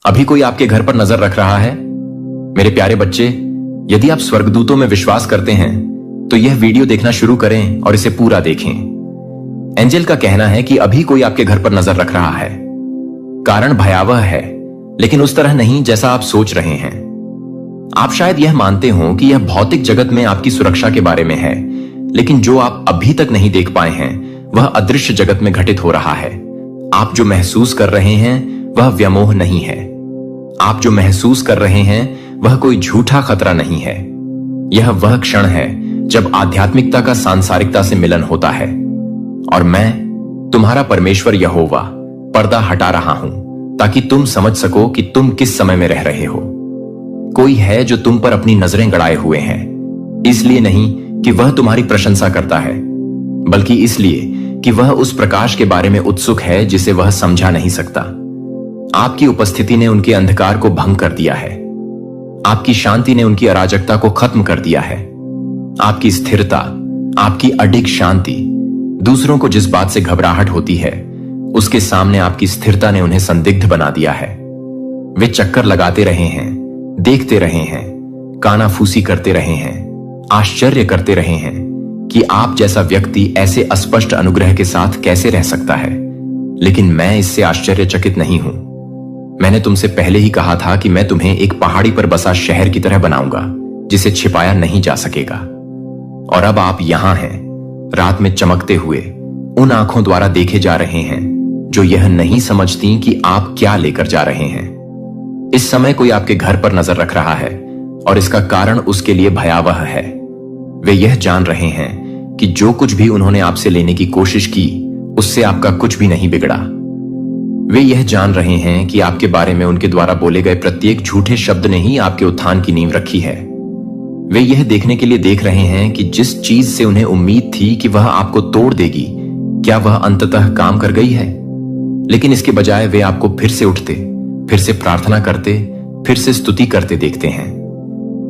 अभी कोई आपके घर पर नजर रख रहा है? मेरे प्यारे बच्चे, यदि आप स्वर्गदूतों में विश्वास करते हैं तो यह वीडियो देखना शुरू करें और इसे पूरा देखें। एंजल का कहना है कि अभी कोई आपके घर पर नजर रख रहा है। कारण भयावह है, लेकिन उस तरह नहीं जैसा आप सोच रहे हैं। आप शायद यह मानते हो कि यह भौतिक जगत में आपकी सुरक्षा के बारे में है, लेकिन जो आप अभी तक नहीं देख पाए हैं वह अदृश्य जगत में घटित हो रहा है। आप जो महसूस कर रहे हैं वह व्यामोह नहीं है। आप जो महसूस कर रहे हैं वह कोई झूठा खतरा नहीं है। यह वह क्षण है जब आध्यात्मिकता का सांसारिकता से मिलन होता है। और मैं, तुम्हारा परमेश्वर यहोवा, पर्दा हटा रहा हूं ताकि तुम समझ सको कि तुम किस समय में रह रहे हो। कोई है जो तुम पर अपनी नजरें गड़ाए हुए हैं, इसलिए नहीं कि वह तुम्हारी प्रशंसा करता है, बल्कि इसलिए कि वह उस प्रकाश के बारे में उत्सुक है जिसे वह समझा नहीं सकता। आपकी उपस्थिति ने उनके अंधकार को भंग कर दिया है। आपकी शांति ने उनकी अराजकता को खत्म कर दिया है। आपकी स्थिरता, आपकी अडिग शांति दूसरों को जिस बात से घबराहट होती है उसके सामने आपकी स्थिरता ने उन्हें संदिग्ध बना दिया है। वे चक्कर लगाते रहे हैं, देखते रहे हैं, कानाफूसी करते रहे हैं, आश्चर्य करते रहे हैं कि आप जैसा व्यक्ति ऐसे अस्पष्ट अनुग्रह के साथ कैसे रह सकता है। लेकिन मैं इससे आश्चर्यचकित नहीं हूं। मैंने तुमसे पहले ही कहा था कि मैं तुम्हें एक पहाड़ी पर बसा शहर की तरह बनाऊंगा जिसे छिपाया नहीं जा सकेगा। और अब आप यहां हैं, रात में चमकते हुए उन आंखों द्वारा देखे जा रहे हैं जो यह नहीं समझती कि आप क्या लेकर जा रहे हैं। इस समय कोई आपके घर पर नजर रख रहा है और इसका कारण उसके लिए भयावह है। वे यह जान रहे हैं कि जो कुछ भी उन्होंने आपसे लेने की कोशिश की उससे आपका कुछ भी नहीं बिगड़ा। वे यह जान रहे हैं कि आपके बारे में उनके द्वारा बोले गए प्रत्येक झूठे शब्द ने ही आपके उत्थान की नींव रखी है। वे यह देखने के लिए देख रहे हैं कि जिस चीज से उन्हें उम्मीद थी कि वह आपको तोड़ देगी, क्या वह अंततः काम कर गई है। लेकिन इसके बजाय वे आपको फिर से उठते, फिर से प्रार्थना करते, फिर से स्तुति करते देखते हैं।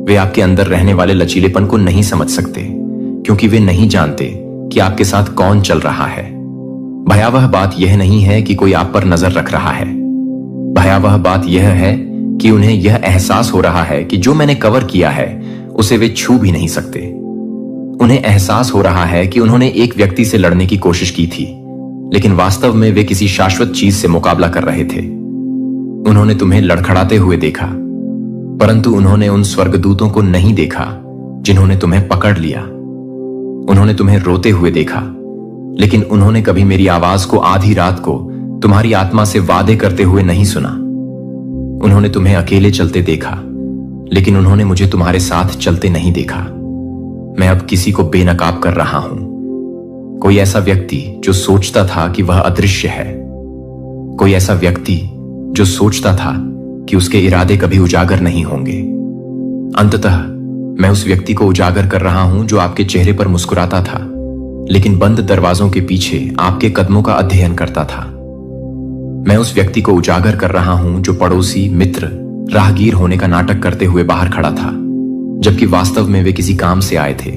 वे आपके अंदर रहने वाले लचीलेपन को नहीं समझ सकते, क्योंकि वे नहीं जानते कि आपके साथ कौन चल रहा है। भयावह बात यह नहीं है कि कोई आप पर नजर रख रहा है। भयावह बात यह है कि उन्हें यह एहसास हो रहा है कि जो मैंने कवर किया है उसे वे छू भी नहीं सकते। उन्हें एहसास हो रहा है कि उन्होंने एक व्यक्ति से लड़ने की कोशिश की थी, लेकिन वास्तव में वे किसी शाश्वत चीज से मुकाबला कर रहे थे। उन्होंने तुम्हें लड़खड़ाते हुए देखा, परंतु उन्होंने उन स्वर्गदूतों को नहीं देखा जिन्होंने तुम्हें पकड़ लिया। उन्होंने तुम्हें रोते हुए देखा, लेकिन उन्होंने कभी मेरी आवाज को आधी रात को तुम्हारी आत्मा से वादे करते हुए नहीं सुना। उन्होंने तुम्हें अकेले चलते देखा, लेकिन उन्होंने मुझे तुम्हारे साथ चलते नहीं देखा। मैं अब किसी को बेनकाब कर रहा हूं। कोई ऐसा व्यक्ति जो सोचता था कि वह अदृश्य है, कोई ऐसा व्यक्ति जो सोचता था कि उसके इरादे कभी उजागर नहीं होंगे। अंततः मैं उस व्यक्ति को उजागर कर रहा हूं जो आपके चेहरे पर मुस्कुराता था, लेकिन बंद दरवाजों के पीछे आपके कदमों का अध्ययन करता था। मैं उस व्यक्ति को उजागर कर रहा हूं जो पड़ोसी, मित्र, राहगीर होने का नाटक करते हुए बाहर खड़ा था, जबकि वास्तव में वे किसी काम से आए थे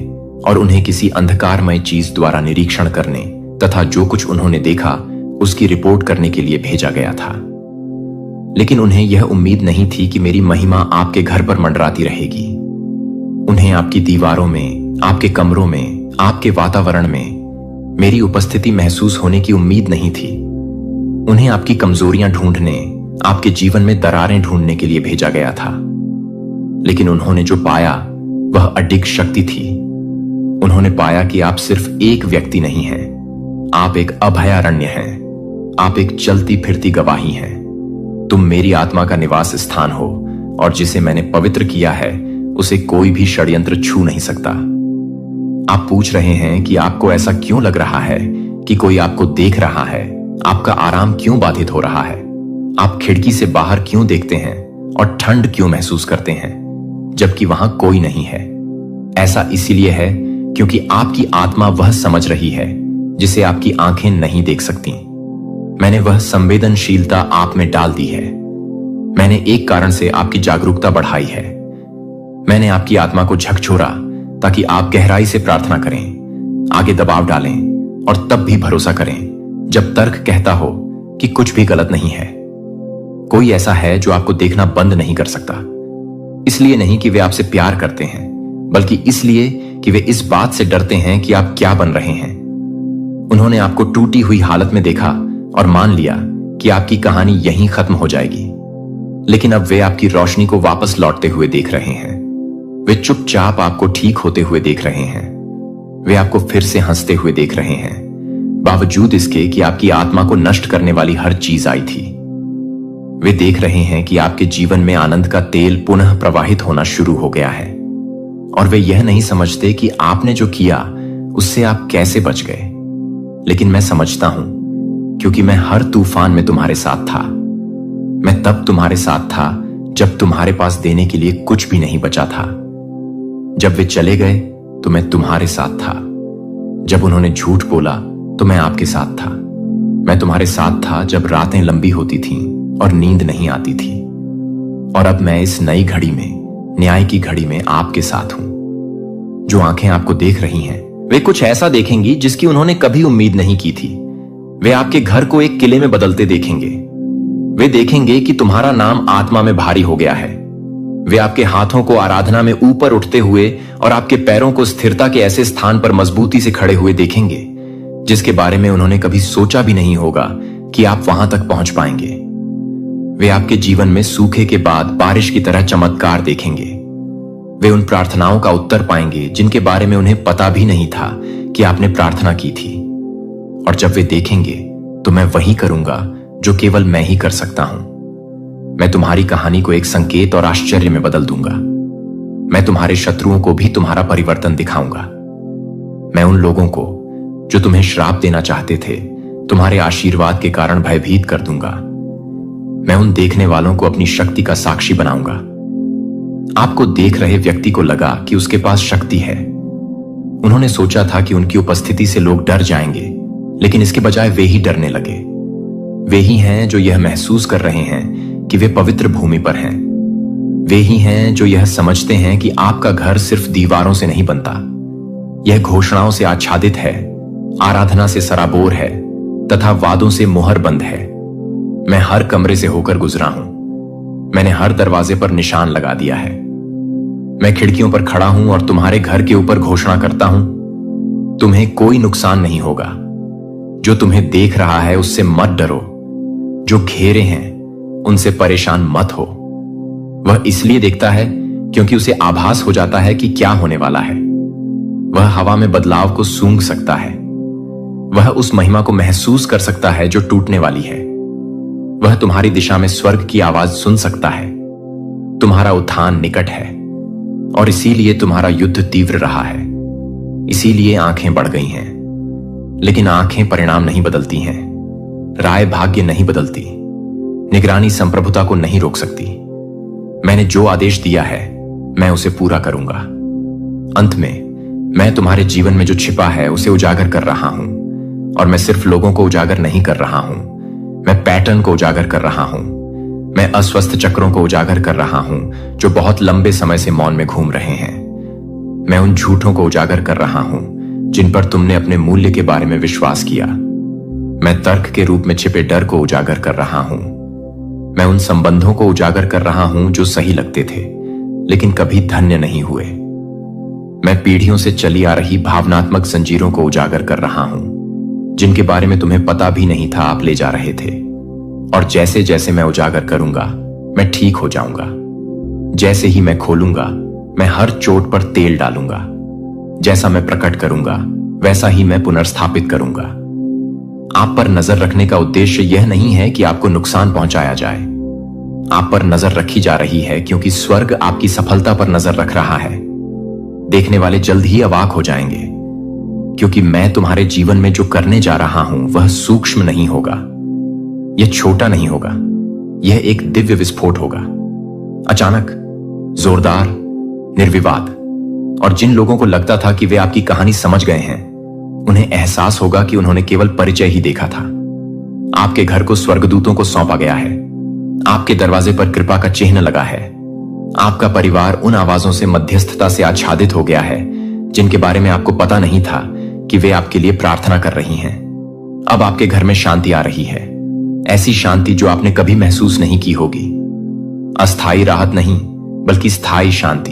और उन्हें किसी अंधकारमय चीज द्वारा निरीक्षण करने तथा जो कुछ उन्होंने देखा उसकी रिपोर्ट करने के लिए भेजा गया था। लेकिन उन्हें यह उम्मीद नहीं थी कि मेरी महिमा आपके घर पर मंडराती रहेगी। उन्हें आपकी दीवारों में, आपके कमरों में, आपके वातावरण में मेरी उपस्थिति महसूस होने की उम्मीद नहीं थी। उन्हें आपकी कमजोरियां ढूंढने, आपके जीवन में दरारें ढूंढने के लिए भेजा गया था। लेकिन उन्होंने जो पाया वह अडिग शक्ति थी। उन्होंने पाया कि आप सिर्फ एक व्यक्ति नहीं हैं, आप एक अभयारण्य हैं, आप एक चलती फिरती गवाही हैं। तुम मेरी आत्मा का निवास स्थान हो और जिसे मैंने पवित्र किया है उसे कोई भी षड्यंत्र छू नहीं सकता। आप पूछ रहे हैं कि आपको ऐसा क्यों लग रहा है कि कोई आपको देख रहा है, आपका आराम क्यों बाधित हो रहा है, आप खिड़की से बाहर क्यों देखते हैं और ठंड क्यों महसूस करते हैं जबकि वहां कोई नहीं है। ऐसा इसीलिए है क्योंकि आपकी आत्मा वह समझ रही है जिसे आपकी आंखें नहीं देख सकती। मैंने वह संवेदनशीलता आप में डाल दी है। मैंने एक कारण से आपकी जागरूकता बढ़ाई है। मैंने आपकी आत्मा को झकझोरा ताकि आप गहराई से प्रार्थना करें, आगे दबाव डालें और तब भी भरोसा करें जब तर्क कहता हो कि कुछ भी गलत नहीं है। कोई ऐसा है जो आपको देखना बंद नहीं कर सकता। इसलिए नहीं कि वे आपसे प्यार करते हैं, बल्कि इसलिए कि वे इस बात से डरते हैं कि आप क्या बन रहे हैं। उन्होंने आपको टूटी हुई हालत में देखा और मान लिया कि आपकी कहानी यहीं खत्म हो जाएगी। लेकिन अब वे आपकी रोशनी को वापस लौटते हुए देख रहे हैं। वे चुपचाप आपको ठीक होते हुए देख रहे हैं। वे आपको फिर से हंसते हुए देख रहे हैं, बावजूद इसके कि आपकी आत्मा को नष्ट करने वाली हर चीज आई थी। वे देख रहे हैं कि आपके जीवन में आनंद का तेल पुनः प्रवाहित होना शुरू हो गया है, और वे यह नहीं समझते कि आपने जो किया उससे आप कैसे बच गए। लेकिन मैं समझता हूं, क्योंकि मैं हर तूफान में तुम्हारे साथ था। मैं तब तुम्हारे साथ था जब तुम्हारे पास देने के लिए कुछ भी नहीं बचा था। जब वे चले गए तो मैं तुम्हारे साथ था। जब उन्होंने झूठ बोला तो मैं आपके साथ था। मैं तुम्हारे साथ था जब रातें लंबी होती थीं और नींद नहीं आती थी। और अब मैं इस नई घड़ी में, न्याय की घड़ी में आपके साथ हूं। जो आंखें आपको देख रही हैं, वे कुछ ऐसा देखेंगी जिसकी उन्होंने कभी उम्मीद नहीं की थी। वे आपके घर को एक किले में बदलते देखेंगे। वे देखेंगे कि तुम्हारा नाम आत्मा में भारी हो गया है। वे आपके हाथों को आराधना में ऊपर उठते हुए और आपके पैरों को स्थिरता के ऐसे स्थान पर मजबूती से खड़े हुए देखेंगे जिसके बारे में उन्होंने कभी सोचा भी नहीं होगा कि आप वहां तक पहुंच पाएंगे। वे आपके जीवन में सूखे के बाद बारिश की तरह चमत्कार देखेंगे। वे उन प्रार्थनाओं का उत्तर पाएंगे जिनके बारे में उन्हें पता भी नहीं था कि आपने प्रार्थना की थी। और जब वे देखेंगे तो मैं वही करूंगा जो केवल मैं ही कर सकता हूं। मैं तुम्हारी कहानी को एक संकेत और आश्चर्य में बदल दूंगा। मैं तुम्हारे शत्रुओं को भी तुम्हारा परिवर्तन दिखाऊंगा। मैं उन लोगों को जो तुम्हें श्राप देना चाहते थे, तुम्हारे आशीर्वाद के कारण भयभीत कर दूंगा। मैं उन देखने वालों को अपनी शक्ति का साक्षी बनाऊंगा। आपको देख रहे व्यक्ति को लगा कि उसके पास शक्ति है। उन्होंने सोचा था कि उनकी उपस्थिति से लोग डर जाएंगे, लेकिन इसके बजाय वे ही डरने लगे। वे ही हैं जो यह महसूस कर रहे हैं कि वे पवित्र भूमि पर हैं। वे ही हैं जो यह समझते हैं कि आपका घर सिर्फ दीवारों से नहीं बनता, यह घोषणाओं से आच्छादित है, आराधना से सराबोर है तथा वादों से मुहर बंद है। मैं हर कमरे से होकर गुजरा हूं। मैंने हर दरवाजे पर निशान लगा दिया है। मैं खिड़कियों पर खड़ा हूं और तुम्हारे घर के ऊपर घोषणा करता हूं, तुम्हें कोई नुकसान नहीं होगा। जो तुम्हें देख रहा है उससे मत डरो। जो घेरे हैं उनसे परेशान मत हो। वह इसलिए देखता है क्योंकि उसे आभास हो जाता है कि क्या होने वाला है। वह हवा में बदलाव को सूंघ सकता है। वह उस महिमा को महसूस कर सकता है जो टूटने वाली है। वह तुम्हारी दिशा में स्वर्ग की आवाज सुन सकता है। तुम्हारा उत्थान निकट है और इसीलिए तुम्हारा युद्ध तीव्र रहा है। इसीलिए आंखें बढ़ गई हैं। लेकिन आंखें परिणाम नहीं बदलती हैं। राय भाग्य नहीं बदलती। निगरानी संप्रभुता को नहीं रोक सकती। मैंने जो आदेश दिया है मैं उसे पूरा करूंगा। अंत में मैं तुम्हारे जीवन में जो छिपा है उसे उजागर कर रहा हूं। और मैं सिर्फ लोगों को उजागर नहीं कर रहा हूं, मैं पैटर्न को उजागर कर रहा हूं। मैं अस्वस्थ चक्रों को उजागर कर रहा हूं जो बहुत लंबे समय से मौन में घूम रहे हैं। मैं उन झूठों को उजागर कर रहा हूं जिन पर तुमने अपने मूल्य के बारे में विश्वास किया। मैं तर्क के रूप में छिपे डर को उजागर कर रहा हूं। मैं उन संबंधों को उजागर कर रहा हूं जो सही लगते थे लेकिन कभी धन्य नहीं हुए। मैं पीढ़ियों से चली आ रही भावनात्मक जंजीरों को उजागर कर रहा हूं जिनके बारे में तुम्हें पता भी नहीं था आप ले जा रहे थे। और जैसे जैसे मैं उजागर करूंगा मैं ठीक हो जाऊंगा। जैसे ही मैं खोलूंगा मैं हर चोट पर तेल डालूंगा। जैसा मैं प्रकट करूंगा वैसा ही मैं पुनर्स्थापित करूंगा। आप पर नजर रखने का उद्देश्य यह नहीं है कि आपको नुकसान पहुंचाया जाए। आप पर नजर रखी जा रही है क्योंकि स्वर्ग आपकी सफलता पर नजर रख रहा है। देखने वाले जल्द ही अवाक हो जाएंगे क्योंकि मैं तुम्हारे जीवन में जो करने जा रहा हूं वह सूक्ष्म नहीं होगा। यह छोटा नहीं होगा। यह एक दिव्य विस्फोट होगा। अचानक, जोरदार, निर्विवाद। और जिन लोगों को लगता था कि वे आपकी कहानी समझ गए हैं, उन्हें एहसास होगा कि उन्होंने केवल परिचय ही देखा था। आपके घर को स्वर्गदूतों को सौंपा गया है। आपके दरवाजे पर कृपा का चिन्ह लगा है। आपका परिवार उन आवाजों से मध्यस्थता से आच्छादित हो गया है जिनके बारे में आपको पता नहीं था कि वे आपके लिए प्रार्थना कर रही हैं। अब आपके घर में शांति आ रही है। ऐसी शांति जो आपने कभी महसूस नहीं की होगी। अस्थायी राहत नहीं, बल्कि स्थायी शांति,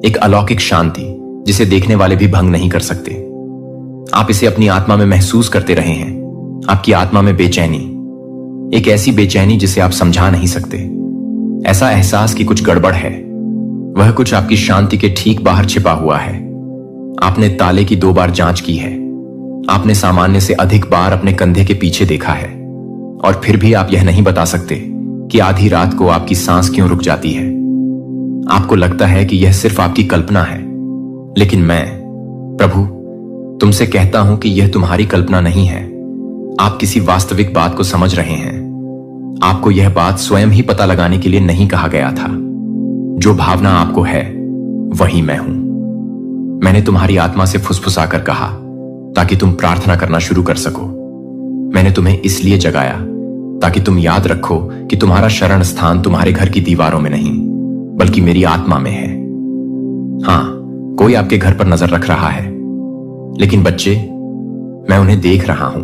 एक अलौकिक शांति जिसे देखने वाले भी भंग नहीं कर सकते। आप इसे अपनी आत्मा में महसूस करते रहे हैं। आपकी आत्मा में बेचैनी, एक ऐसी बेचैनी जिसे आप समझा नहीं सकते, ऐसा एहसास कि कुछ गड़बड़ है। वह कुछ आपकी शांति के ठीक बाहर छिपा हुआ है। आपने ताले की 2 बार जांच की है। आपने सामान्य से अधिक बार अपने कंधे के पीछे देखा है, और फिर भी आप यह नहीं बता सकते कि आधी रात को आपकी सांस क्यों रुक जाती है। आपको लगता है कि यह सिर्फ आपकी कल्पना है, लेकिन मैं, प्रभु, तुमसे कहता हूं कि यह तुम्हारी कल्पना नहीं है। आप किसी वास्तविक बात को समझ रहे हैं। आपको यह बात स्वयं ही पता लगाने के लिए नहीं कहा गया था। जो भावना आपको है, वही मैं हूं। मैंने तुम्हारी आत्मा से फुसफुसाकर कहा ताकि तुम प्रार्थना करना शुरू कर सको। मैंने तुम्हें इसलिए जगाया ताकि तुम याद रखो कि तुम्हारा शरण स्थान तुम्हारे घर की दीवारों में नहीं, बल्कि मेरी आत्मा में है। हां, कोई आपके घर पर नजर रख रहा है, लेकिन बच्चे, मैं उन्हें देख रहा हूं।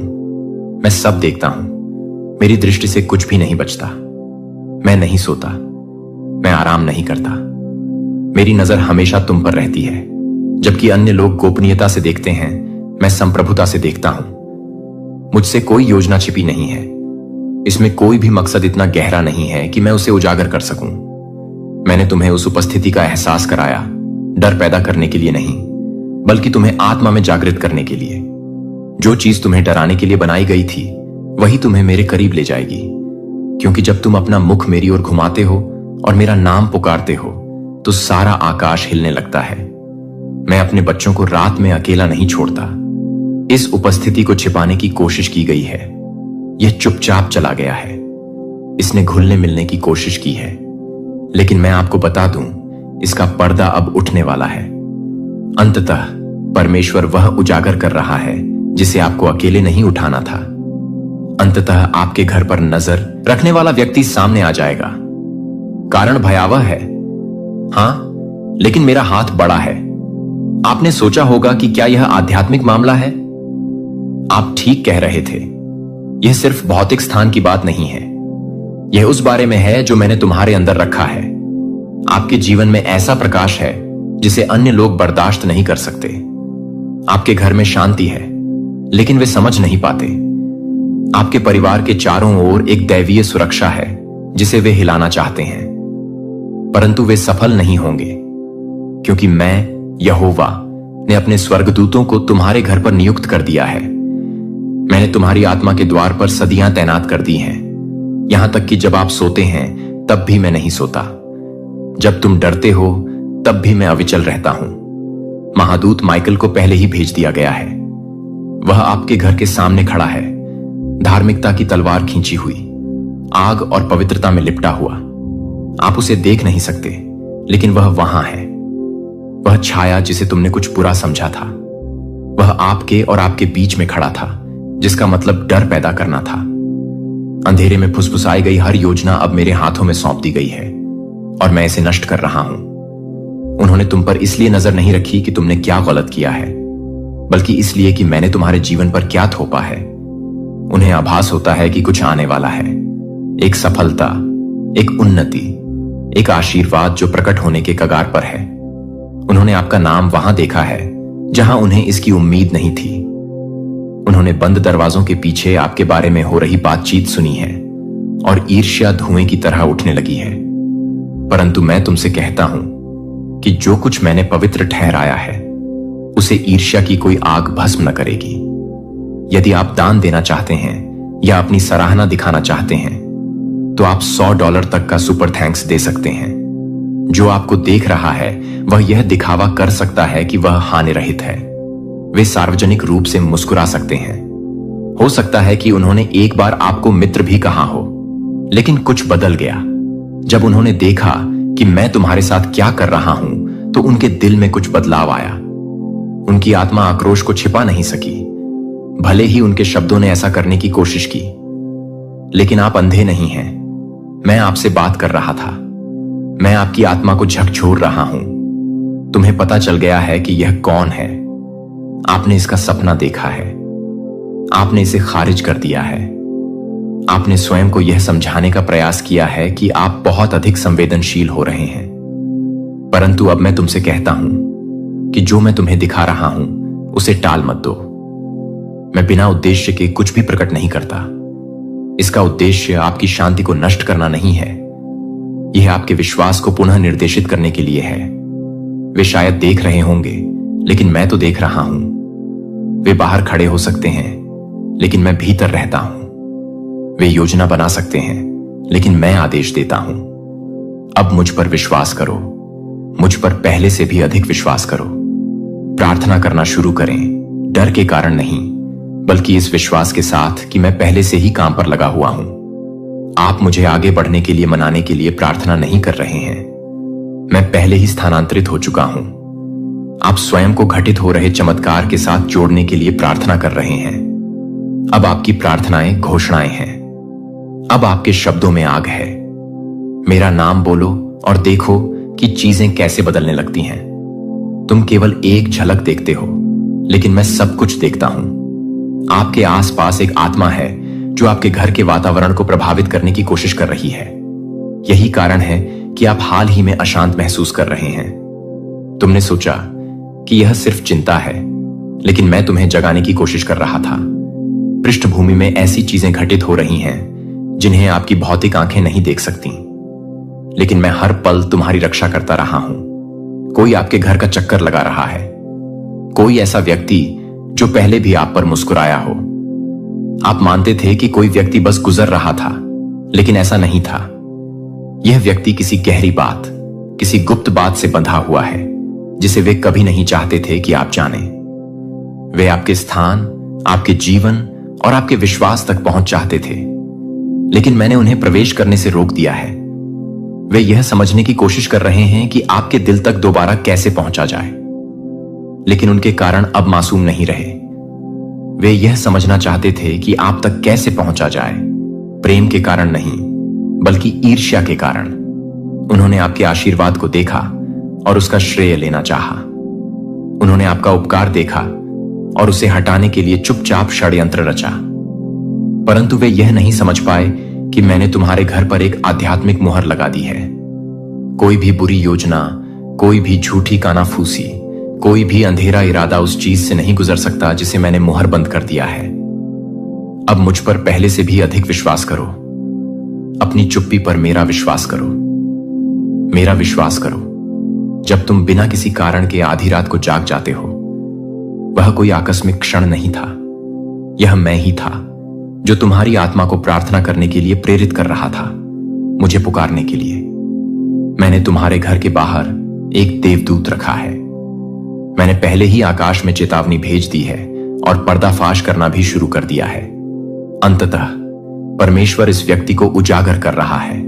मैं सब देखता हूं। मेरी दृष्टि से कुछ भी नहीं बचता। मैं नहीं सोता, मैं आराम नहीं करता। मेरी नजर हमेशा तुम पर रहती है। जबकि अन्य लोग गोपनीयता से देखते हैं, मैं संप्रभुता से देखता हूं। मुझसे कोई योजना छिपी नहीं है। इसमें कोई भी मकसद इतना गहरा नहीं है कि मैं उसे उजागर कर सकूं। मैंने तुम्हें उस उपस्थिति का एहसास कराया, डर पैदा करने के लिए नहीं, बल्कि तुम्हें आत्मा में जागृत करने के लिए। जो चीज तुम्हें डराने के लिए बनाई गई थी, वही तुम्हें मेरे करीब ले जाएगी। क्योंकि जब तुम अपना मुख मेरी ओर घुमाते हो और मेरा नाम पुकारते हो, तो सारा आकाश हिलने लगता है। मैं अपने बच्चों को रात में अकेला नहीं छोड़ता। इस उपस्थिति को छिपाने की कोशिश की गई है। यह चुपचाप चला गया है। इसने घुलने मिलने की कोशिश की है, लेकिन मैं आपको बता दूं, इसका पर्दा अब उठने वाला है। अंततः परमेश्वर वह उजागर कर रहा है जिसे आपको अकेले नहीं उठाना था। अंततः आपके घर पर नजर रखने वाला व्यक्ति सामने आ जाएगा। कारण भयावह है, हां, लेकिन मेरा हाथ बड़ा है। आपने सोचा होगा कि क्या यह आध्यात्मिक मामला है? आप ठीक कह रहे थे। यह सिर्फ भौतिक स्थान की बात नहीं है। यह उस बारे में है जो मैंने तुम्हारे अंदर रखा है। आपके जीवन में ऐसा प्रकाश है जिसे अन्य लोग बर्दाश्त नहीं कर सकते। आपके घर में शांति है, लेकिन वे समझ नहीं पाते। आपके परिवार के चारों ओर एक दैवीय सुरक्षा है जिसे वे हिलाना चाहते हैं, परंतु वे सफल नहीं होंगे, क्योंकि मैं, यहोवा, ने अपने स्वर्गदूतों को तुम्हारे घर पर नियुक्त कर दिया है। मैंने तुम्हारी आत्मा के द्वार पर सदियां तैनात कर दी हैं। यहां तक कि जब आप सोते हैं, तब भी मैं नहीं सोता। जब तुम डरते हो, तब भी मैं अविचल रहता हूं। महादूत माइकल को पहले ही भेज दिया गया है। वह आपके घर के सामने खड़ा है, धार्मिकता की तलवार खींची हुई, आग और पवित्रता में लिपटा हुआ। आप उसे देख नहीं सकते, लेकिन वह वहां है। वह छाया जिसे तुमने कुछ बुरा समझा था, वह आपके और आपके बीच में खड़ा था, जिसका मतलब डर पैदा करना था। अंधेरे में फुसफुसाई गई हर योजना अब मेरे हाथों में सौंप दी गई है, और मैं इसे नष्ट कर रहा हूं। उन्होंने तुम पर इसलिए नजर नहीं रखी कि तुमने क्या गलत किया है, बल्कि इसलिए कि मैंने तुम्हारे जीवन पर क्या थोपा है। उन्हें आभास होता है कि कुछ आने वाला है, एक सफलता, एक उन्नति, एक आशीर्वाद जो प्रकट होने के कगार पर है। उन्होंने आपका नाम वहां देखा है जहां उन्हें इसकी उम्मीद नहीं थी। उन्होंने बंद दरवाजों के पीछे आपके बारे में हो रही बातचीत सुनी है, और ईर्ष्या धुएं की तरह उठने लगी है। परंतु मैं तुमसे कहता हूं कि जो कुछ मैंने पवित्र ठहराया है, उसे ईर्ष्या की कोई आग भस्म न करेगी। यदि आप दान देना चाहते हैं या अपनी सराहना दिखाना चाहते हैं, तो आप $100 तक का सुपर थैंक्स दे सकते हैं। जो आपको देख रहा है, वह यह दिखावा कर सकता है कि वह हानि रहित है। वे सार्वजनिक रूप से मुस्कुरा सकते हैं। हो सकता है कि उन्होंने एक बार आपको मित्र भी कहा हो, लेकिन कुछ बदल गया। जब उन्होंने देखा कि मैं तुम्हारे साथ क्या कर रहा हूं, तो उनके दिल में कुछ बदलाव आया। उनकी आत्मा आक्रोश को छिपा नहीं सकी, भले ही उनके शब्दों ने ऐसा करने की कोशिश की। लेकिन आप अंधे नहीं हैं। मैं आपसे बात कर रहा था। मैं आपकी आत्मा को झकझोर रहा हूं। तुम्हें पता चल गया है कि यह कौन है। आपने इसका सपना देखा है। आपने इसे खारिज कर दिया है। आपने स्वयं को यह समझाने का प्रयास किया है कि आप बहुत अधिक संवेदनशील हो रहे हैं, परंतु अब मैं तुमसे कहता हूं कि जो मैं तुम्हें दिखा रहा हूं उसे टाल मत दो। मैं बिना उद्देश्य के कुछ भी प्रकट नहीं करता। इसका उद्देश्य आपकी शांति को नष्ट करना नहीं है, यह आपके विश्वास को पुनः निर्देशित करने के लिए है। वे शायद देख रहे होंगे, लेकिन मैं तो देख रहा हूं। वे बाहर खड़े हो सकते हैं, लेकिन मैं भीतर रहता हूं। वे योजना बना सकते हैं, लेकिन मैं आदेश देता हूं। अब मुझ पर विश्वास करो, मुझ पर पहले से भी अधिक विश्वास करो। प्रार्थना करना शुरू करें, डर के कारण नहीं, बल्कि इस विश्वास के साथ कि मैं पहले से ही काम पर लगा हुआ हूं। आप मुझे आगे बढ़ने के लिए मनाने के लिए प्रार्थना नहीं कर रहे हैं। मैं पहले ही स्थानांतरित हो चुका हूं। आप स्वयं को घटित हो रहे चमत्कार के साथ जोड़ने के लिए प्रार्थना कर रहे हैं। अब आपकी प्रार्थनाएं घोषणाएं हैं। अब आपके शब्दों में आग है। मेरा नाम बोलो और देखो कि चीजें कैसे बदलने लगती हैं। तुम केवल एक झलक देखते हो, लेकिन मैं सब कुछ देखता हूं। आपके आसपास एक आत्मा है जो आपके घर के वातावरण को प्रभावित करने की कोशिश कर रही है। यही कारण है कि आप हाल ही में अशांत महसूस कर रहे हैं। तुमने सोचा कि यह सिर्फ चिंता है, लेकिन मैं तुम्हें जगाने की कोशिश कर रहा था। पृष्ठभूमि में ऐसी चीजें घटित हो रही हैं जिन्हें आपकी भौतिक आंखें नहीं देख सकती, लेकिन मैं हर पल तुम्हारी रक्षा करता रहा हूं। कोई आपके घर का चक्कर लगा रहा है, कोई ऐसा व्यक्ति जो पहले भी आप पर मुस्कुराया हो। आप मानते थे कि कोई व्यक्ति बस गुजर रहा था, लेकिन ऐसा नहीं था। यह व्यक्ति किसी गहरी बात, किसी गुप्त बात से बंधा हुआ है जिसे वे कभी नहीं चाहते थे कि आप जानें। वे आपके स्थान, आपके जीवन और आपके विश्वास तक पहुंच चाहते थे, लेकिन मैंने उन्हें प्रवेश करने से रोक दिया है। वे यह समझने की कोशिश कर रहे हैं कि आपके दिल तक दोबारा कैसे पहुंचा जाए, लेकिन उनके कारण अब मासूम नहीं रहे। वे यह समझना चाहते थे कि आप तक कैसे पहुंचा जाए, प्रेम के कारण नहीं, बल्कि ईर्ष्या के कारण। उन्होंने आपके आशीर्वाद को देखा और उसका श्रेय लेना चाहा। उन्होंने आपका उपकार देखा और उसे हटाने के लिए चुपचाप षड्यंत्र रचा। परंतु वे यह नहीं समझ पाए कि मैंने तुम्हारे घर पर एक आध्यात्मिक मुहर लगा दी है। कोई भी बुरी योजना, कोई भी झूठी कानाफूसी, कोई भी अंधेरा इरादा उस चीज से नहीं गुजर सकता जिसे मैंने मुहर बंद कर दिया है। अब मुझ पर पहले से भी अधिक विश्वास करो। अपनी चुप्पी पर मेरा विश्वास करो। मेरा विश्वास करो। जब तुम बिना किसी कारण के आधी रात को जाग जाते हो, वह कोई आकस्मिक क्षण नहीं था। यह मैं ही था जो तुम्हारी आत्मा को प्रार्थना करने के लिए प्रेरित कर रहा था, मुझे पुकारने के लिए। मैंने तुम्हारे घर के बाहर एक देवदूत रखा है। मैंने पहले ही आकाश में चेतावनी भेज दी है और पर्दाफाश करना भी शुरू कर दिया है। अंततः परमेश्वर इस व्यक्ति को उजागर कर रहा है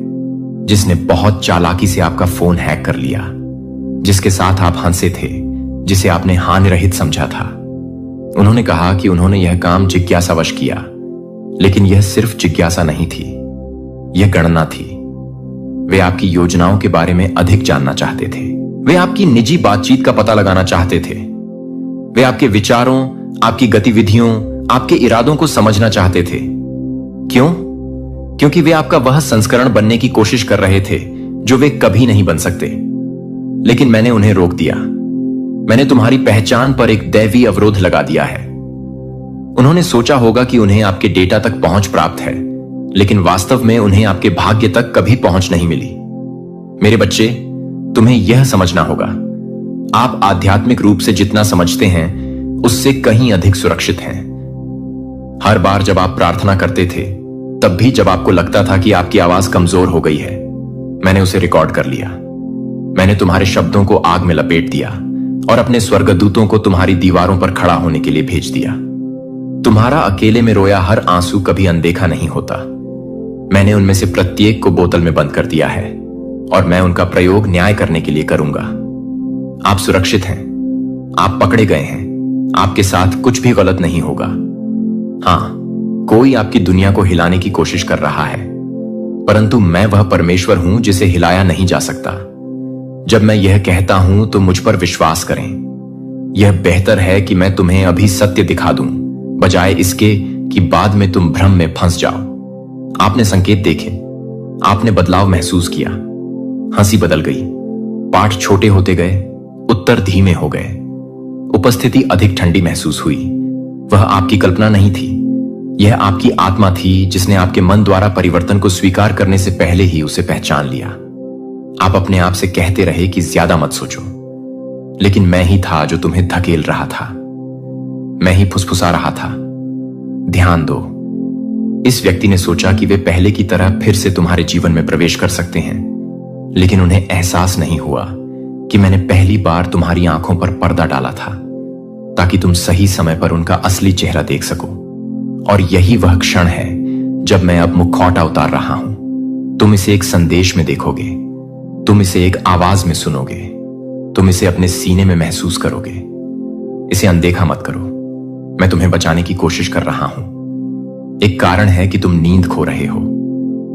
जिसने बहुत चालाकी से आपका फोन हैक कर लिया, जिसके साथ आप हंसे थे, जिसे आपने हानि रहित समझा था। उन्होंने कहा कि उन्होंने यह काम जिज्ञासावश किया, लेकिन यह सिर्फ जिज्ञासा नहीं थी, यह गणना थी। वे आपकी योजनाओं के बारे में अधिक जानना चाहते थे। वे आपकी निजी बातचीत का पता लगाना चाहते थे। वे आपके विचारों, आपकी गतिविधियों, आपके इरादों को समझना चाहते थे। क्यों? क्योंकि वे आपका वह संस्करण बनने की कोशिश कर रहे थे जो वे कभी नहीं बन सकते। लेकिन मैंने उन्हें रोक दिया। मैंने तुम्हारी पहचान पर एक दैवीय अवरोध लगा दिया है। उन्होंने सोचा होगा कि उन्हें आपके डेटा तक पहुंच प्राप्त है, लेकिन वास्तव में उन्हें आपके भाग्य तक कभी पहुंच नहीं मिली। मेरे बच्चे, तुम्हें यह समझना होगा, आप आध्यात्मिक रूप से जितना समझते हैं उससे कहीं अधिक सुरक्षित हैं। हर बार जब आप प्रार्थना करते थे, तब भी जब आपको लगता था कि आपकी आवाज कमजोर हो गई है, मैंने उसे रिकॉर्ड कर लिया। मैंने तुम्हारे शब्दों को आग में लपेट दिया और अपने स्वर्गदूतों को तुम्हारी दीवारों पर खड़ा होने के लिए भेज दिया। तुम्हारा अकेले में रोया हर आंसू कभी अनदेखा नहीं होता। मैंने उनमें से प्रत्येक को बोतल में बंद कर दिया है और मैं उनका प्रयोग न्याय करने के लिए करूंगा। आप सुरक्षित हैं, आप पकड़े गए हैं, आपके साथ कुछ भी गलत नहीं होगा। हां, कोई आपकी दुनिया को हिलाने की कोशिश कर रहा है, परंतु मैं वह परमेश्वर हूं जिसे हिलाया नहीं जा सकता। जब मैं यह कहता हूं तो मुझ पर विश्वास करें। यह बेहतर है कि मैं तुम्हें अभी सत्य दिखा दूं, बजाय इसके कि बाद में तुम भ्रम में फंस जाओ। आपने संकेत देखे, आपने बदलाव महसूस किया। हंसी बदल गई, पाठ छोटे होते गए, उत्तर धीमे हो गए, उपस्थिति अधिक ठंडी महसूस हुई। वह आपकी कल्पना नहीं थी, यह आपकी आत्मा थी जिसने आपके मन द्वारा परिवर्तन को स्वीकार करने से पहले ही उसे पहचान लिया। आप अपने आप से कहते रहे कि ज्यादा मत सोचो, लेकिन मैं ही था जो तुम्हें धकेल रहा था। मैं ही फुसफुसा रहा था, ध्यान दो। इस व्यक्ति ने सोचा कि वे पहले की तरह फिर से तुम्हारे जीवन में प्रवेश कर सकते हैं, लेकिन उन्हें एहसास नहीं हुआ कि मैंने पहली बार तुम्हारी आंखों पर पर्दा डाला था ताकि तुम सही समय पर उनका असली चेहरा देख सको। और यही वह क्षण है जब मैं अब मुखौटा उतार रहा हूं। तुम इसे एक संदेश में देखोगे, तुम इसे एक आवाज में सुनोगे, तुम इसे अपने सीने में महसूस करोगे। इसे अनदेखा मत करो, मैं तुम्हें बचाने की कोशिश कर रहा हूं। एक कारण है कि तुम नींद खो रहे हो,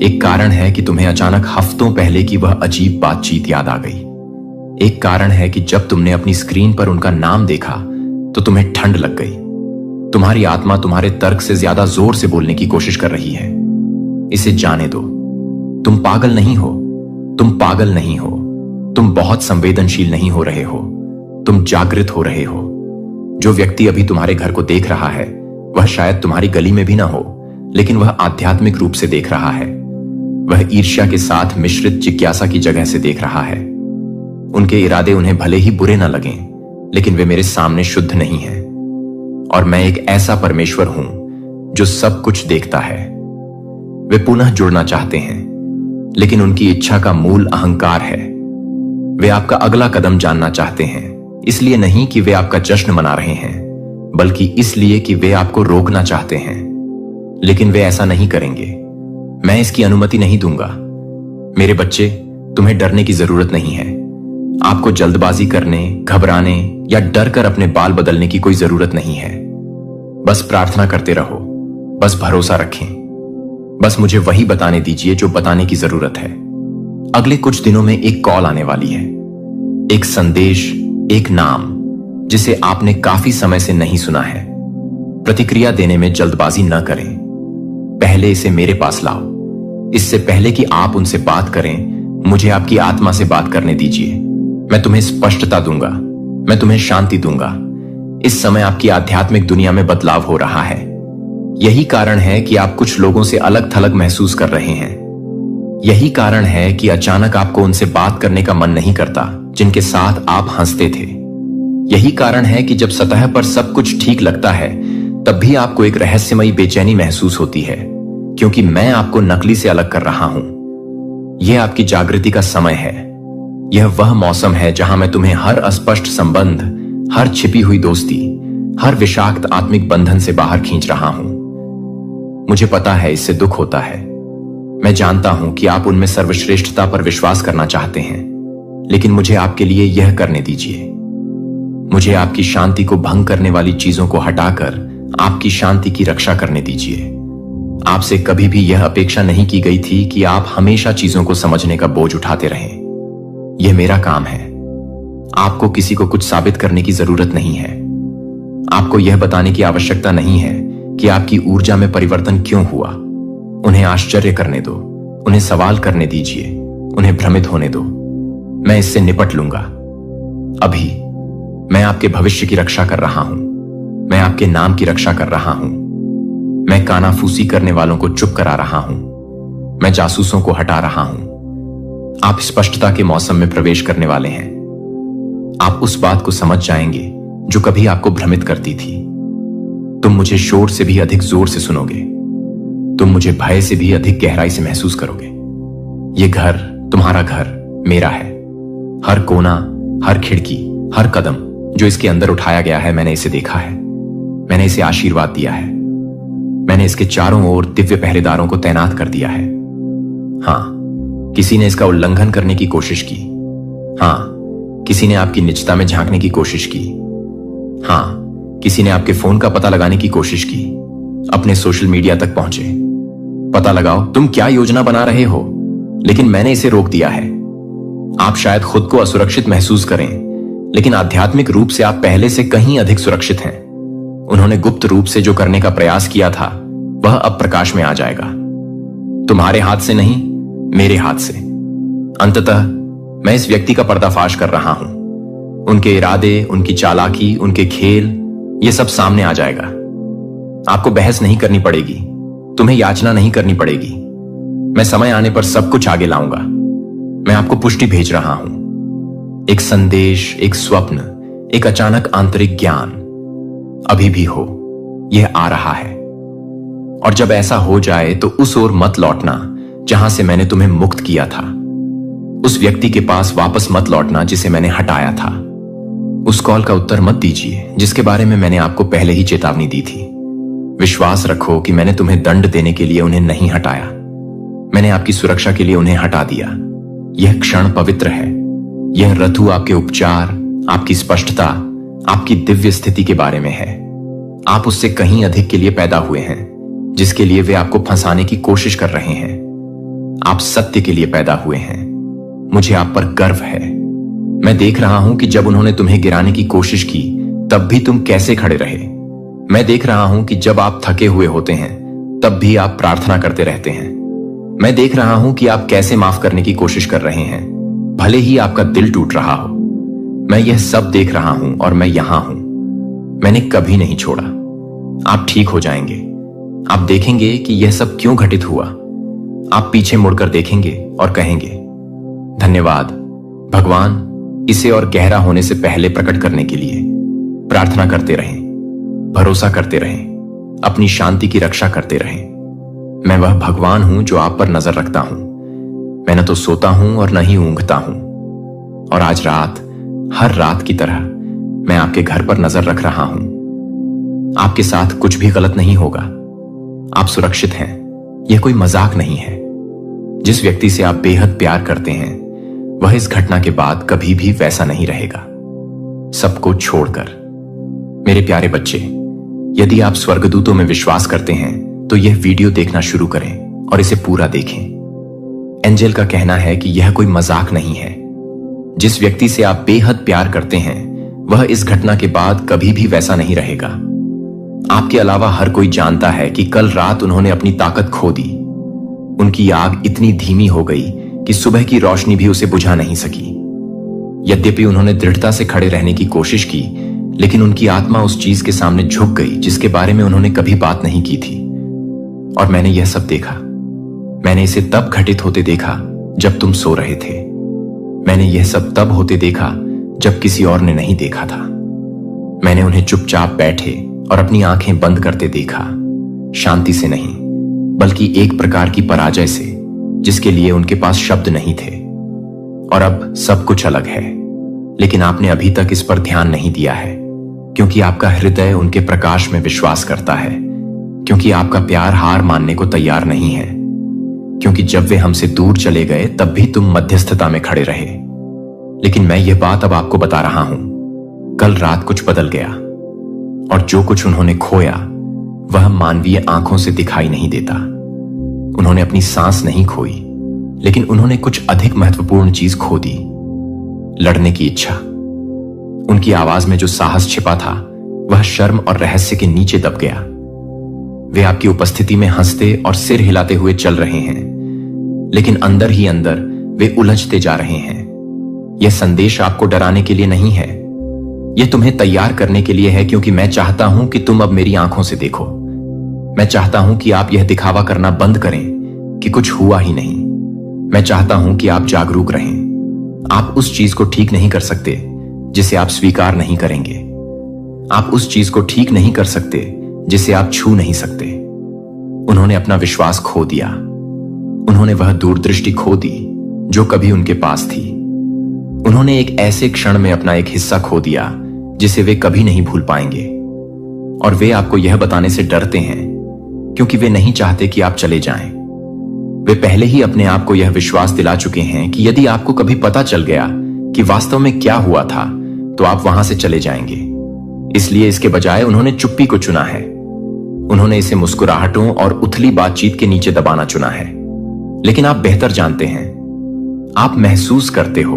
एक कारण है कि तुम्हें अचानक हफ्तों पहले की वह अजीब बातचीत याद आ गई। एक कारण है कि जब तुमने अपनी स्क्रीन पर उनका नाम देखा तो तुम्हें ठंड लग गई। तुम्हारी आत्मा तुम्हारे तर्क से ज्यादा जोर से बोलने की कोशिश कर रही है। इसे जाने दो, तुम पागल नहीं हो, तुम पागल नहीं हो, तुम बहुत संवेदनशील नहीं हो रहे हो, तुम जागृत हो रहे हो। जो व्यक्ति अभी तुम्हारे घर को देख रहा है वह शायद तुम्हारी गली में भी ना हो, लेकिन वह आध्यात्मिक रूप से देख रहा है। वह ईर्ष्या के साथ मिश्रित जिज्ञासा की जगह से देख रहा है। उनके इरादे उन्हें भले ही बुरे ना लगें, लेकिन वे मेरे सामने शुद्ध नहीं हैं। और मैं एक ऐसा परमेश्वर हूं जो सब कुछ देखता है। वे पुनः जुड़ना चाहते हैं, लेकिन उनकी इच्छा का मूल अहंकार है। वे आपका अगला कदम जानना चाहते हैं, इसलिए नहीं कि वे आपका जश्न मना रहे हैं, बल्कि इसलिए कि वे आपको रोकना चाहते हैं। लेकिन वे ऐसा नहीं करेंगे, मैं इसकी अनुमति नहीं दूंगा। मेरे बच्चे, तुम्हें डरने की जरूरत नहीं है। आपको जल्दबाजी करने, घबराने या डर कर अपने बाल बदलने की कोई जरूरत नहीं है। बस प्रार्थना करते रहो, बस भरोसा रखें, बस मुझे वही बताने दीजिए जो बताने की जरूरत है। अगले कुछ दिनों में एक कॉल आने वाली है, एक संदेश, एक नाम जिसे आपने काफी समय से नहीं सुना है। प्रतिक्रिया देने में जल्दबाजी न करें, पहले इसे मेरे पास लाओ। इससे पहले कि आप उनसे बात करें, मुझे आपकी आत्मा से बात करने दीजिए। मैं तुम्हें स्पष्टता दूंगा, मैं तुम्हें शांति दूंगा। इस समय आपकी आध्यात्मिक दुनिया में बदलाव हो रहा है। यही कारण है कि आप कुछ लोगों से अलग थलग महसूस कर रहे हैं। यही कारण है कि अचानक आपको उनसे बात करने का मन नहीं करता जिनके साथ आप हंसते थे। यही कारण है कि जब सतह पर सब कुछ ठीक लगता है तब भी आपको एक रहस्यमयी बेचैनी महसूस होती है, क्योंकि मैं आपको नकली से अलग कर रहा हूं। यह आपकी जागृति का समय है। यह वह मौसम है जहां मैं तुम्हें हर अस्पष्ट संबंध, हर छिपी हुई दोस्ती, हर विषाक्त आत्मिक बंधन से बाहर खींच रहा हूं। मुझे पता है इससे दुख होता है। मैं जानता हूं कि आप उनमें सर्वश्रेष्ठता पर विश्वास करना चाहते हैं, लेकिन मुझे आपके लिए यह करने दीजिए। मुझे आपकी शांति को भंग करने वाली चीजों को हटाकर आपकी शांति की रक्षा करने दीजिए। आपसे कभी भी यह अपेक्षा नहीं की गई थी कि आप हमेशा चीजों को समझने का बोझ उठाते रहें। यह मेरा काम है। आपको किसी को कुछ साबित करने की जरूरत नहीं है। आपको यह बताने की आवश्यकता नहीं है कि आपकी ऊर्जा में परिवर्तन क्यों हुआ। उन्हें आश्चर्य करने दो, उन्हें सवाल करने दीजिए, उन्हें भ्रमित होने दो। मैं इससे निपट लूंगा। अभी मैं आपके भविष्य की रक्षा कर रहा हूं। मैं आपके नाम की रक्षा कर रहा हूं। मैं कानाफूसी करने वालों को चुप करा रहा हूं। मैं जासूसों को हटा रहा हूं। आप स्पष्टता के मौसम में प्रवेश करने वाले हैं। आप उस बात को समझ जाएंगे जो कभी आपको भ्रमित करती थी। तुम मुझे शोर से भी अधिक जोर से सुनोगे। तुम मुझे भय से भी अधिक गहराई से महसूस करोगे। यह घर, तुम्हारा घर, मेरा है। हर कोना, हर खिड़की, हर कदम जो इसके अंदर उठाया गया है, मैंने इसे देखा है। मैंने इसे आशीर्वाद दिया है। मैंने इसके चारों ओर दिव्य पहरेदारों को तैनात कर दिया है। हां, किसी ने इसका उल्लंघन करने की कोशिश की। हां, किसी ने आपकी निजता में झांकने की कोशिश की। हां, किसी ने आपके फोन का पता लगाने की कोशिश की, अपने सोशल मीडिया तक पहुंचे। पता लगाओ तुम क्या योजना बना रहे हो, लेकिन मैंने इसे रोक दिया है। आप शायद खुद को असुरक्षित महसूस करें, लेकिन आध्यात्मिक रूप से आप पहले से कहीं अधिक सुरक्षित हैं। उन्होंने गुप्त रूप से जो करने का प्रयास किया था वह अब प्रकाश में आ जाएगा। तुम्हारे हाथ से नहीं, मेरे हाथ से। अंततः मैं इस व्यक्ति का पर्दाफाश कर रहा हूं। उनके इरादे, उनकी चालाकी, उनके खेल, ये सब सामने आ जाएगा। आपको बहस नहीं करनी पड़ेगी, तुम्हें याचना नहीं करनी पड़ेगी। मैं समय आने पर सब कुछ आगे लाऊंगा। मैं आपको पुष्टि भेज रहा हूं, एक संदेश, एक स्वप्न, एक अचानक आंतरिक ज्ञान। अभी भी हो, यह आ रहा है। और जब ऐसा हो जाए तो उस ओर मत लौटना जहां से मैंने तुम्हें मुक्त किया था। उस व्यक्ति के पास वापस मत लौटना जिसे मैंने हटाया था। उस कॉल का उत्तर मत दीजिए जिसके बारे में मैंने आपको पहले ही चेतावनी दी थी। विश्वास रखो कि मैंने तुम्हें दंड देने के लिए उन्हें नहीं हटाया। मैंने आपकी सुरक्षा के लिए उन्हें हटा दिया। यह क्षण पवित्र है। यह ऋतु आपके उपचार, आपकी स्पष्टता, आपकी दिव्य स्थिति के बारे में है। आप उससे कहीं अधिक के लिए पैदा हुए हैं, जिसके लिए वे आपको फंसाने की कोशिश कर रहे हैं। आप सत्य के लिए पैदा हुए हैं। मुझे आप पर गर्व है। मैं देख रहा हूं कि जब उन्होंने तुम्हें गिराने की कोशिश की तब भी तुम कैसे खड़े रहे। मैं देख रहा हूं कि जब आप थके हुए होते हैं तब भी आप प्रार्थना करते रहते हैं। मैं देख रहा हूं कि आप कैसे माफ करने की कोशिश कर रहे हैं, भले ही आपका दिल टूट रहा हो। मैं यह सब देख रहा हूं और मैं यहां हूं। मैंने कभी नहीं छोड़ा। आप ठीक हो जाएंगे। आप देखेंगे कि यह सब क्यों घटित हुआ। आप पीछे मुड़कर देखेंगे और कहेंगे, धन्यवाद भगवान, इसे और गहरा होने से पहले प्रकट करने के लिए। प्रार्थना करते रहें, भरोसा करते रहें, अपनी शांति की रक्षा करते रहें। मैं वह भगवान हूं जो आप पर नजर रखता हूं। मैं न तो सोता हूं और न ही ऊंघता हूं। और आज रात, हर रात की तरह मैं आपके घर पर नजर रख रहा हूं। आपके साथ कुछ भी गलत नहीं होगा। आप सुरक्षित हैं। यह कोई मजाक नहीं है। जिस व्यक्ति से आप बेहद प्यार करते हैं वह इस घटना के बाद कभी भी वैसा नहीं रहेगा, सबको छोड़कर। मेरे प्यारे बच्चे, यदि आप स्वर्गदूतों में विश्वास करते हैं तो यह वीडियो देखना शुरू करें और इसे पूरा देखें। एंजेल का कहना है कि यह कोई मजाक नहीं है। जिस व्यक्ति से आप बेहद प्यार करते हैं वह इस घटना के बाद कभी भी वैसा नहीं रहेगा। आपके अलावा हर कोई जानता है कि कल रात उन्होंने अपनी ताकत खो दी। उनकी आग इतनी धीमी हो गई कि सुबह की रोशनी भी उसे बुझा नहीं सकी। यद्यपि उन्होंने दृढ़ता से खड़े रहने की कोशिश की, लेकिन उनकी आत्मा उस चीज के सामने झुक गई जिसके बारे में उन्होंने कभी बात नहीं की थी। और मैंने यह सब देखा। मैंने इसे तब घटित होते देखा जब तुम सो रहे थे। मैंने यह सब तब होते देखा जब किसी और ने नहीं देखा था। मैंने उन्हें चुपचाप बैठे और अपनी आंखें बंद करते देखा, शांति से नहीं बल्कि एक प्रकार की पराजय से जिसके लिए उनके पास शब्द नहीं थे। और अब सब कुछ अलग है, लेकिन आपने अभी तक इस पर ध्यान नहीं दिया है, क्योंकि आपका हृदय उनके प्रकाश में विश्वास करता है, क्योंकि आपका प्यार हार मानने को तैयार नहीं है, क्योंकि जब वे हमसे दूर चले गए तब भी तुम मध्यस्थता में खड़े रहे। लेकिन मैं यह बात अब आपको बता रहा हूं, कल रात कुछ बदल गया, और जो कुछ उन्होंने खोया वह मानवीय आंखों से दिखाई नहीं देता। उन्होंने अपनी सांस नहीं खोई, लेकिन उन्होंने कुछ अधिक महत्वपूर्ण चीज खो दी, लड़ने की इच्छा। उनकी आवाज में जो साहस छिपा था वह शर्म और रहस्य के नीचे दब गया। वे आपकी उपस्थिति में हंसते और सिर हिलाते हुए चल रहे हैं, लेकिन अंदर ही अंदर वे उलझते जा रहे हैं। यह संदेश आपको डराने के लिए नहीं है, यह तुम्हें तैयार करने के लिए है, क्योंकि मैं चाहता हूं कि तुम अब मेरी आंखों से देखो। मैं चाहता हूं कि आप यह दिखावा करना बंद करें कि कुछ हुआ ही नहीं। मैं चाहता हूं कि आप जागरूक रहें। आप उस चीज को ठीक नहीं कर सकते जिसे आप स्वीकार नहीं करेंगे। आप उस चीज को ठीक नहीं कर सकते जिसे आप छू नहीं सकते। उन्होंने अपना विश्वास खो दिया। उन्होंने वह दूरदृष्टि खो दी जो कभी उनके पास थी। उन्होंने एक ऐसे क्षण में अपना एक हिस्सा खो दिया जिसे वे कभी नहीं भूल पाएंगे। और वे आपको यह बताने से डरते हैं क्योंकि वे नहीं चाहते कि आप चले जाएं। वे पहले ही अपने आप को यह विश्वास दिला चुके हैं कि यदि आपको कभी पता चल गया कि वास्तव में क्या हुआ था तो आप वहां से चले जाएंगे। इसलिए इसके बजाय उन्होंने चुप्पी को चुना है। उन्होंने इसे मुस्कुराहटों और उथली बातचीत के नीचे दबाना चुना है। लेकिन आप बेहतर जानते हैं, आप महसूस करते हो।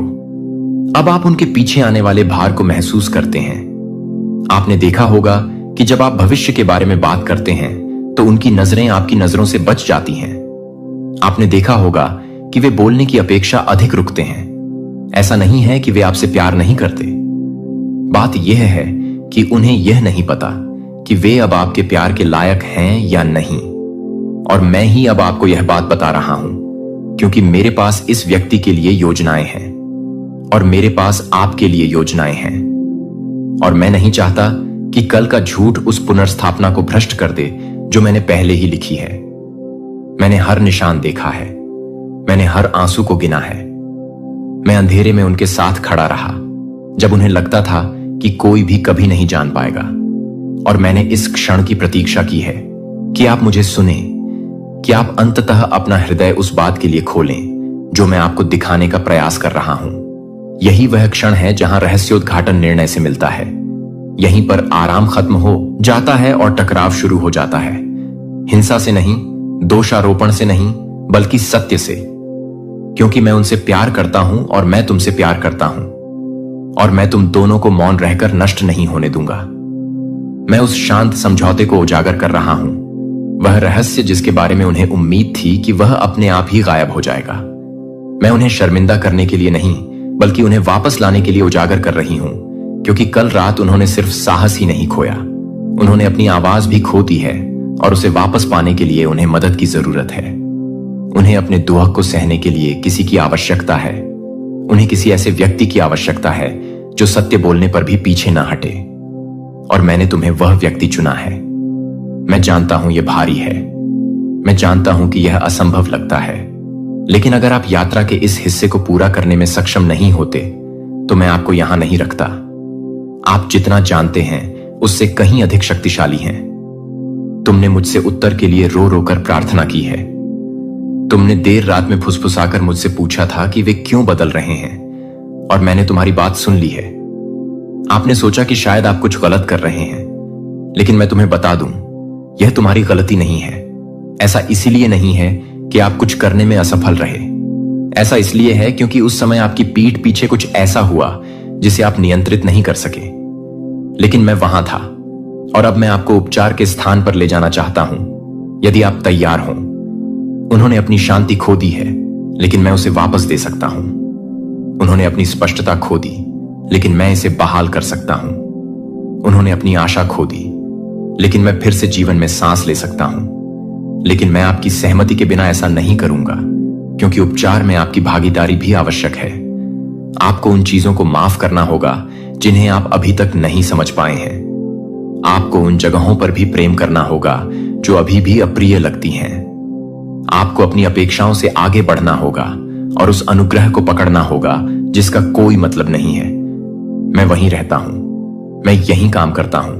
अब आप उनके पीछे आने वाले भार को महसूस करते हैं। आपने देखा होगा कि जब आप भविष्य के बारे में बात करते हैं तो उनकी नजरें आपकी नजरों से बच जाती हैं। आपने देखा होगा कि वे बोलने की अपेक्षा अधिक रुकते हैं। ऐसा नहीं है कि वे आपसे प्यार नहीं करते। बात यह है कि उन्हें यह नहीं पता कि वे अब आपके प्यार के लायक हैं या नहीं। और मैं ही अब आपको यह बात बता रहा हूं, क्योंकि मेरे पास इस व्यक्ति के लिए योजनाएं हैं और मेरे पास आपके लिए योजनाएं हैं। और मैं नहीं चाहता कि कल का झूठ उस पुनर्स्थापना को भ्रष्ट कर दे जो मैंने पहले ही लिखी है। मैंने हर निशान देखा है, मैंने हर आंसू को गिना है। मैं अंधेरे में उनके साथ खड़ा रहा जब उन्हें लगता था कि कोई भी कभी नहीं जान पाएगा। और मैंने इस क्षण की प्रतीक्षा की है कि आप मुझे सुने, कि आप अंततः अपना हृदय उस बात के लिए खोलें जो मैं आपको दिखाने का प्रयास कर रहा हूं। यही वह क्षण है जहां रहस्योद्घाटन निर्णय से मिलता है। यहीं पर आराम खत्म हो जाता है और टकराव शुरू हो जाता है। हिंसा से नहीं, दोषारोपण से नहीं, बल्कि सत्य से। क्योंकि मैं उनसे प्यार करता हूं और मैं तुमसे प्यार करता हूं, और मैं तुम दोनों को मौन रहकर नष्ट नहीं होने दूंगा। मैं उस शांत समझौते को उजागर कर रहा हूं, वह रहस्य जिसके बारे में उन्हें उम्मीद थी कि वह अपने आप ही गायब हो जाएगा। मैं उन्हें शर्मिंदा करने के लिए नहीं, बल्कि उन्हें वापस लाने के लिए उजागर कर रही हूं, क्योंकि कल रात उन्होंने सिर्फ साहस ही नहीं खोया, उन्होंने अपनी आवाज भी खो दी है, और उसे वापस पाने के लिए उन्हें मदद की जरूरत है। उन्हें अपने दुख को सहने के लिए किसी की आवश्यकता है। उन्हें किसी ऐसे व्यक्ति की आवश्यकता है जो सत्य बोलने पर भी पीछे ना हटे। और मैंने तुम्हें वह व्यक्ति चुना है। मैं जानता हूं यह भारी है, मैं जानता हूं कि यह असंभव लगता है, लेकिन अगर आप यात्रा के इस हिस्से को पूरा करने में सक्षम नहीं होते तो मैं आपको यहां नहीं रखता। आप जितना जानते हैं उससे कहीं अधिक शक्तिशाली हैं। तुमने मुझसे उत्तर के लिए रो रो कर प्रार्थना की है। तुमने देर रात में फुसफुसाकर मुझसे पूछा था कि वे क्यों बदल रहे हैं, और मैंने तुम्हारी बात सुन ली है। आपने सोचा कि शायद आप कुछ गलत कर रहे हैं, लेकिन मैं तुम्हें बता दूं, यह तुम्हारी गलती नहीं है। ऐसा इसलिए नहीं है कि आप कुछ करने में असफल रहे। ऐसा इसलिए है क्योंकि उस समय आपकी पीठ पीछे कुछ ऐसा हुआ जिसे आप नियंत्रित नहीं कर सके। लेकिन मैं वहां था, और अब मैं आपको उपचार के स्थान पर ले जाना चाहता हूं, यदि आप तैयार हों। उन्होंने अपनी शांति खो दी है, लेकिन मैं उसे वापस दे सकता हूं। उन्होंने अपनी स्पष्टता खो दी, लेकिन मैं इसे बहाल कर सकता हूं। उन्होंने अपनी आशा खो दी, लेकिन मैं फिर से जीवन में सांस ले सकता हूं। लेकिन मैं आपकी सहमति के बिना ऐसा नहीं करूंगा, क्योंकि उपचार में आपकी भागीदारी भी आवश्यक है। आपको उन चीजों को माफ करना होगा जिन्हें आप अभी तक नहीं समझ पाए हैं। आपको उन जगहों पर भी प्रेम करना होगा जो अभी भी अप्रिय लगती हैं। आपको अपनी अपेक्षाओं से आगे बढ़ना होगा और उस अनुग्रह को पकड़ना होगा जिसका कोई मतलब नहीं है। मैं वहीं रहता हूं, मैं यहीं काम करता हूं,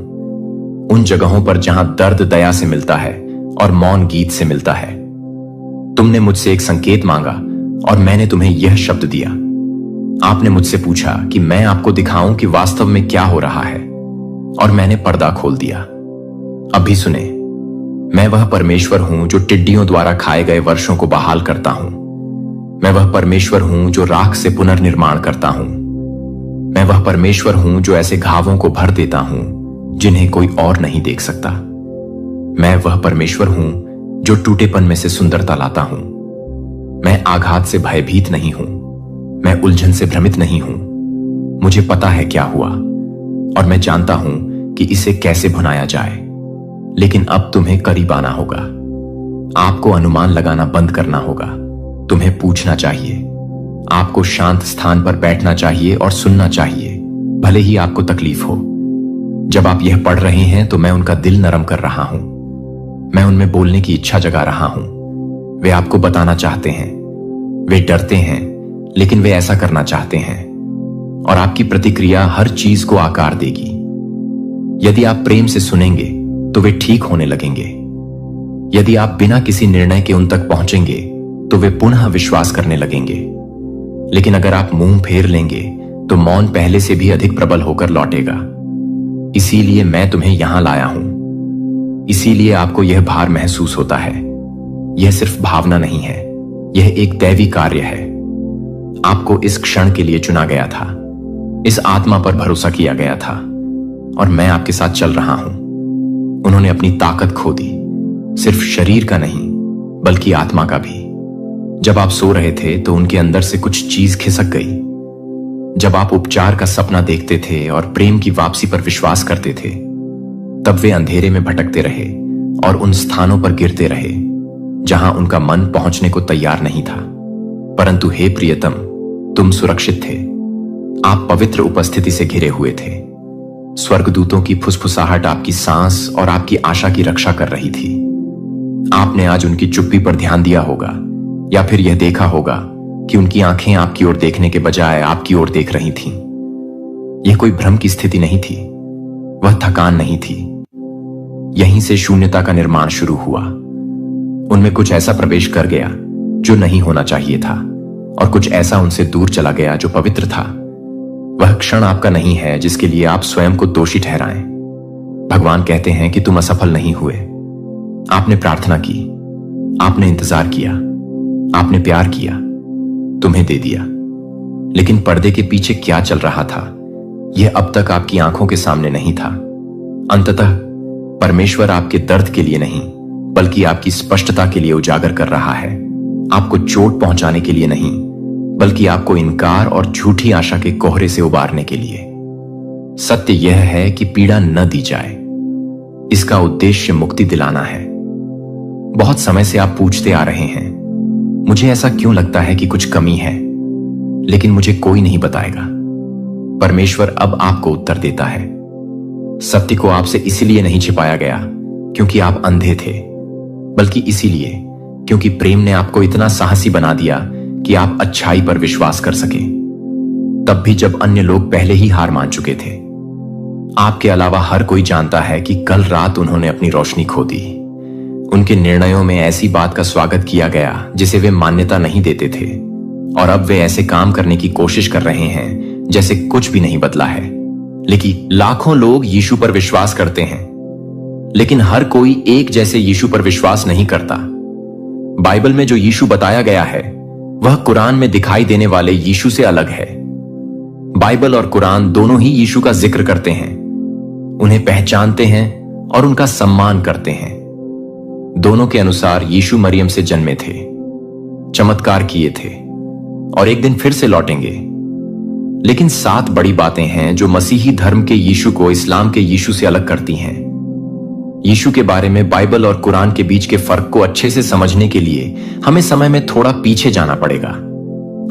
उन जगहों पर जहां दर्द दया से मिलता है और मौन गीत से मिलता है। तुमने मुझसे एक संकेत मांगा और मैंने तुम्हें यह शब्द दिया। आपने मुझसे पूछा कि मैं आपको दिखाऊं कि वास्तव में क्या हो रहा है, और मैंने पर्दा खोल दिया। अभी सुने, मैं वह परमेश्वर हूं जो टिड्डियों द्वारा खाए गए वर्षों को बहाल करता हूं। मैं वह परमेश्वर हूं जो राख से पुनर्निर्माण करता हूं। मैं वह परमेश्वर हूं जो ऐसे घावों को भर देता हूं जिन्हें कोई और नहीं देख सकता। मैं वह परमेश्वर हूं जो टूटेपन में से सुंदरता लाता हूं। मैं आघात से भयभीत नहीं हूं, मैं उलझन से भ्रमित नहीं हूं। मुझे पता है क्या हुआ, और मैं जानता हूं कि इसे कैसे भुनाया जाए। लेकिन अब तुम्हें करीब आना होगा। आपको अनुमान लगाना बंद करना होगा। तुम्हें पूछना चाहिए। आपको शांत स्थान पर बैठना चाहिए और सुनना चाहिए, भले ही आपको तकलीफ हो। जब आप यह पढ़ रहे हैं तो मैं उनका दिल नरम कर रहा हूं। मैं उनमें बोलने की इच्छा जगा रहा हूं। वे आपको बताना चाहते हैं। वे डरते हैं, लेकिन वे ऐसा करना चाहते हैं, और आपकी प्रतिक्रिया हर चीज को आकार देगी। यदि आप प्रेम से सुनेंगे तो वे ठीक होने लगेंगे। यदि आप बिना किसी निर्णय के उन तक पहुंचेंगे तो वे पुनः विश्वास करने लगेंगे। लेकिन अगर आप मुंह फेर लेंगे तो मौन पहले से भी अधिक प्रबल होकर लौटेगा। इसीलिए मैं तुम्हें यहां लाया हूं। इसीलिए आपको यह भार महसूस होता है। यह सिर्फ भावना नहीं है, यह एक दैवी कार्य है। आपको इस क्षण के लिए चुना गया था। इस आत्मा पर भरोसा किया गया था, और मैं आपके साथ चल रहा हूं। उन्होंने अपनी ताकत खो दी, सिर्फ शरीर का नहीं बल्कि आत्मा का भी। जब आप सो रहे थे तो उनके अंदर से कुछ चीज खिसक गई। जब आप उपचार का सपना देखते थे और प्रेम की वापसी पर विश्वास करते थे, तब वे अंधेरे में भटकते रहे और उन स्थानों पर गिरते रहे जहां उनका मन पहुंचने को तैयार नहीं था। परंतु हे प्रियतम, तुम सुरक्षित थे। आप पवित्र उपस्थिति से घिरे हुए थे। स्वर्गदूतों की फुसफुसाहट आपकी सांस और आपकी आशा की रक्षा कर रही थी। आपने आज उनकी चुप्पी पर ध्यान दिया होगा, या फिर यह देखा होगा कि उनकी आंखें आपकी ओर देखने के बजाय आपकी ओर देख रही थीं। यह कोई भ्रम की स्थिति नहीं थी, वह थकान नहीं थी। यहीं से शून्यता का निर्माण शुरू हुआ। उनमें कुछ ऐसा प्रवेश कर गया जो नहीं होना चाहिए था, और कुछ ऐसा उनसे दूर चला गया जो पवित्र था। वह क्षण आपका नहीं है जिसके लिए आप स्वयं को दोषी ठहराएं। भगवान कहते हैं कि तुम असफल नहीं हुए। आपने प्रार्थना की, आपने इंतजार किया, आपने प्यार किया, तुम्हें दे दिया। लेकिन पर्दे के पीछे क्या चल रहा था, यह अब तक आपकी आंखों के सामने नहीं था। अंततः परमेश्वर आपके दर्द के लिए नहीं, बल्कि आपकी स्पष्टता के लिए उजागर कर रहा है। आपको चोट पहुंचाने के लिए नहीं, बल्कि आपको इनकार और झूठी आशा के कोहरे से उबारने के लिए। सत्य यह है कि पीड़ा न दी जाए। इसका उद्देश्य मुक्ति दिलाना है। बहुत समय से आप पूछते आ रहे हैं, मुझे ऐसा क्यों लगता है कि कुछ कमी है, लेकिन मुझे कोई नहीं बताएगा। परमेश्वर अब आपको उत्तर देता है। सत्य को आपसे इसीलिए नहीं छिपाया गया क्योंकि आप अंधे थे, बल्कि इसीलिए क्योंकि प्रेम ने आपको इतना साहसी बना दिया कि आप अच्छाई पर विश्वास कर सके, तब भी जब अन्य लोग पहले ही हार मान चुके थे। आपके अलावा हर कोई जानता है कि कल रात उन्होंने अपनी रोशनी खो दी। उनके निर्णयों में ऐसी बात का स्वागत किया गया जिसे वे मान्यता नहीं देते थे, और अब वे ऐसे काम करने की कोशिश कर रहे हैं जैसे कुछ भी नहीं बदला है। लेकिन लाखों लोग यीशु पर विश्वास करते हैं, लेकिन हर कोई एक जैसे यीशु पर विश्वास नहीं करता। बाइबल में जो यीशु बताया गया है वह कुरान में दिखाई देने वाले यीशु से अलग है। बाइबल और कुरान दोनों ही यीशु का जिक्र करते हैं, उन्हें पहचानते हैं और उनका सम्मान करते हैं। दोनों के अनुसार यीशु मरियम से जन्मे थे, चमत्कार किए थे और एक दिन फिर से लौटेंगे। लेकिन 7 बड़ी बातें हैं जो मसीही धर्म के यीशु को इस्लाम के यीशु से अलग करती हैं। यीशु के बारे में बाइबल और कुरान के बीच के फर्क को अच्छे से समझने के लिए हमें समय में थोड़ा पीछे जाना पड़ेगा।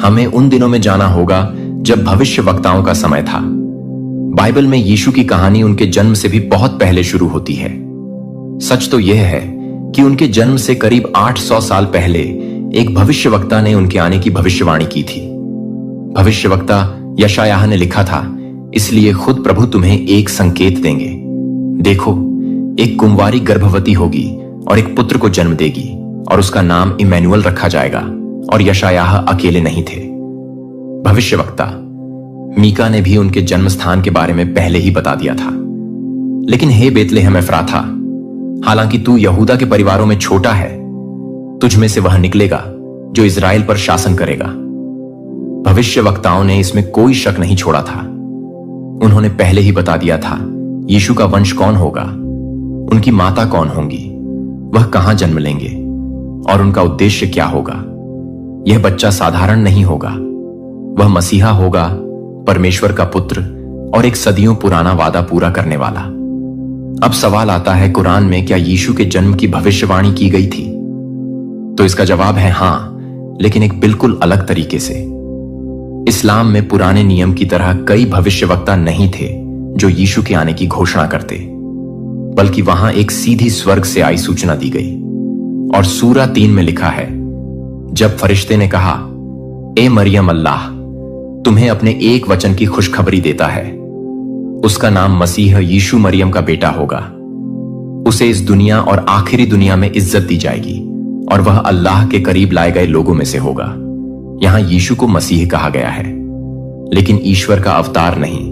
हमें उन दिनों में जाना होगा जब भविष्यवक्ताओं का समय था। बाइबल में यीशु की कहानी उनके जन्म से भी बहुत पहले शुरू होती है। सच तो यह है कि उनके जन्म से करीब 800 साल पहले एक भविष्यवक्ता ने उनके आने की भविष्यवाणी की थी। भविष्यवक्ता यशायाह ने लिखा था, इसलिए खुद प्रभु तुम्हें एक संकेत देंगे। देखो, एक कुंवारी गर्भवती होगी और एक पुत्र को जन्म देगी और उसका नाम इमैनुअल रखा जाएगा। और यशायाह अकेले नहीं थे। भविष्यवक्ता मीका ने भी उनके जन्म स्थान के बारे में पहले ही बता दिया था। लेकिन हे बेतलेहम एफ्राथा, हालांकि तू यहूदा के परिवारों में छोटा है, तुझ में से वह निकलेगा जो इजराइल पर शासन करेगा। भविष्यवक्ताओं ने इसमें कोई शक नहीं छोड़ा था। उन्होंने पहले ही बता दिया था यीशु का वंश कौन होगा, उनकी माता कौन होंगी, वह कहां जन्म लेंगे और उनका उद्देश्य क्या होगा। यह बच्चा साधारण नहीं होगा, वह मसीहा होगा, परमेश्वर का पुत्र और एक सदियों पुराना वादा पूरा करने वाला। अब सवाल आता है, कुरान में क्या यीशु के जन्म की भविष्यवाणी की गई थी? तो इसका जवाब है हां, लेकिन एक बिल्कुल अलग तरीके से। इस्लाम में पुराने नियम की तरह कई भविष्यवक्ता नहीं थे जो यीशु के आने की घोषणा करते, बल्कि वहां एक सीधी स्वर्ग से आई सूचना दी गई। और सूरा 3 में लिखा है, जब फरिश्ते ने कहा, ए मरियम, अल्लाह तुम्हें अपने एक वचन की खुशखबरी देता है, उसका नाम मसीह यीशु मरियम का बेटा होगा। उसे इस दुनिया और आखिरी दुनिया में इज्जत दी जाएगी और वह अल्लाह के करीब लाए गए लोगों में से होगा। यहां यीशु को मसीह कहा गया है, लेकिन ईश्वर का अवतार नहीं।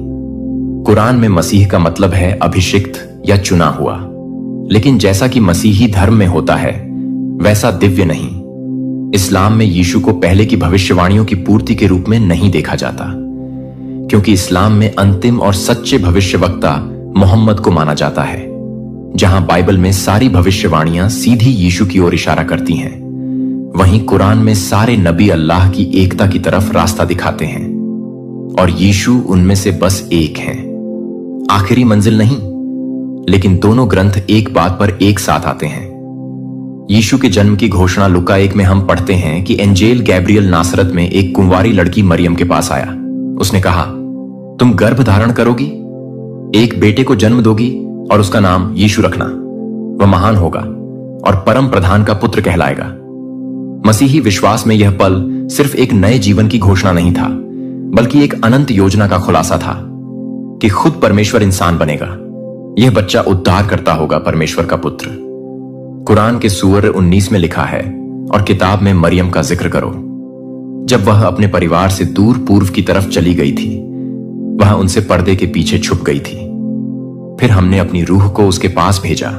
कुरान में मसीह का मतलब है अभिषिक्त या चुना हुआ, लेकिन जैसा कि मसीही धर्म में होता है वैसा दिव्य नहीं। इस्लाम में यीशु को पहले की भविष्यवाणियों की पूर्ति के रूप में नहीं देखा जाता, क्योंकि इस्लाम में अंतिम और सच्चे भविष्यवक्ता मोहम्मद को माना जाता है। जहां बाइबल में सारी भविष्यवाणियां सीधी यीशु की ओर इशारा करती हैं, वहीं कुरान में सारे नबी अल्लाह की एकता की तरफ रास्ता दिखाते हैं और यीशु उनमें से बस एक हैं। आखिरी मंजिल नहीं, लेकिन दोनों ग्रंथ एक बात पर एक साथ आते हैं। यीशु के जन्म की घोषणा लुका 1 में हम पढ़ते हैं कि एंजेल गैब्रियल नासरत में एक कुंवारी लड़की मरियम के पास आया। उसने कहा, तुम गर्भ धारण करोगी, एक बेटे को जन्म दोगी और उसका नाम यीशु रखना। वह महान होगा और परम प्रधान का पुत्र कहलाएगा। मसीही विश्वास में यह पल सिर्फ एक नए जीवन की घोषणा नहीं था, बल्कि एक अनंत योजना का खुलासा था कि खुद परमेश्वर इंसान बनेगा। यह बच्चा उद्धार करता होगा, परमेश्वर का पुत्र। कुरान के सूरह 19 में लिखा है, और किताब में मरियम का जिक्र करो। जब वह अपने परिवार से दूर पूर्व की तरफ चली गई थी, वह उनसे पर्दे के पीछे छुप गई थी। फिर हमने अपनी रूह को उसके पास भेजा,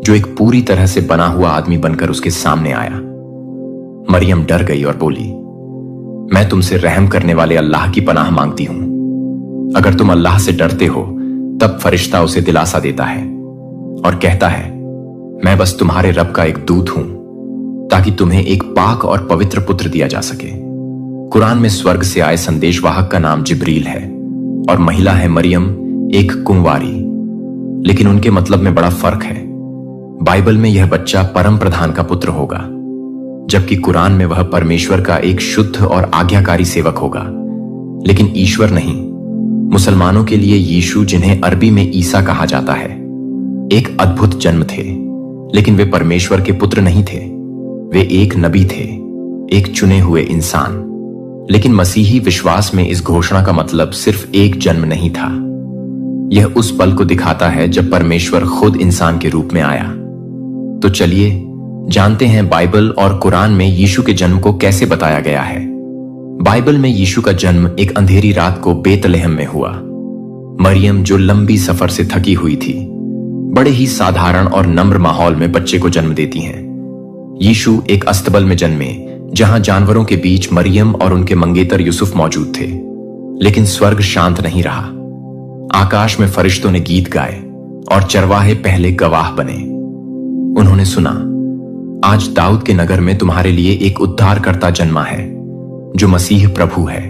जो एक पूरी तरह से बना हुआ आदमी बनकर उसके सामने आया। मरियम डर गई और बोली, मैं तुमसे रहम करने वाले अल्लाह की पनाह मांगती हूं। अगर तुम अल्लाह से डरते हो, तब फरिश्ता उसे दिलासा देता है और कहता है, मैं बस तुम्हारे रब का एक दूत हूं, ताकि तुम्हें एक पाक और पवित्र पुत्र दिया जा सके। कुरान में स्वर्ग से आए संदेशवाहक का नाम जिब्रील है और महिला है मरियम, एक कुंवारी। लेकिन उनके मतलब में बड़ा फर्क है। बाइबल में यह बच्चा परम प्रधान का पुत्र होगा, जबकि कुरान में वह परमेश्वर का एक शुद्ध और आज्ञाकारी सेवक होगा, लेकिन ईश्वर नहीं। मुसलमानों के लिए यीशु, जिन्हें अरबी में ईसा कहा जाता है, एक अद्भुत जन्म थे, लेकिन वे परमेश्वर के पुत्र नहीं थे। वे एक नबी थे, एक चुने हुए इंसान। लेकिन मसीही विश्वास में इस घोषणा का मतलब सिर्फ एक जन्म नहीं था। यह उस पल को दिखाता है जब परमेश्वर खुद इंसान के रूप में आया। तो चलिए जानते हैं बाइबल और कुरान में यीशु के जन्म को कैसे बताया गया है। बाइबल में यीशु का जन्म एक अंधेरी रात को बेतलहम में हुआ। मरियम, जो लंबी सफर से थकी हुई थी, बड़े ही साधारण और नम्र माहौल में बच्चे को जन्म देती हैं। यीशु एक अस्तबल में जन्मे, जहां जानवरों के बीच मरियम और उनके मंगेतर यूसुफ मौजूद थे। लेकिन स्वर्ग शांत नहीं रहा। आकाश में फरिश्तों ने गीत गाए और चरवाहे पहले गवाह बने। उन्होंने सुना, आज दाऊद के नगर में तुम्हारे लिए एक उद्धारकर्ता जन्मा है, जो मसीह प्रभु है।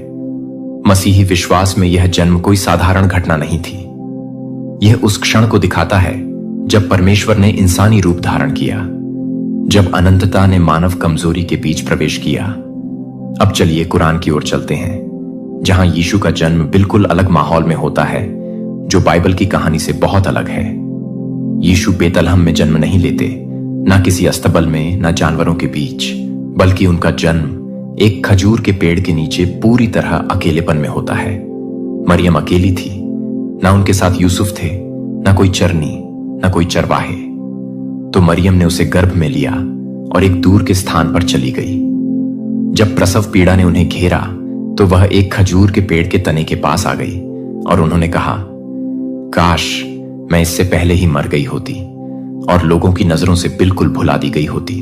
मसीही विश्वास में यह जन्म कोई साधारण घटना नहीं थी। यह उस क्षण को दिखाता है जब परमेश्वर ने इंसानी रूप धारण किया, जब अनंतता ने मानव कमजोरी के बीच प्रवेश किया। अब चलिए कुरान की ओर चलते हैं, जहां यीशु का जन्म बिल्कुल अलग माहौल में होता है, जो बाइबल की कहानी से बहुत अलग है। यीशु बेतलहम में जन्म नहीं लेते, ना किसी अस्तबल में, ना जानवरों के बीच, बल्कि उनका जन्म एक खजूर के पेड़ के नीचे पूरी तरह अकेलेपन में होता है। मरियम अकेली थी, ना उनके साथ यूसुफ थे, ना कोई चरनी, ना कोई चरवाहे। तो मरियम ने उसे गर्भ में लिया और एक दूर के स्थान पर चली गई। जब प्रसव पीड़ा ने उन्हें घेरा, तो वह एक खजूर के पेड़ के तने के पास आ गई और उन्होंने कहा, काश मैं इससे पहले ही मर गई होती और लोगों की नजरों से बिल्कुल भुला दी गई होती।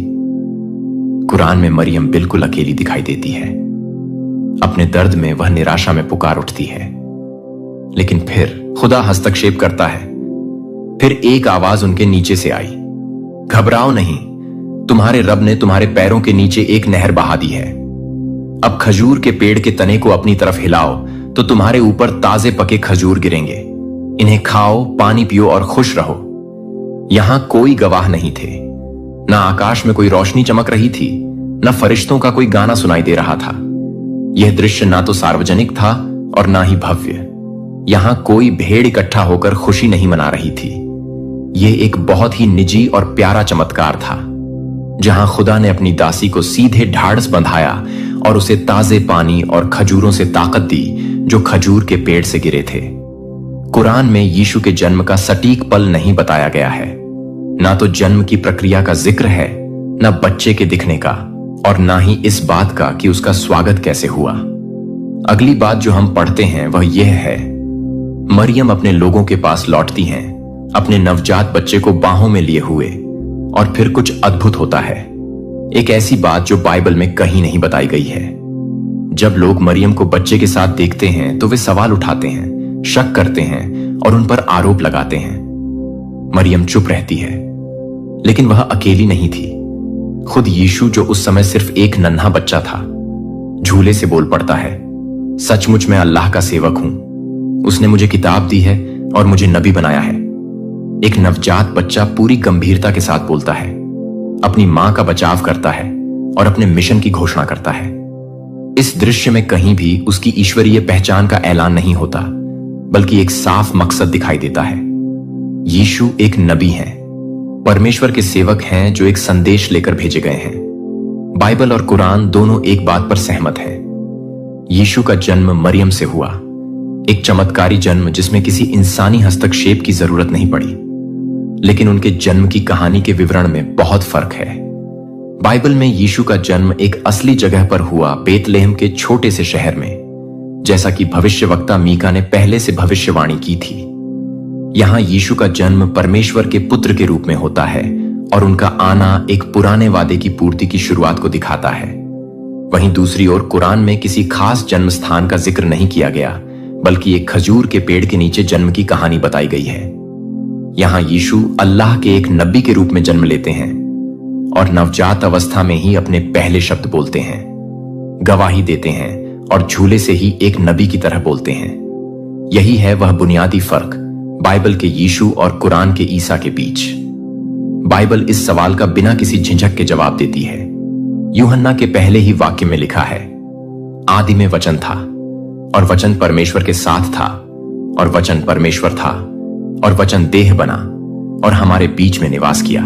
कुरान में मरियम बिल्कुल अकेली दिखाई देती है। अपने दर्द में वह निराशा में पुकार उठती है। लेकिन फिर खुदा हस्तक्षेप करता है। फिर एक आवाज उनके नीचे से आई, घबराओ नहीं, तुम्हारे रब ने तुम्हारे पैरों के नीचे एक नहर बहा दी है। अब खजूर के पेड़ के तने को अपनी तरफ हिलाओ, तो तुम्हारे ऊपर ताजे पके खजूर गिरेंगे। इन्हें खाओ, पानी पियो और खुश रहो। यहां कोई गवाह नहीं थे, ना आकाश में कोई रोशनी चमक रही थी, न फरिश्तों का कोई गाना सुनाई दे रहा था। यह दृश्य ना तो सार्वजनिक था और ना ही भव्य। यहां कोई भीड़ इकट्ठा होकर खुशी नहीं मना रही थी। यह एक बहुत ही निजी और प्यारा चमत्कार था, जहां खुदा ने अपनी दासी को सीधे ढाढ़स बंधाया और उसे ताजे पानी और खजूरों से ताकत दी, जो खजूर के पेड़ से गिरे थे। कुरान में यीशु के जन्म का सटीक पल नहीं बताया गया है। ना तो जन्म की प्रक्रिया का जिक्र है, ना बच्चे के दिखने का, और ना ही इस बात का कि उसका स्वागत कैसे हुआ। अगली बात जो हम पढ़ते हैं वह यह है, मरियम अपने लोगों के पास लौटती हैं, अपने नवजात बच्चे को बाहों में लिए हुए, और फिर कुछ अद्भुत होता है। एक ऐसी बात जो बाइबल में कहीं नहीं बताई गई है। जब लोग मरियम को बच्चे के साथ देखते हैं, तो वे सवाल उठाते हैं, शक करते हैं और उन पर आरोप लगाते हैं। मरियम चुप रहती है, लेकिन वह अकेली नहीं थी। खुद यीशु जो उस समय सिर्फ एक नन्हा बच्चा था, झूले से बोल पड़ता है, सचमुच मैं अल्लाह का सेवक हूं। उसने मुझे किताब दी है और मुझे नबी बनाया है। एक नवजात बच्चा पूरी गंभीरता के साथ बोलता है, अपनी मां का बचाव करता है और अपने मिशन की घोषणा करता है। इस दृश्य में कहीं भी उसकी ईश्वरीय पहचान का ऐलान नहीं होता, बल्कि एक साफ मकसद दिखाई देता है। यीशु एक नबी हैं, परमेश्वर के सेवक हैं जो एक संदेश लेकर भेजे गए हैं। बाइबल और कुरान दोनों एक बात पर सहमत हैं। यीशु का जन्म मरियम से हुआ, एक चमत्कारी जन्म जिसमें किसी इंसानी हस्तक्षेप की जरूरत नहीं पड़ी। लेकिन उनके जन्म की कहानी के विवरण में बहुत फर्क है। बाइबल में यीशु का जन्म एक असली जगह पर हुआ, बेतलेहम के छोटे से शहर में, जैसा कि भविष्यवक्ता मीका ने पहले से भविष्यवाणी की थी। यहां यीशु का जन्म परमेश्वर के पुत्र के रूप में होता है और उनका आना एक पुराने वादे की पूर्ति की शुरुआत को दिखाता है। वहीं दूसरी ओर कुरान में किसी खास जन्म स्थान का जिक्र नहीं किया गया, बल्कि एक खजूर के पेड़ के नीचे जन्म की कहानी बताई गई है। यहां यीशु अल्लाह के एक नबी के रूप में जन्म लेते हैं और नवजात अवस्था में ही अपने पहले शब्द बोलते हैं, गवाही देते हैं और झूले से ही एक नबी की तरह बोलते हैं। यही है वह बुनियादी फर्क बाइबल के यीशु और कुरान के ईसा के बीच। बाइबल इस सवाल का बिना किसी झिझक के जवाब देती है। यूहन्ना के पहले ही वाक्य में लिखा है, आदि में वचन था और वचन परमेश्वर के साथ था और वचन परमेश्वर था और वचन देह बना और हमारे बीच में निवास किया।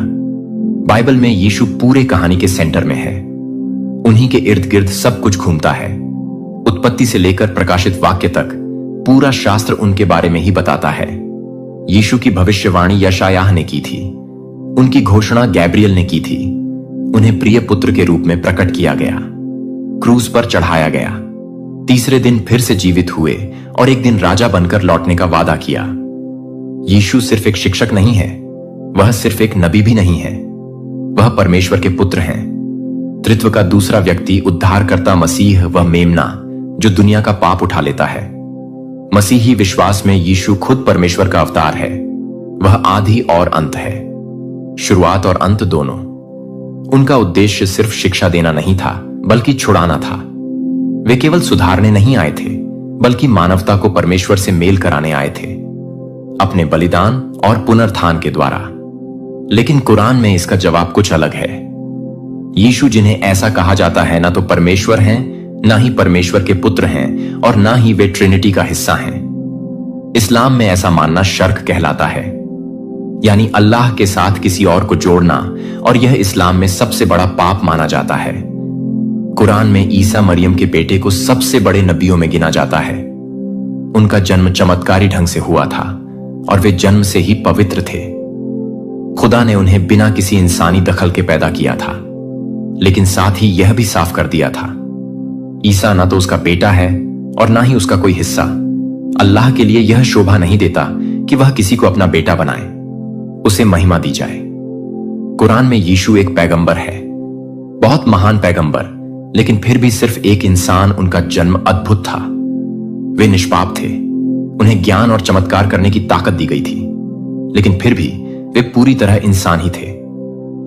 बाइबल में यीशु पूरे कहानी के सेंटर में है। उन्हीं के इर्द गिर्द सब कुछ घूमता है। उत्पत्ति से लेकर प्रकाशित वाक्य तक पूरा शास्त्र उनके बारे में ही बताता है। यीशु की भविष्यवाणी यशायाह ने की थी, उनकी घोषणा गैब्रियल ने की थी। उन्हें प्रिय पुत्र के रूप में प्रकट किया गया, क्रूज पर चढ़ाया गया, तीसरे दिन फिर से जीवित हुए और एक दिन राजा बनकर लौटने का वादा किया। यीशु सिर्फ एक शिक्षक नहीं है, वह सिर्फ एक नबी भी नहीं है, वह परमेश्वर के पुत्र हैं। त्रित्व का दूसरा व्यक्ति, उद्धारकर्ता मसीह, वह मेमना जो दुनिया का पाप उठा लेता है। मसीही विश्वास में यीशु खुद परमेश्वर का अवतार है। वह आदि और अंत है, शुरुआत और अंत दोनों। उनका उद्देश्य सिर्फ शिक्षा देना नहीं था, बल्कि छुड़ाना था। वे केवल सुधारने नहीं आए थे, बल्कि मानवता को परमेश्वर से मेल कराने आए थे, अपने बलिदान और पुनरुत्थान के द्वारा। लेकिन कुरान में इसका जवाब कुछ अलग है। यीशु, जिन्हें ऐसा कहा जाता है, ना तो परमेश्वर हैं, ना ही परमेश्वर के पुत्र हैं और ना ही वे ट्रिनिटी का हिस्सा हैं। इस्लाम में ऐसा मानना शर्क कहलाता है, यानी अल्लाह के साथ किसी और को जोड़ना, और यह इस्लाम में सबसे बड़ा पाप माना जाता है। कुरान में ईसा मरियम के बेटे को सबसे बड़े नबियों में गिना जाता है। उनका जन्म चमत्कारी ढंग से हुआ था और वे जन्म से ही पवित्र थे। खुदा ने उन्हें बिना किसी इंसानी दखल के पैदा किया था, लेकिन साथ ही यह भी साफ कर दिया था, ईसा ना तो उसका बेटा है और ना ही उसका कोई हिस्सा। अल्लाह के लिए यह शोभा नहीं देता कि वह किसी को अपना बेटा बनाए, उसे महिमा दी जाए। कुरान में यीशु एक पैगंबर है, बहुत महान पैगंबर, लेकिन फिर भी सिर्फ एक इंसान। उनका जन्म अद्भुत था। वे निष्पाप थे, उन्हें ज्ञान और चमत्कार करने की ताकत दी गई थी, लेकिन फिर भी वे पूरी तरह इंसान ही थे।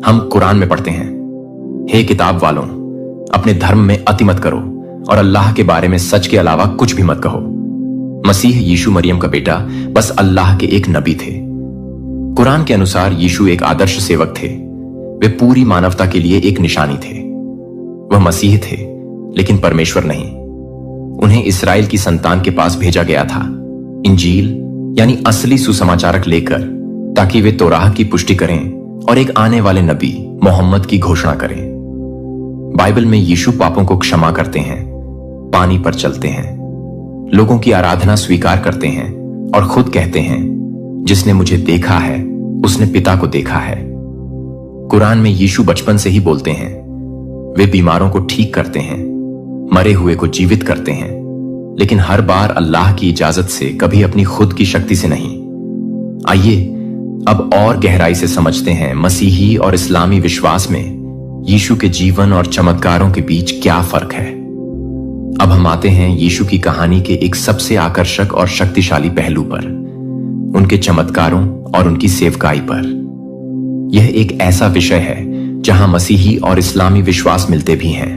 हम कुरान में पढ़ते हैं, हे किताब वालों, अपने धर्म में अति मत करो और अल्लाह के बारे में सच के अलावा कुछ भी मत कहो। मसीह यीशु मरियम का बेटा बस अल्लाह के एक नबी थे। कुरान के अनुसार यीशु एक आदर्श सेवक थे। वे पूरी मानवता के लिए एक निशानी थे। वह मसीह थे, लेकिन परमेश्वर नहीं। उन्हें इस्राएल की संतान के पास भेजा गया था, इंजील यानी असली सुसमाचारक लेकर, ताकि वे तौराह की पुष्टि करें और एक आने वाले नबी मोहम्मद की घोषणा करें। बाइबल में यीशु पापों को क्षमा करते हैं, पानी पर चलते हैं, लोगों की आराधना स्वीकार करते हैं और खुद कहते हैं, जिसने मुझे देखा है उसने पिता को देखा है। कुरान में यीशु बचपन से ही बोलते हैं। वे बीमारों को ठीक करते हैं, मरे हुए को जीवित करते हैं, लेकिन हर बार अल्लाह की इजाजत से, कभी अपनी खुद की शक्ति से नहीं। आइए अब और गहराई से समझते हैं मसीही और इस्लामी विश्वास में यीशु के जीवन और चमत्कारों के बीच क्या फर्क है। अब हम आते हैं यीशु की कहानी के एक सबसे आकर्षक और शक्तिशाली पहलू पर, उनके चमत्कारों और उनकी सेवकाई पर। यह एक ऐसा विषय है जहां मसीही और इस्लामी विश्वास मिलते भी हैं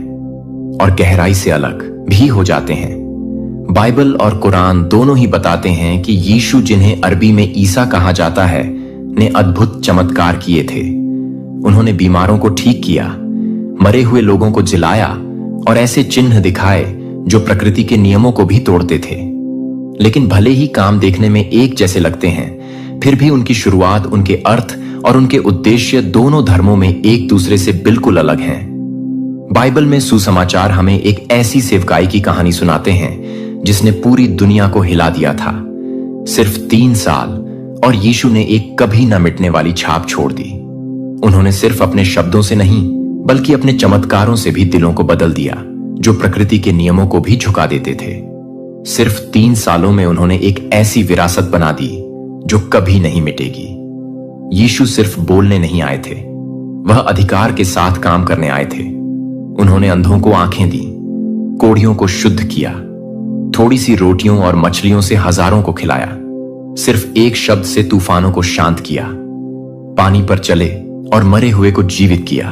और गहराई से अलग भी हो जाते हैं। बाइबल और कुरान दोनों ही बताते हैं कि यीशु, जिन्हें अरबी में ईसा कहा जाता है, ने अद्भुत चमत्कार किए थे। उन्होंने बीमारों को ठीक किया, मरे हुए लोगों को जिलाया और ऐसे चिन्ह दिखाए जो प्रकृति के नियमों को भी तोड़ते थे। लेकिन भले ही काम देखने में एक जैसे लगते हैं, फिर भी उनकी शुरुआत, उनके अर्थ और उनके उद्देश्य दोनों धर्मों में एक दूसरे से बिल्कुल अलग हैं। बाइबल में सुसमाचार हमें एक ऐसी सेवकाई की कहानी सुनाते हैं जिसने पूरी दुनिया को हिला दिया था। सिर्फ 3 साल और यीशु ने एक कभी न मिटने वाली छाप छोड़ दी। उन्होंने सिर्फ अपने शब्दों से नहीं, बल्कि अपने चमत्कारों से भी दिलों को बदल दिया, जो प्रकृति के नियमों को भी झुका देते थे। सिर्फ 3 सालों में उन्होंने एक ऐसी विरासत बना दी जो कभी नहीं मिटेगी। यीशु सिर्फ बोलने नहीं आए थे, वह अधिकार के साथ काम करने आए थे। उन्होंने अंधों को आंखें दी, कोढ़ियों को शुद्ध किया, थोड़ी सी रोटियों और मछलियों से हजारों को खिलाया, सिर्फ एक शब्द से तूफानों को शांत किया, पानी पर चले और मरे हुए को जीवित किया।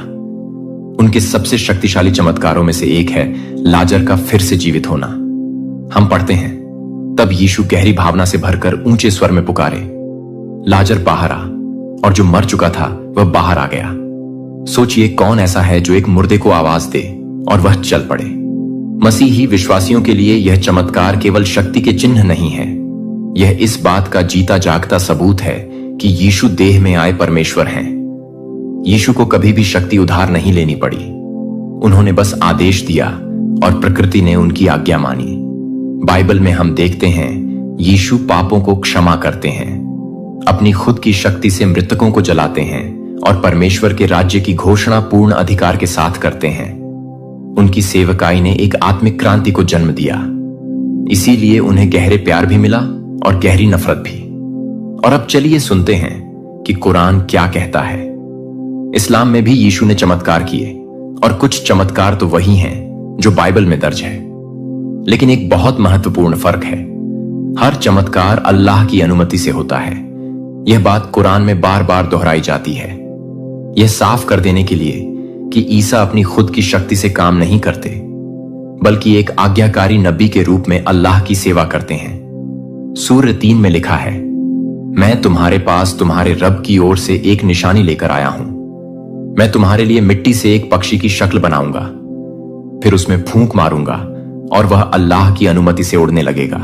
उनके सबसे शक्तिशाली चमत्कारों में से एक है लाजर का फिर से जीवित होना। हम पढ़ते हैं, तब यीशु गहरी भावना से भरकर ऊंचे स्वर में पुकारे, लाजर बाहर आ। और जो मर चुका था वह बाहर आ गया। सोचिए, कौन ऐसा है जो एक मुर्दे को आवाज दे और वह चल पड़े। मसीही विश्वासियों के लिए यह चमत्कार केवल शक्ति के चिन्ह नहीं है, यह इस बात का जीता जागता सबूत है कि यीशु देह में आए परमेश्वर हैं। यीशु को कभी भी शक्ति उधार नहीं लेनी पड़ी। उन्होंने बस आदेश दिया और प्रकृति ने उनकी आज्ञा मानी। बाइबल में हम देखते हैं यीशु पापों को क्षमा करते हैं, अपनी खुद की शक्ति से मृतकों को जलाते हैं और परमेश्वर के राज्य की घोषणा पूर्ण अधिकार के साथ करते हैं। उनकी सेवकाई ने एक आत्मिक क्रांति को जन्म दिया, इसीलिए उन्हें गहरे प्यार भी मिला और गहरी नफरत भी। और अब चलिए सुनते हैं कि कुरान क्या कहता है। इस्लाम में भी यीशु ने चमत्कार किए और कुछ चमत्कार तो वही हैं जो बाइबल में दर्ज है। लेकिन एक बहुत महत्वपूर्ण फर्क है, हर चमत्कार अल्लाह की अनुमति से होता है। यह बात कुरान में बार बार दोहराई जाती है, यह साफ कर देने के लिए कि ईसा अपनी खुद की शक्ति से काम नहीं करते, बल्कि एक आज्ञाकारी नबी के रूप में अल्लाह की सेवा करते हैं। सूरह 3 में लिखा है, मैं तुम्हारे पास तुम्हारे रब की ओर से एक निशानी लेकर आया हूं। मैं तुम्हारे लिए मिट्टी से एक पक्षी की शक्ल बनाऊंगा, फिर उसमें फूंक मारूंगा और वह अल्लाह की अनुमति से उड़ने लगेगा।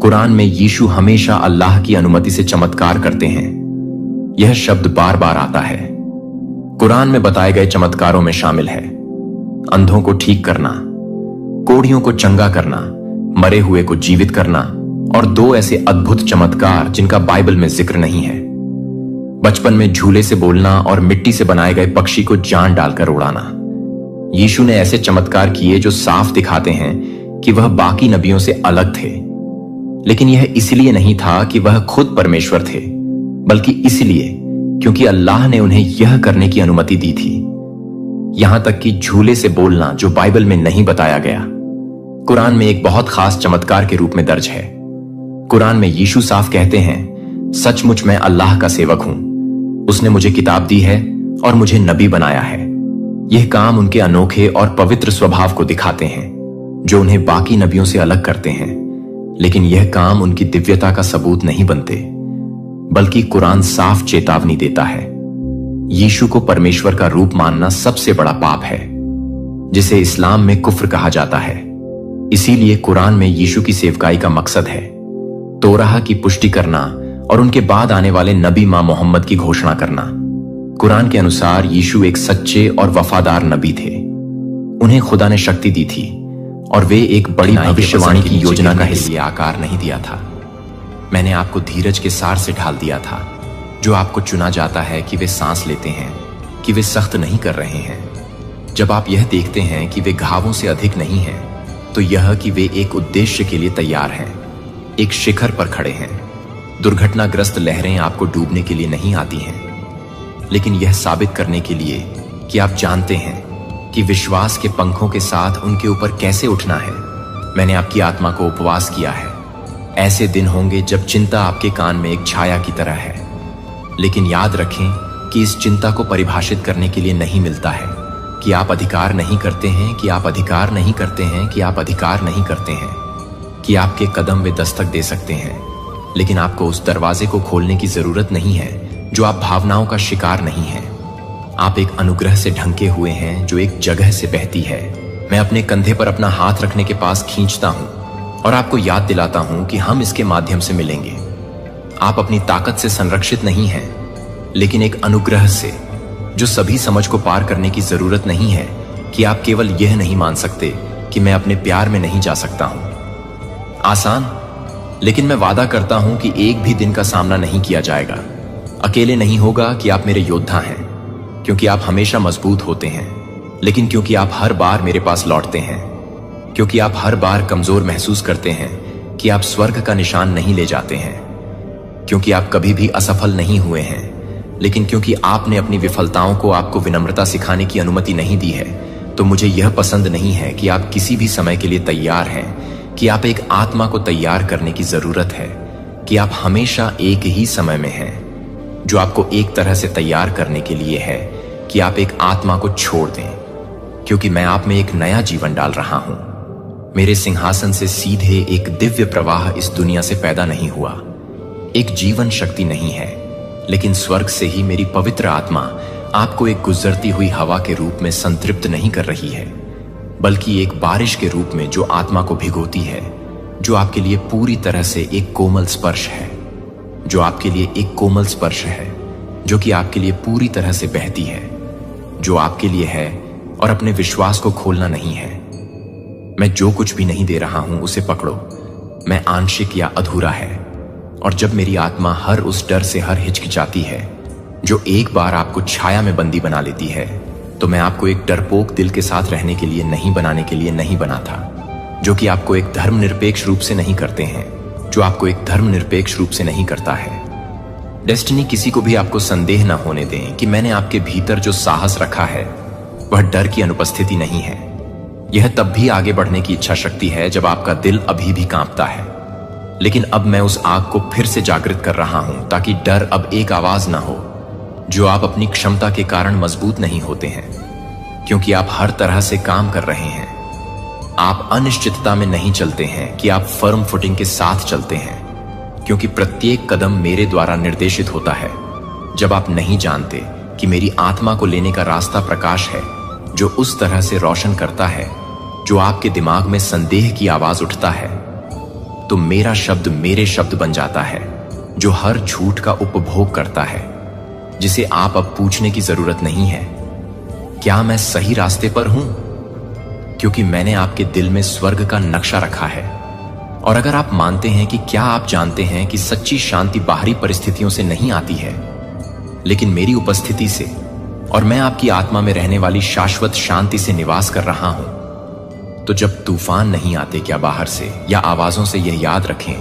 कुरान में यीशु हमेशा अल्लाह की अनुमति से चमत्कार करते हैं। यह शब्द बार बार आता है। कुरान में बताए गए चमत्कारों में शामिल है अंधों को ठीक करना, कोढ़ियों को चंगा करना, मरे हुए को जीवित करना और 2 ऐसे अद्भुत चमत्कार जिनका बाइबल में जिक्र नहीं है। बचपन में झूले से बोलना और मिट्टी से बनाए गए पक्षी को जान डालकर उड़ाना। यीशु ने ऐसे चमत्कार किए जो साफ दिखाते हैं कि वह बाकी नबियों से अलग थे। लेकिन यह इसलिए नहीं था कि वह खुद परमेश्वर थे, बल्कि इसलिए क्योंकि अल्लाह ने उन्हें यह करने की अनुमति दी थी। यहां तक कि झूले से बोलना, जो बाइबल में नहीं बताया गया, कुरान में एक बहुत खास चमत्कार के रूप में दर्ज है। कुरान में यीशु साफ कहते हैं, सचमुच मैं अल्लाह का सेवक हूं, उसने मुझे किताब दी है और मुझे नबी बनाया है। यह काम उनके अनोखे और पवित्र स्वभाव को दिखाते हैं, जो उन्हें बाकी नबियों से अलग करते हैं। लेकिन यह काम उनकी दिव्यता का सबूत नहीं बनते, बल्कि कुरान साफ चेतावनी देता है। यीशु को परमेश्वर का रूप मानना सबसे बड़ा पाप है, जिसे इस्लाम में कुफ्र कहा जाता है। इसीलिए कुरान में यीशु की सेवकाई का मकसद है तोराह की पुष्टि करना और उनके बाद आने वाले नबी मां मोहम्मद की घोषणा करना। कुरान के अनुसार यीशु एक सच्चे और वफादार नबी थे। उन्हें खुदा ने शक्ति दी थी और वे एक बड़ी भविष्यवाणी की योजना का हिस्सा आकार नहीं दिया था। मैंने आपको धीरज के सार से ढाल दिया था, जो आपको चुना जाता है कि वे सांस लेते हैं, कि वे सख्त नहीं कर रहे हैं। जब आप यह देखते हैं कि वे घावों से अधिक नहीं हैं, तो यह कि वे एक उद्देश्य के लिए तैयार हैं, एक शिखर पर खड़े हैं। दुर्घटनाग्रस्त लहरें आपको डूबने के लिए नहीं आती हैं, लेकिन यह साबित करने के लिए कि आप जानते हैं कि विश्वास के पंखों के साथ उनके ऊपर कैसे उठना है। मैंने आपकी आत्मा को उपवास किया है। ऐसे दिन होंगे जब चिंता आपके कान में एक छाया की तरह है, लेकिन याद रखें कि इस चिंता को परिभाषित करने के लिए नहीं मिलता है कि आप अधिकार नहीं करते हैं, कि आप अधिकार नहीं करते हैं, कि आप अधिकार नहीं करते हैं, कि आपके कदम वे दस्तक दे सकते हैं, लेकिन आपको उस दरवाजे को खोलने की जरूरत नहीं है जो आप भावनाओं का शिकार नहीं हैं। आप एक अनुग्रह से ढंके हुए हैं जो एक जगह से बहती है। मैं अपने कंधे पर अपना हाथ रखने के पास खींचता हूं और आपको याद दिलाता हूं कि हम इसके माध्यम से मिलेंगे। आप अपनी ताकत से संरक्षित नहीं हैं, लेकिन एक अनुग्रह से जो सभी समझ को पार करने की जरूरत नहीं है कि आप केवल यह नहीं मान सकते कि मैं अपने प्यार में नहीं जा सकता हूं। आसान, लेकिन मैं वादा करता हूं कि एक भी दिन का सामना नहीं किया जाएगा। अकेले नहीं होगा कि आप मेरे योद्धा हैं, क्योंकि आप हमेशा मजबूत होते हैं, लेकिन क्योंकि आप हर बार मेरे पास लौटते हैं, क्योंकि आप हर बार कमजोर महसूस करते हैं कि आप स्वर्ग का निशान नहीं ले जाते हैं, क्योंकि आप कभी भी असफल नहीं हुए हैं, लेकिन क्योंकि आपने अपनी विफलताओं को आपको विनम्रता सिखाने की अनुमति नहीं दी है, तो मुझे यह पसंद नहीं है कि आप किसी भी समय के लिए तैयार हैं, कि आप एक आत्मा को तैयार करने की जरूरत है, कि आप हमेशा एक ही समय में हैं, जो आपको एक तरह से तैयार करने के लिए है कि आप एक आत्मा को छोड़ दें, क्योंकि मैं आप में एक नया जीवन डाल रहा हूं। मेरे सिंहासन से सीधे एक दिव्य प्रवाह इस दुनिया से पैदा नहीं हुआ, एक जीवन शक्ति नहीं है, लेकिन स्वर्ग से ही मेरी पवित्र आत्मा आपको एक गुजरती हुई हवा के रूप में संतृप्त नहीं कर रही है, बल्कि एक बारिश के रूप में जो आत्मा को भिगोती है, जो आपके लिए पूरी तरह से एक कोमल स्पर्श है, जो आपके लिए एक कोमल स्पर्श है, जो कि आपके लिए पूरी तरह से बहती है, जो आपके लिए है और अपने विश्वास को खोलना नहीं है। मैं जो कुछ भी नहीं दे रहा हूं उसे पकड़ो, मैं आंशिक या अधूरा है। और जब मेरी आत्मा हर उस डर से हर हिचकिचाती है जो एक बार आपको छाया में बंदी बना लेती है, तो मैं आपको एक डरपोक दिल के साथ रहने के लिए नहीं बनाने के लिए नहीं बना था, जो कि आपको एक धर्मनिरपेक्ष रूप से नहीं करते हैं, जो आपको एक धर्मनिरपेक्ष रूप से नहीं करता है। डेस्टिनी किसी को भी आपको संदेह न होने दें कि मैंने आपके भीतर जो साहस रखा है वह डर की अनुपस्थिति नहीं है। यह तब भी आगे बढ़ने की इच्छा शक्ति है जब आपका दिल अभी भी कांपता है, लेकिन अब मैं उस आग को फिर से जागृत कर रहा हूं ताकि डर अब एक आवाज ना हो, जो आप अपनी क्षमता के कारण मजबूत नहीं होते हैं, क्योंकि आप हर तरह से काम कर रहे हैं। आप अनिश्चितता में नहीं चलते हैं कि आप फर्म फुटिंग के साथ चलते हैं, क्योंकि प्रत्येक कदम मेरे द्वारा निर्देशित होता है। जब आप नहीं जानते कि मेरी आत्मा को लेने का रास्ता प्रकाश है जो उस तरह से रोशन करता है जो आपके दिमाग में संदेह की आवाज उठता है, तो मेरा शब्द मेरे शब्द बन जाता है जो हर झूठ का उपभोग करता है, जिसे आप अब पूछने की जरूरत नहीं है क्या मैं सही रास्ते पर हूं, क्योंकि मैंने आपके दिल में स्वर्ग का नक्शा रखा है। और अगर आप मानते हैं कि क्या आप जानते हैं कि सच्ची शांति बाहरी परिस्थितियों से नहीं आती है, लेकिन मेरी उपस्थिति से, और मैं आपकी आत्मा में रहने वाली शाश्वत शांति से निवास कर रहा हूं, तो जब तूफान नहीं आते क्या बाहर से या आवाजों से, यह याद रखें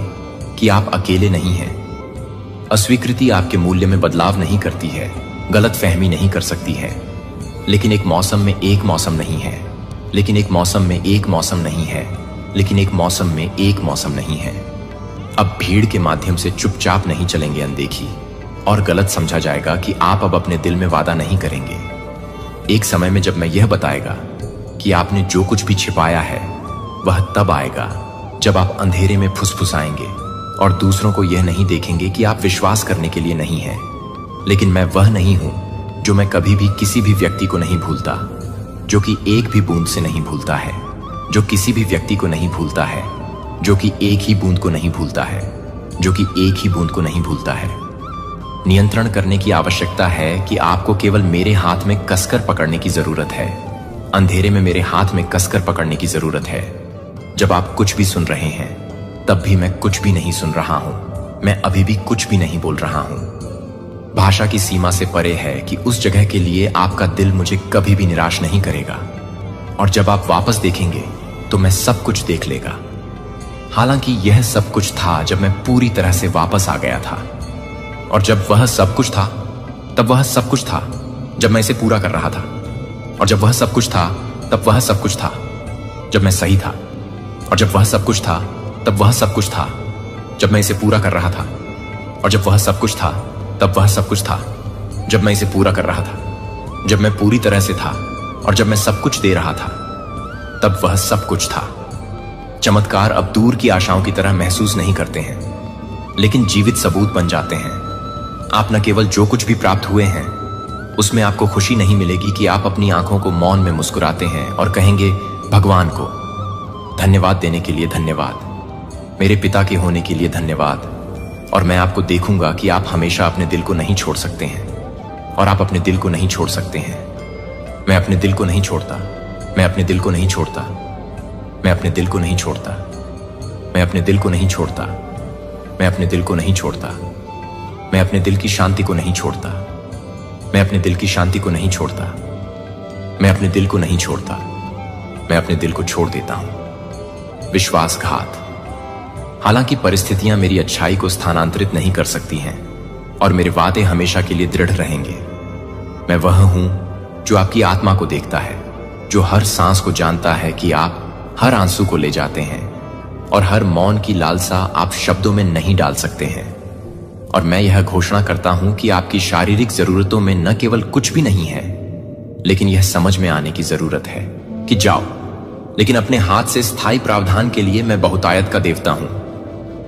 कि आप अकेले नहीं हैं। अस्वीकृति आपके मूल्य में बदलाव नहीं करती है, गलत फहमी नहीं कर सकती है, लेकिन एक मौसम में एक मौसम नहीं है, लेकिन एक मौसम में एक मौसम नहीं है, लेकिन एक मौसम में एक मौसम नहीं है। अब भीड़ के माध्यम से चुपचाप नहीं चलेंगे अनदेखी, और गलत समझा जाएगा कि आप अब अपने दिल में वादा नहीं करेंगे। एक समय में जब मैं यह बताएगा कि आपने जो कुछ भी छिपाया है वह तब आएगा जब आप अंधेरे में फुसफुसाएंगे और दूसरों को यह नहीं देखेंगे कि आप विश्वास करने के लिए नहीं हैं। लेकिन मैं वह नहीं हूं जो मैं कभी भी किसी भी व्यक्ति को नहीं भूलता, जो कि एक भी बूंद से नहीं भूलता है, जो किसी भी व्यक्ति को नहीं भूलता है, जो कि एक ही बूंद को नहीं भूलता है, जो कि एक ही बूंद को नहीं भूलता है। नियंत्रण करने की आवश्यकता है कि आपको केवल मेरे हाथ में कसकर पकड़ने की जरूरत है, अंधेरे में मेरे हाथ में कसकर पकड़ने की जरूरत है। जब आप कुछ भी सुन रहे हैं तब भी मैं कुछ भी नहीं सुन रहा हूं, मैं अभी भी कुछ भी नहीं बोल रहा हूं। भाषा की सीमा से परे है कि उस जगह के लिए आपका दिल मुझे कभी भी निराश नहीं करेगा, और जब आप वापस देखेंगे तो मैं सब कुछ देख लेगा। हालांकि यह सब कुछ था जब मैं पूरी तरह से वापस आ गया था, और जब वह सब कुछ था तब वह सब कुछ था जब मैं इसे पूरा कर रहा था, और जब वह सब कुछ था तब वह सब कुछ था जब मैं सही था, और जब वह सब कुछ था तब वह सब कुछ था जब मैं इसे पूरा कर रहा था, और जब वह सब कुछ था तब वह सब कुछ था जब मैं इसे पूरा कर रहा था, जब मैं पूरी तरह से था और जब मैं सब कुछ दे रहा था, तब वह सब कुछ था। चमत्कार अब दूर की आशाओं की तरह महसूस नहीं करते हैं, लेकिन जीवित सबूत बन जाते हैं। आप न केवल जो कुछ भी प्राप्त हुए हैं उसमें आपको खुशी नहीं मिलेगी कि आप अपनी आंखों को मौन में मुस्कुराते हैं और कहेंगे भगवान को धन्यवाद देने के लिए धन्यवाद, मेरे पिता के होने के लिए धन्यवाद। और मैं आपको देखूंगा कि आप हमेशा अपने दिल को नहीं छोड़ सकते हैं, और आप अपने दिल को नहीं छोड़ सकते हैं। मैं अपने दिल को नहीं छोड़ता, मैं अपने दिल को नहीं छोड़ता, मैं अपने दिल को नहीं छोड़ता, मैं अपने दिल को नहीं छोड़ता, मैं अपने दिल को नहीं छोड़ता, मैं अपने दिल की शांति को नहीं छोड़ता, मैं अपने दिल की शांति को नहीं छोड़ता, मैं अपने दिल को नहीं छोड़ता, मैं अपने दिल को छोड़ देता हूं। विश्वासघात। हालांकि परिस्थितियां मेरी अच्छाई को स्थानांतरित नहीं कर सकती हैं और मेरे वादे हमेशा के लिए दृढ़ रहेंगे। मैं वह हूं जो आपकी आत्मा को देखता है, जो हर सांस को जानता है कि आप हर आंसू को ले जाते हैं और हर मौन की लालसा आप शब्दों में नहीं डाल सकते हैं। और मैं यह घोषणा करता हूं कि आपकी शारीरिक जरूरतों में न केवल कुछ भी नहीं है, लेकिन यह समझ में आने की जरूरत है कि जाओ, लेकिन अपने हाथ से स्थायी प्रावधान के लिए मैं बहुतायत का देवता हूं।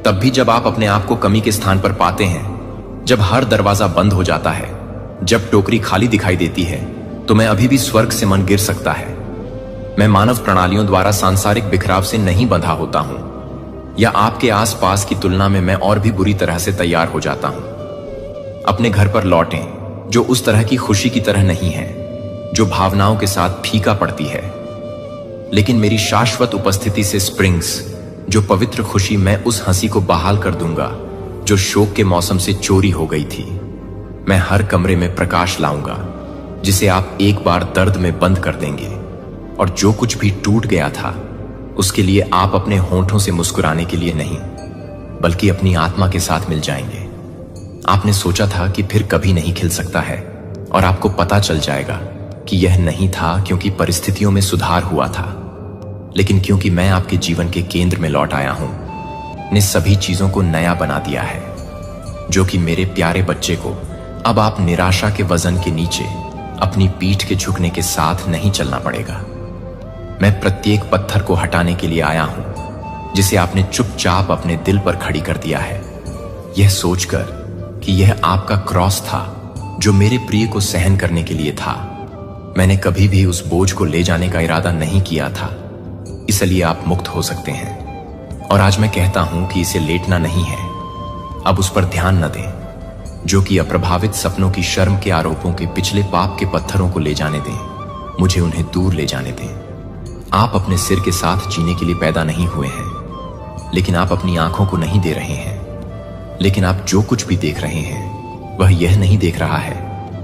तब भी जब आप अपने आप को कमी के स्थान पर पाते हैं, जब हर दरवाजा बंद हो जाता है, जब टोकरी खाली दिखाई देती है, तो मैं अभी भी स्वर्ग से मन गिर सकता है। मैं मानव प्रणालियों द्वारा सांसारिक बिखराव से नहीं बंधा होता हूं, या आपके आसपास की तुलना में मैं और भी बुरी तरह से तैयार हो जाता हूं। अपने घर पर लौटें, जो उस तरह की खुशी की तरह नहीं है जो भावनाओं के साथ फीका पड़ती है, लेकिन मेरी शाश्वत उपस्थिति से स्प्रिंग्स, जो पवित्र खुशी, मैं उस हंसी को बहाल कर दूंगा जो शोक के मौसम से चोरी हो गई थी। मैं हर कमरे में प्रकाश लाऊंगा जिसे आप एक बार दर्द में बंद कर देंगे, और जो कुछ भी टूट गया था उसके लिए आप अपने होंठों से मुस्कुराने के लिए नहीं, बल्कि अपनी आत्मा के साथ मिल जाएंगे। आपने सोचा था कि फिर कभी नहीं खिल सकता है, और आपको पता चल जाएगा कि यह नहीं था क्योंकि परिस्थितियों में सुधार हुआ था, लेकिन क्योंकि मैं आपके जीवन के केंद्र में लौट आया हूं, ने सभी चीजों को नया बना दिया है। जो कि मेरे प्यारे बच्चे को अब आप निराशा के वजन के नीचे अपनी पीठ के झुकने के साथ नहीं चलना पड़ेगा। मैं प्रत्येक पत्थर को हटाने के लिए आया हूं जिसे आपने चुपचाप अपने दिल पर खड़ी कर दिया है, यह सोचकर कि यह आपका क्रॉस था जो मेरे प्रिय को सहन करने के लिए था। मैंने कभी भी उस बोझ को ले जाने का इरादा नहीं किया था, इसलिए आप मुक्त हो सकते हैं। और आज मैं कहता हूं कि इसे लेटना नहीं है, अब उस पर ध्यान न दें, जो कि अप्रभावित सपनों की शर्म के आरोपों के पिछले पाप के पत्थरों को ले जाने दें, मुझे उन्हें दूर ले जाने दें। आप अपने सिर के साथ जीने के लिए पैदा नहीं हुए हैं, लेकिन आप अपनी आंखों को नहीं दे रहे हैं। लेकिन आप जो कुछ भी देख रहे हैं वह यह नहीं देख रहा है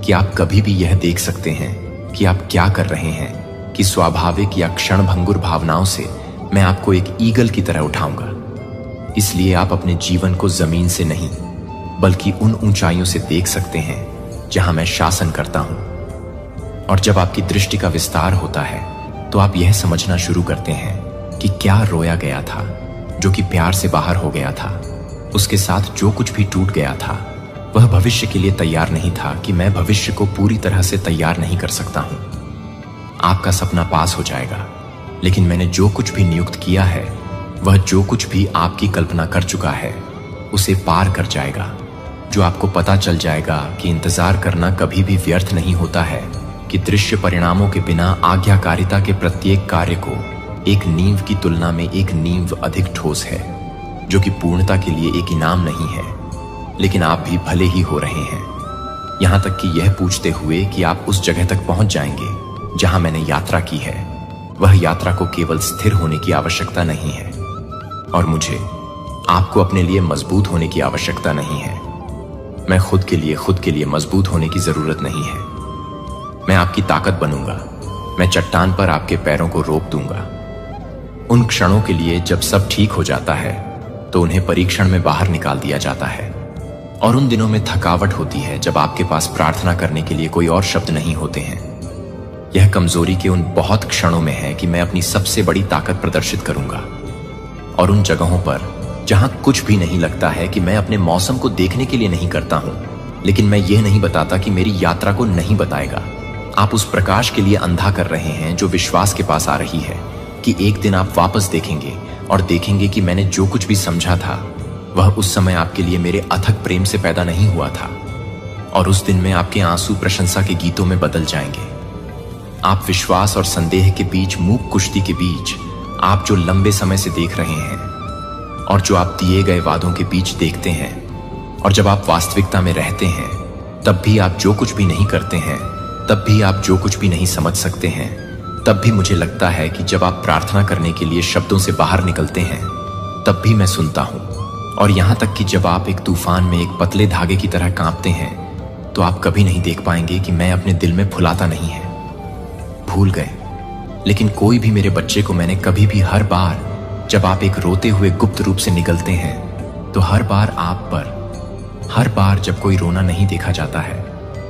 कि आप कभी भी यह देख सकते हैं कि आप क्या कर रहे हैं, कि स्वाभाविक या क्षणभंगुर भावनाओं से मैं आपको एक ईगल की तरह उठाऊंगा। इसलिए आप अपने जीवन को जमीन से नहीं बल्कि उन ऊंचाइयों से देख सकते हैं जहां मैं शासन करता हूं। और जब आपकी दृष्टि का विस्तार होता है तो आप यह समझना शुरू करते हैं कि क्या रोया गया था, जो कि प्यार से बाहर हो गया था। उसके साथ जो कुछ भी टूट गया था वह भविष्य के लिए तैयार नहीं था, कि मैं भविष्य को पूरी तरह से तैयार नहीं कर सकता हूं। आपका सपना पास हो जाएगा, लेकिन मैंने जो कुछ भी नियुक्त किया है, वह जो कुछ भी आपकी कल्पना कर चुका है उसे पार कर जाएगा। जो आपको पता चल जाएगा कि इंतजार करना कभी भी व्यर्थ नहीं होता है, कि दृश्य परिणामों के बिना आज्ञाकारिता के प्रत्येक कार्य को एक नींव की तुलना में एक नींव अधिक ठोस है, जो कि पूर्णता के लिए एक इनाम नहीं है। लेकिन आप भी भले ही हो रहे हैं, यहां तक कि यह पूछते हुए कि आप उस जगह तक पहुंच जाएंगे जहां मैंने यात्रा की है। वह यात्रा को केवल स्थिर होने की आवश्यकता नहीं है, और मुझे आपको अपने लिए मजबूत होने की आवश्यकता नहीं है। मैं खुद के लिए मजबूत होने की जरूरत नहीं है। मैं आपकी ताकत बनूंगा। मैं चट्टान पर आपके पैरों को रोक दूंगा। उन क्षणों के लिए जब सब ठीक हो जाता है तो उन्हें परीक्षण में बाहर निकाल दिया जाता है, और उन दिनों में थकावट होती है जब आपके पास प्रार्थना करने के लिए कोई और शब्द नहीं होते हैं। यह कमजोरी के उन बहुत क्षणों में है कि मैं अपनी सबसे बड़ी ताकत प्रदर्शित करूंगा, और उन जगहों पर जहां कुछ भी नहीं लगता है कि मैं अपने मौसम को देखने के लिए नहीं करता हूं, लेकिन मैं यह नहीं बताता कि मेरी यात्रा को नहीं बताएगा। आप उस प्रकाश के लिए अंधा कर रहे हैं जो विश्वास के पास आ रही है कि एक दिन आप वापस देखेंगे और देखेंगे कि मैंने जो कुछ भी समझा था वह उस समय आपके लिए मेरे अथक प्रेम से पैदा नहीं हुआ था, और उस दिन में आपके आंसू प्रशंसा के गीतों में बदल जाएंगे। आप विश्वास और संदेह के बीच, मूक कुश्ती के बीच, आप जो लंबे समय से देख रहे हैं और जो आप दिए गए वादों के बीच देखते हैं, और जब आप वास्तविकता में रहते हैं तब भी आप जो कुछ भी नहीं करते हैं, तब भी आप जो कुछ भी नहीं समझ सकते हैं, तब भी मुझे लगता है कि जब आप प्रार्थना करने के लिए शब्दों से बाहर निकलते हैं तब भी मैं सुनता हूं। और यहां तक कि जब आप एक तूफान में एक पतले धागे की तरह कांपते हैं तो आप कभी नहीं देख पाएंगे कि मैं अपने दिल में फुलाता नहीं है। भूल गए, लेकिन कोई भी मेरे बच्चे को मैंने कभी भी, हर बार जब आप एक रोते हुए गुप्त रूप से निकलते हैं तो हर बार आप पर, हर बार जब कोई रोना नहीं देखा जाता है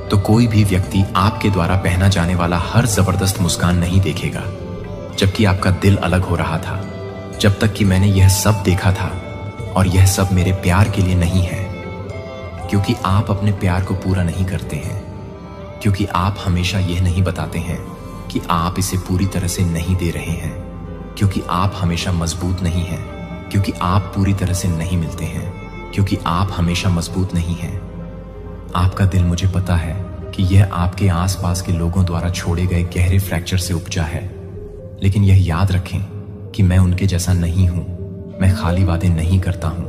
तो कोई भी व्यक्ति आपके द्वारा पहना जाने वाला हर जबरदस्त मुस्कान नहीं देखेगा, जबकि आपका दिल अलग हो रहा था। जब तक कि मैंने यह सब देखा था, और यह सब मेरे प्यार के लिए नहीं है, क्योंकि आप अपने प्यार को पूरा नहीं करते हैं, क्योंकि आप हमेशा यह नहीं बताते हैं कि आप इसे पूरी तरह से नहीं दे रहे हैं, क्योंकि आप हमेशा मजबूत नहीं हैं, क्योंकि आप पूरी तरह से नहीं मिलते हैं, क्योंकि आप हमेशा मजबूत नहीं हैं। आपका दिल, मुझे पता है कि यह आपके आसपास के लोगों द्वारा छोड़े गए गहरे फ्रैक्चर से उपजा है, लेकिन यह याद रखें कि मैं उनके जैसा नहीं हूं। मैं खाली वादे नहीं करता हूं।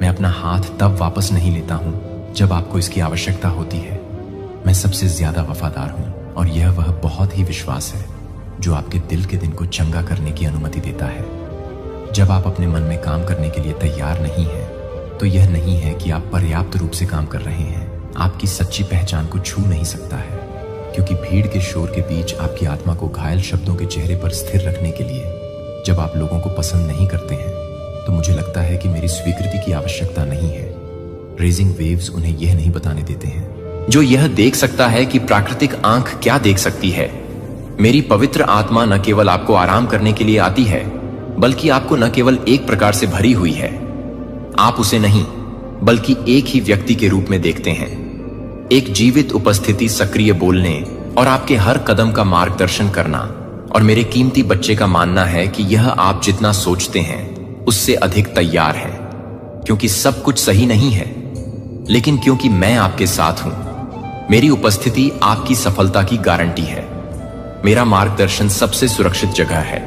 मैं अपना हाथ तब वापस नहीं लेता हूं जब आपको इसकी आवश्यकता होती है। मैं सबसे ज्यादा वफादार हूं, और यह वह बहुत ही विश्वास है जो आपके दिल के दिन को चंगा करने की अनुमति देता है। जब आप अपने मन में काम करने के लिए तैयार नहीं हैं, तो यह नहीं है कि आप पर्याप्त रूप से काम कर रहे हैं। आपकी सच्ची पहचान को छू नहीं सकता है, क्योंकि भीड़ के शोर के बीच आपकी आत्मा को घायल शब्दों के चेहरे पर स्थिर रखने के लिए जब आप लोगों को पसंद नहीं करते हैं, तो मुझे लगता है कि मेरी स्वीकृति की आवश्यकता नहीं है। रेजिंग वेव्स उन्हें यह नहीं बताने देते हैं जो यह देख सकता है कि प्राकृतिक आंख क्या देख सकती है। मेरी पवित्र आत्मा न केवल आपको आराम करने के लिए आती है, बल्कि आपको न केवल एक प्रकार से भरी हुई है। आप उसे नहीं, बल्कि एक ही व्यक्ति के रूप में देखते हैं, एक जीवित उपस्थिति, सक्रिय बोलने और आपके हर कदम का मार्गदर्शन करना। और मेरे कीमती बच्चे का मानना है कि यह आप जितना सोचते हैं उससे अधिक तैयार है, क्योंकि सब कुछ सही नहीं है, लेकिन क्योंकि मैं आपके साथ हूं। मेरी उपस्थिति आपकी सफलता की गारंटी है। मेरा मार्गदर्शन सबसे सुरक्षित जगह है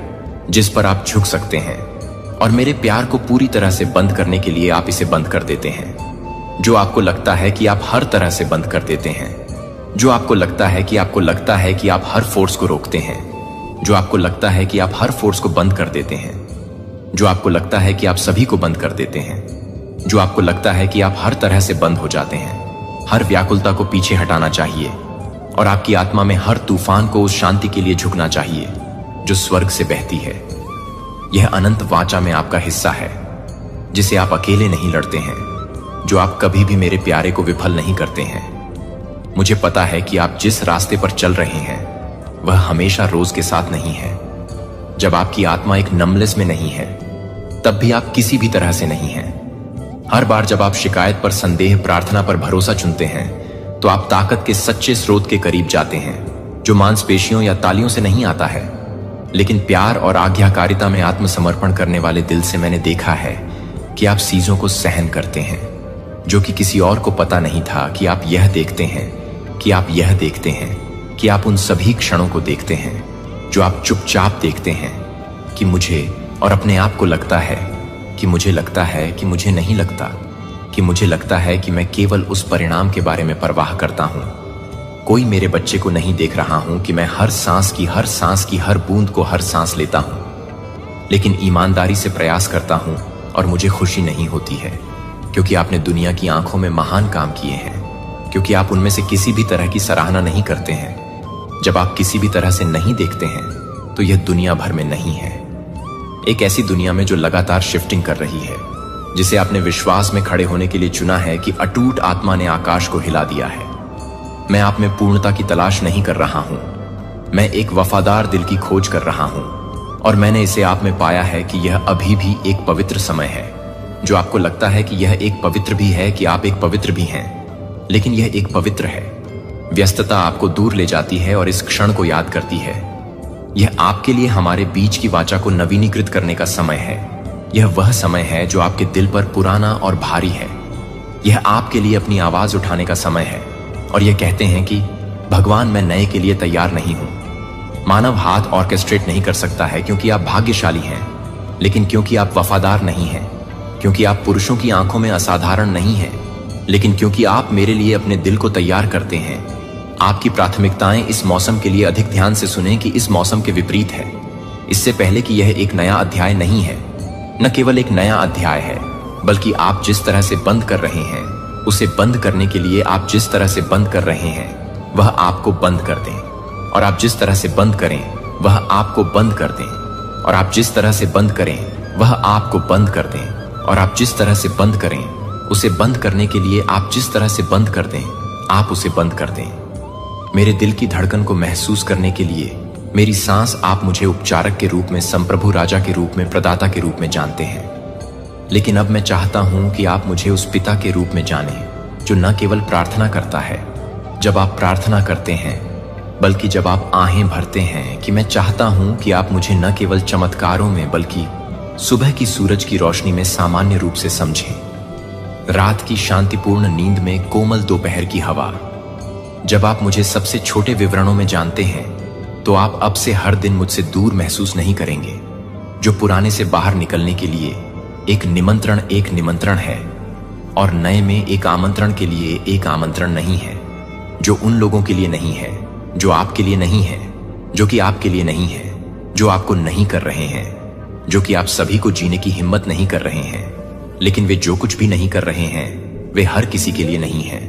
जिस पर आप झुक सकते हैं, और मेरे प्यार को पूरी तरह से बंद करने के लिए आप इसे बंद कर देते हैं। जो आपको लगता है कि आप हर तरह से बंद कर देते हैं, जो आपको लगता है कि आप हर फोर्स को रोकते हैं, जो आपको लगता है कि आप हर फोर्स को बंद कर देते हैं, जो आपको लगता है कि आप सभी को बंद कर देते हैं, जो आपको लगता है कि आप हर तरह से बंद हो जाते हैं। हर व्याकुलता को पीछे हटाना चाहिए, और आपकी आत्मा में हर तूफान को उस शांति के लिए झुकना चाहिए जो स्वर्ग से बहती है। यह अनंत वाचा में आपका हिस्सा है, जिसे आप अकेले नहीं लड़ते हैं, जो आप कभी भी मेरे प्यारे को विफल नहीं करते हैं। मुझे पता है कि आप जिस रास्ते पर चल रहे हैं वह हमेशा रोज के साथ नहीं है। जब आपकी आत्मा एक नमलेस में नहीं है, तब भी आप किसी भी तरह से नहीं हैं। हर बार जब आप शिकायत पर संदेह, प्रार्थना पर भरोसा चुनते हैं, तो आप ताकत के सच्चे स्रोत के करीब जाते हैं, जो मांसपेशियों या तालियों से नहीं आता है, लेकिन प्यार और आज्ञाकारिता में आत्मसमर्पण करने वाले दिल से। मैंने देखा है कि आप चीजों को सहन करते हैं जो कि किसी और को पता नहीं था कि आप यह देखते हैं, कि आप यह देखते हैं, कि आप उन सभी क्षणों को देखते हैं जो आप चुपचाप देखते हैं, कि मुझे और अपने आप को लगता है कि मुझे लगता है कि मुझे नहीं लगता, कि मुझे लगता है कि मैं केवल उस परिणाम के बारे में परवाह करता हूं। कोई मेरे बच्चे को नहीं देख रहा हूं कि मैं हर सांस की हर बूंद को हर सांस लेता हूं, लेकिन ईमानदारी से प्रयास करता हूं, और मुझे खुशी नहीं होती है, क्योंकि आपने दुनिया की आंखों में महान काम किए हैं, क्योंकि आप उनमें से किसी भी तरह की सराहना नहीं करते हैं। जब आप किसी भी तरह से नहीं देखते हैं, तो यह दुनिया भर में नहीं है। एक ऐसी दुनिया में जो लगातार शिफ्टिंग कर रही है, जिसे आपने विश्वास में खड़े होने के लिए चुना है, कि अटूट आत्मा ने आकाश को हिला दिया है। मैं आप में पूर्णता की तलाश नहीं कर रहा हूं, मैं एक वफादार दिल की खोज कर रहा हूं, और मैंने इसे आप में पाया है कि यह अभी भी एक पवित्र समय है। जो आपको लगता है कि यह एक पवित्र भी है, कि आप एक पवित्र भी हैं, लेकिन यह एक पवित्र है। व्यस्तता आपको दूर ले जाती है और इस क्षण को याद करती है। यह आपके लिए हमारे बीच की वाचा को नवीनीकृत करने का समय है। यह वह समय है जो आपके दिल पर पुराना और भारी है। यह आपके लिए अपनी आवाज उठाने का समय है और यह कहते हैं कि भगवान, मैं नए के लिए तैयार नहीं हूं। मानव हाथ ऑर्केस्ट्रेट नहीं कर सकता है क्योंकि आप भाग्यशाली हैं, लेकिन क्योंकि आप वफादार नहीं हैं, क्योंकि आप पुरुषों की आंखों में असाधारण नहीं हैं, लेकिन क्योंकि आप मेरे लिए अपने दिल को तैयार करते हैं। आपकी प्राथमिकताएं इस मौसम के लिए अधिक ध्यान से सुनें कि इस मौसम के विपरीत है। इससे पहले कि यह एक नया अध्याय नहीं है, न केवल एक नया अध्याय है, बल्कि आप जिस तरह से बंद कर रहे हैं उसे बंद करने के लिए आप जिस तरह से बंद कर रहे हैं वह आपको बंद कर दें, और आप जिस तरह से बंद करें वह आपको बंद कर दें, और आप जिस तरह से बंद करें वह आपको बंद कर दें, और आप जिस तरह से बंद करें उसे बंद करने के लिए आप जिस तरह से बंद कर दें आप उसे बंद कर दें। मेरे दिल की धड़कन को महसूस करने के लिए मेरी सांस, आप मुझे उपचारक के रूप में, संप्रभु राजा के रूप में, प्रदाता के रूप में जानते हैं, लेकिन अब मैं चाहता हूं कि आप मुझे उस पिता के रूप में जानें जो न केवल प्रार्थना करता है जब आप प्रार्थना करते हैं, बल्कि जब आप आहें भरते हैं कि मैं चाहता हूं कि आप मुझे न केवल चमत्कारों में बल्कि सुबह की सूरज की रोशनी में सामान्य रूप से समझें। रात की शांतिपूर्ण नींद में कोमल दोपहर की हवा। जब आप मुझे सबसे छोटे विवरणों में जानते हैं तो आप अब से हर दिन मुझसे दूर महसूस नहीं करेंगे। जो पुराने से बाहर निकलने के लिए एक निमंत्रण है और नए में एक आमंत्रण के लिए एक आमंत्रण नहीं है। जो उन लोगों के लिए नहीं है जो आपके लिए नहीं है, जो कि आपके लिए नहीं है, जो आपको नहीं कर रहे हैं, जो कि आप सभी को जीने की हिम्मत नहीं कर रहे हैं, लेकिन वे जो कुछ भी नहीं कर रहे हैं वे हर किसी के लिए नहीं है।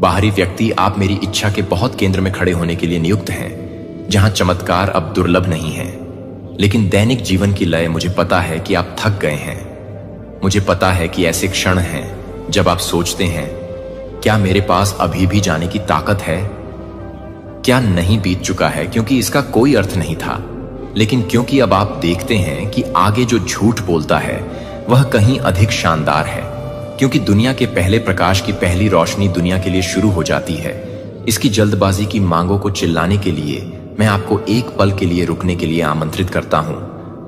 बाहरी व्यक्ति, आप मेरी इच्छा के बहुत केंद्र में खड़े होने के लिए नियुक्त हैं, जहां चमत्कार अब दुर्लभ नहीं है, लेकिन दैनिक जीवन की लय। मुझे पता है कि आप थक गए हैं। मुझे पता है कि ऐसे क्षण हैं जब आप सोचते हैं, क्या मेरे पास अभी भी जाने की ताकत है? क्या नहीं बीत चुका है? क्योंकि इसका कोई अर्थ नहीं था, लेकिन क्योंकि अब आप देखते हैं कि आगे जो झूठ बोलता है वह कहीं अधिक शानदार है, क्योंकि दुनिया के पहले प्रकाश की पहली रोशनी दुनिया के लिए शुरू हो जाती है। इसकी जल्दबाजी की मांगों को चिल्लाने के लिए मैं आपको एक पल के लिए रुकने के लिए आमंत्रित करता हूं,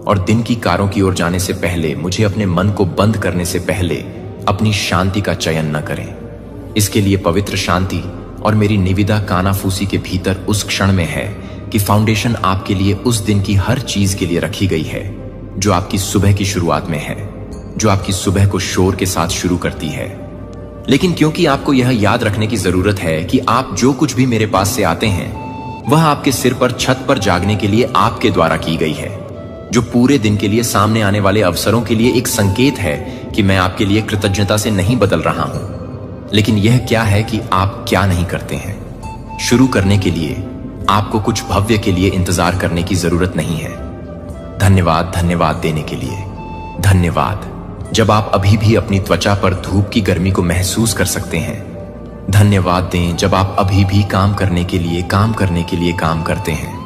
और दिन की कारों की ओर जाने से पहले, मुझे अपने मन को बंद करने से पहले अपनी शांति का चयन न करें। इसके लिए पवित्र शांति और मेरी निविदा कानाफूसी के भीतर उस क्षण में है कि फाउंडेशन आपके लिए उस दिन की हर चीज के लिए रखी गई है जो आपकी सुबह की शुरुआत में है, जो आपकी सुबह को शोर के साथ शुरू करती है। लेकिन क्योंकि आपको यह याद रखने की जरूरत है कि आप जो कुछ भी मेरे पास से आते हैं वह आपके सिर पर छत पर जागने के लिए आपके द्वारा की गई है, जो पूरे दिन के लिए सामने आने वाले अवसरों के लिए एक संकेत है कि मैं आपके लिए कृतज्ञता से नहीं बदल रहा हूं। लेकिन यह क्या है कि आप क्या नहीं करते हैं। शुरू करने के लिए आपको कुछ भव्य के लिए इंतजार करने की जरूरत नहीं है। धन्यवाद, धन्यवाद देने के लिए धन्यवाद। जब आप अभी भी अपनी त्वचा पर धूप की गर्मी को महसूस कर सकते हैं, धन्यवाद दें जब आप अभी भी काम करने के लिए काम करते हैं,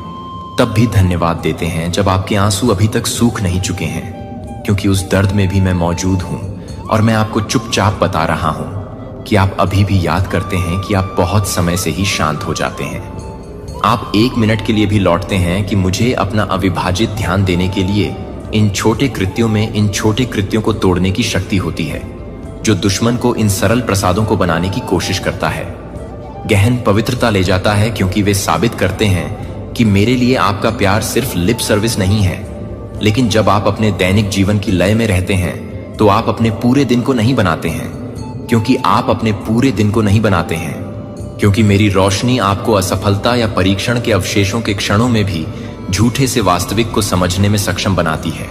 तब भी धन्यवाद देते हैं जब आपके आंसू अभी तक सूख नहीं चुके हैं, क्योंकि उस दर्द में भी मैं मौजूद हूं और मैं आपको चुपचाप बता रहा हूं कि आप अभी भी याद करते हैं कि आप बहुत समय से ही शांत हो जाते हैं। आप 1 मिनट के लिए भी लौटते हैं कि मुझे अपना अविभाजित ध्यान देने के लिए इन छोटे कृत्यों में इन छोटे कृत्यों को तोड़ने की शक्ति होती है, जो दुश्मन को इन सरल प्रसादों को बनाने की कोशिश करता है। गहन पवित्रता ले जाता है, क्योंकि वे साबित करते हैं कि मेरे लिए आपका प्यार सिर्फ लिप सर्विस नहीं है, लेकिन जब आप अपने दैनिक जीवन की लय में रहते हैं तो आप अपने पूरे दिन को नहीं बनाते हैं, क्योंकि आप अपने पूरे दिन को नहीं बनाते हैं, क्योंकि मेरी रोशनी आपको असफलता या परीक्षण के अवशेषों के क्षणों में भी झूठे से वास्तविक को समझने में सक्षम बनाती है,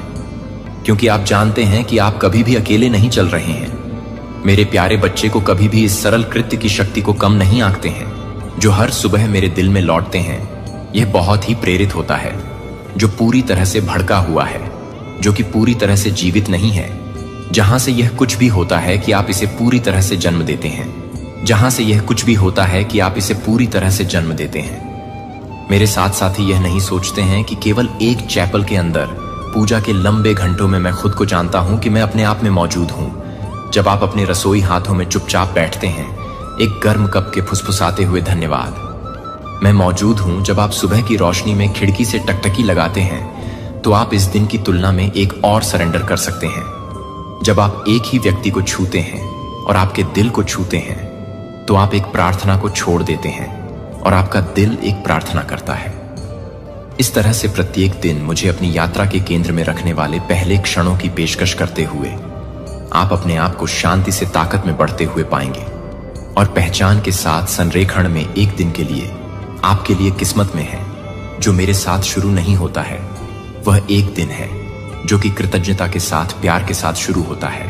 क्योंकि आप जानते हैं कि आप कभी भी अकेले नहीं चल रहे हैं। मेरे प्यारे बच्चे को कभी भी इस सरल कृत्य की शक्ति को कम नहीं आंकते हैं, जो हर सुबह मेरे दिल में लौटते हैं। यह बहुत ही प्रेरित होता है, जो पूरी तरह से भड़का हुआ है, जो कि पूरी तरह से जीवित नहीं है, जहां से यह कुछ भी होता है कि आप इसे पूरी तरह से जन्म देते हैं, जहां से यह कुछ भी होता है कि आप इसे पूरी तरह से जन्म देते हैं। मेरे साथ साथी यह नहीं सोचते हैं कि केवल एक चैपल के अंदर पूजा के लंबे घंटों में मैं खुद को जानता हूं कि मैं अपने आप में मौजूद हूं। जब आप अपने रसोई हाथों में चुपचाप बैठते हैं, एक गर्म कप के फुसफुसाते हुए धन्यवाद। मैं मौजूद हूं जब आप सुबह की रोशनी में खिड़की से टकटकी लगाते हैं, तो आप इस दिन की तुलना में एक और सरेंडर कर सकते हैं। जब आप एक ही व्यक्ति को छूते हैं और आपके दिल को छूते हैं, तो आप एक प्रार्थना को छोड़ देते हैं और आपका दिल एक प्रार्थना करता है। इस तरह से प्रत्येक दिन मुझे अपनी यात्रा के केंद्र में रखने वाले पहले क्षणों की पेशकश करते हुए आप अपने आप को शांति से ताकत में बढ़ते हुए पाएंगे और पहचान के साथ संरेखण में एक दिन के लिए आपके लिए किस्मत में है जो मेरे साथ शुरू नहीं होता है। वह एक दिन है जो कि कृतज्ञता के साथ, प्यार के साथ शुरू होता है,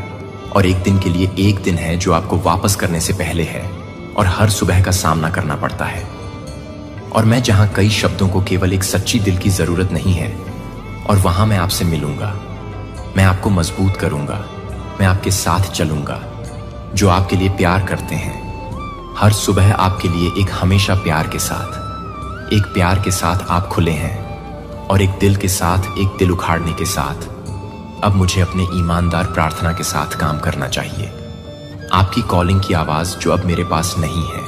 और एक दिन के लिए एक दिन है जो आपको वापस करने से पहले है और हर सुबह का सामना करना पड़ता है। और मैं जहां कई शब्दों को केवल एक सच्ची दिल की जरूरत नहीं है, और वहां मैं आपसे मिलूंगा, मैं आपको मजबूत करूंगा, मैं आपके साथ चलूंगा जो आपके लिए प्यार करते हैं। हर सुबह आपके लिए एक हमेशा प्यार के साथ, एक प्यार के साथ आप खुले हैं, और एक दिल के साथ, एक दिल उखाड़ने के साथ अब मुझे अपने ईमानदार प्रार्थना के साथ काम करना चाहिए। आपकी कॉलिंग की आवाज जो अब मेरे पास नहीं है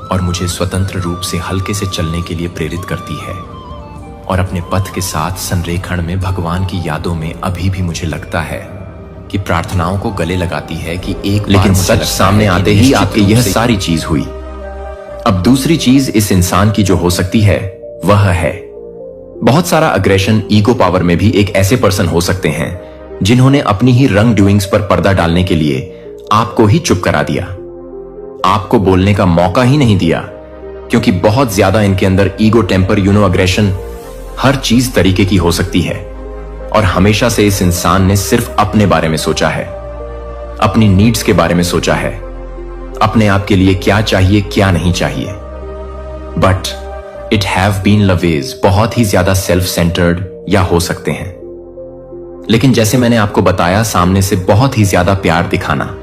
और मुझे स्वतंत्र रूप से हल्के से चलने के लिए प्रेरित करती है, और अपने पथ के साथ संरेखण में भगवान की यादों में अभी भी मुझे लगता है कि प्रार्थनाओं को गले लगाती है कि एक, लेकिन सच सामने आते ही आपकी यह सारी चीज हुई। अब दूसरी चीज इस इंसान की जो हो सकती है वह है बहुत सारा अग्रेशन। ईगो पावर में भी एक ऐसे पर्सन हो सकते हैं जिन्होंने अपनी ही रंग डूइंग्स पर पर्दा डालने के लिए आपको ही चुप करा दिया, आपको बोलने का मौका ही नहीं दिया, क्योंकि बहुत ज्यादा इनके अंदर ईगो, टेम्पर, अग्रेशन, हर चीज तरीके की हो सकती है। और हमेशा से इस इंसान ने सिर्फ अपने बारे में सोचा है, अपनी नीड्स के बारे में सोचा है, अपने आप के लिए क्या चाहिए क्या नहीं चाहिए। बट इट हैव बीन लवेज बहुत ही ज्यादा सेल्फ सेंटर्ड या हो सकते हैं। लेकिन जैसे मैंने आपको बताया, सामने से बहुत ही ज्यादा प्यार दिखाना,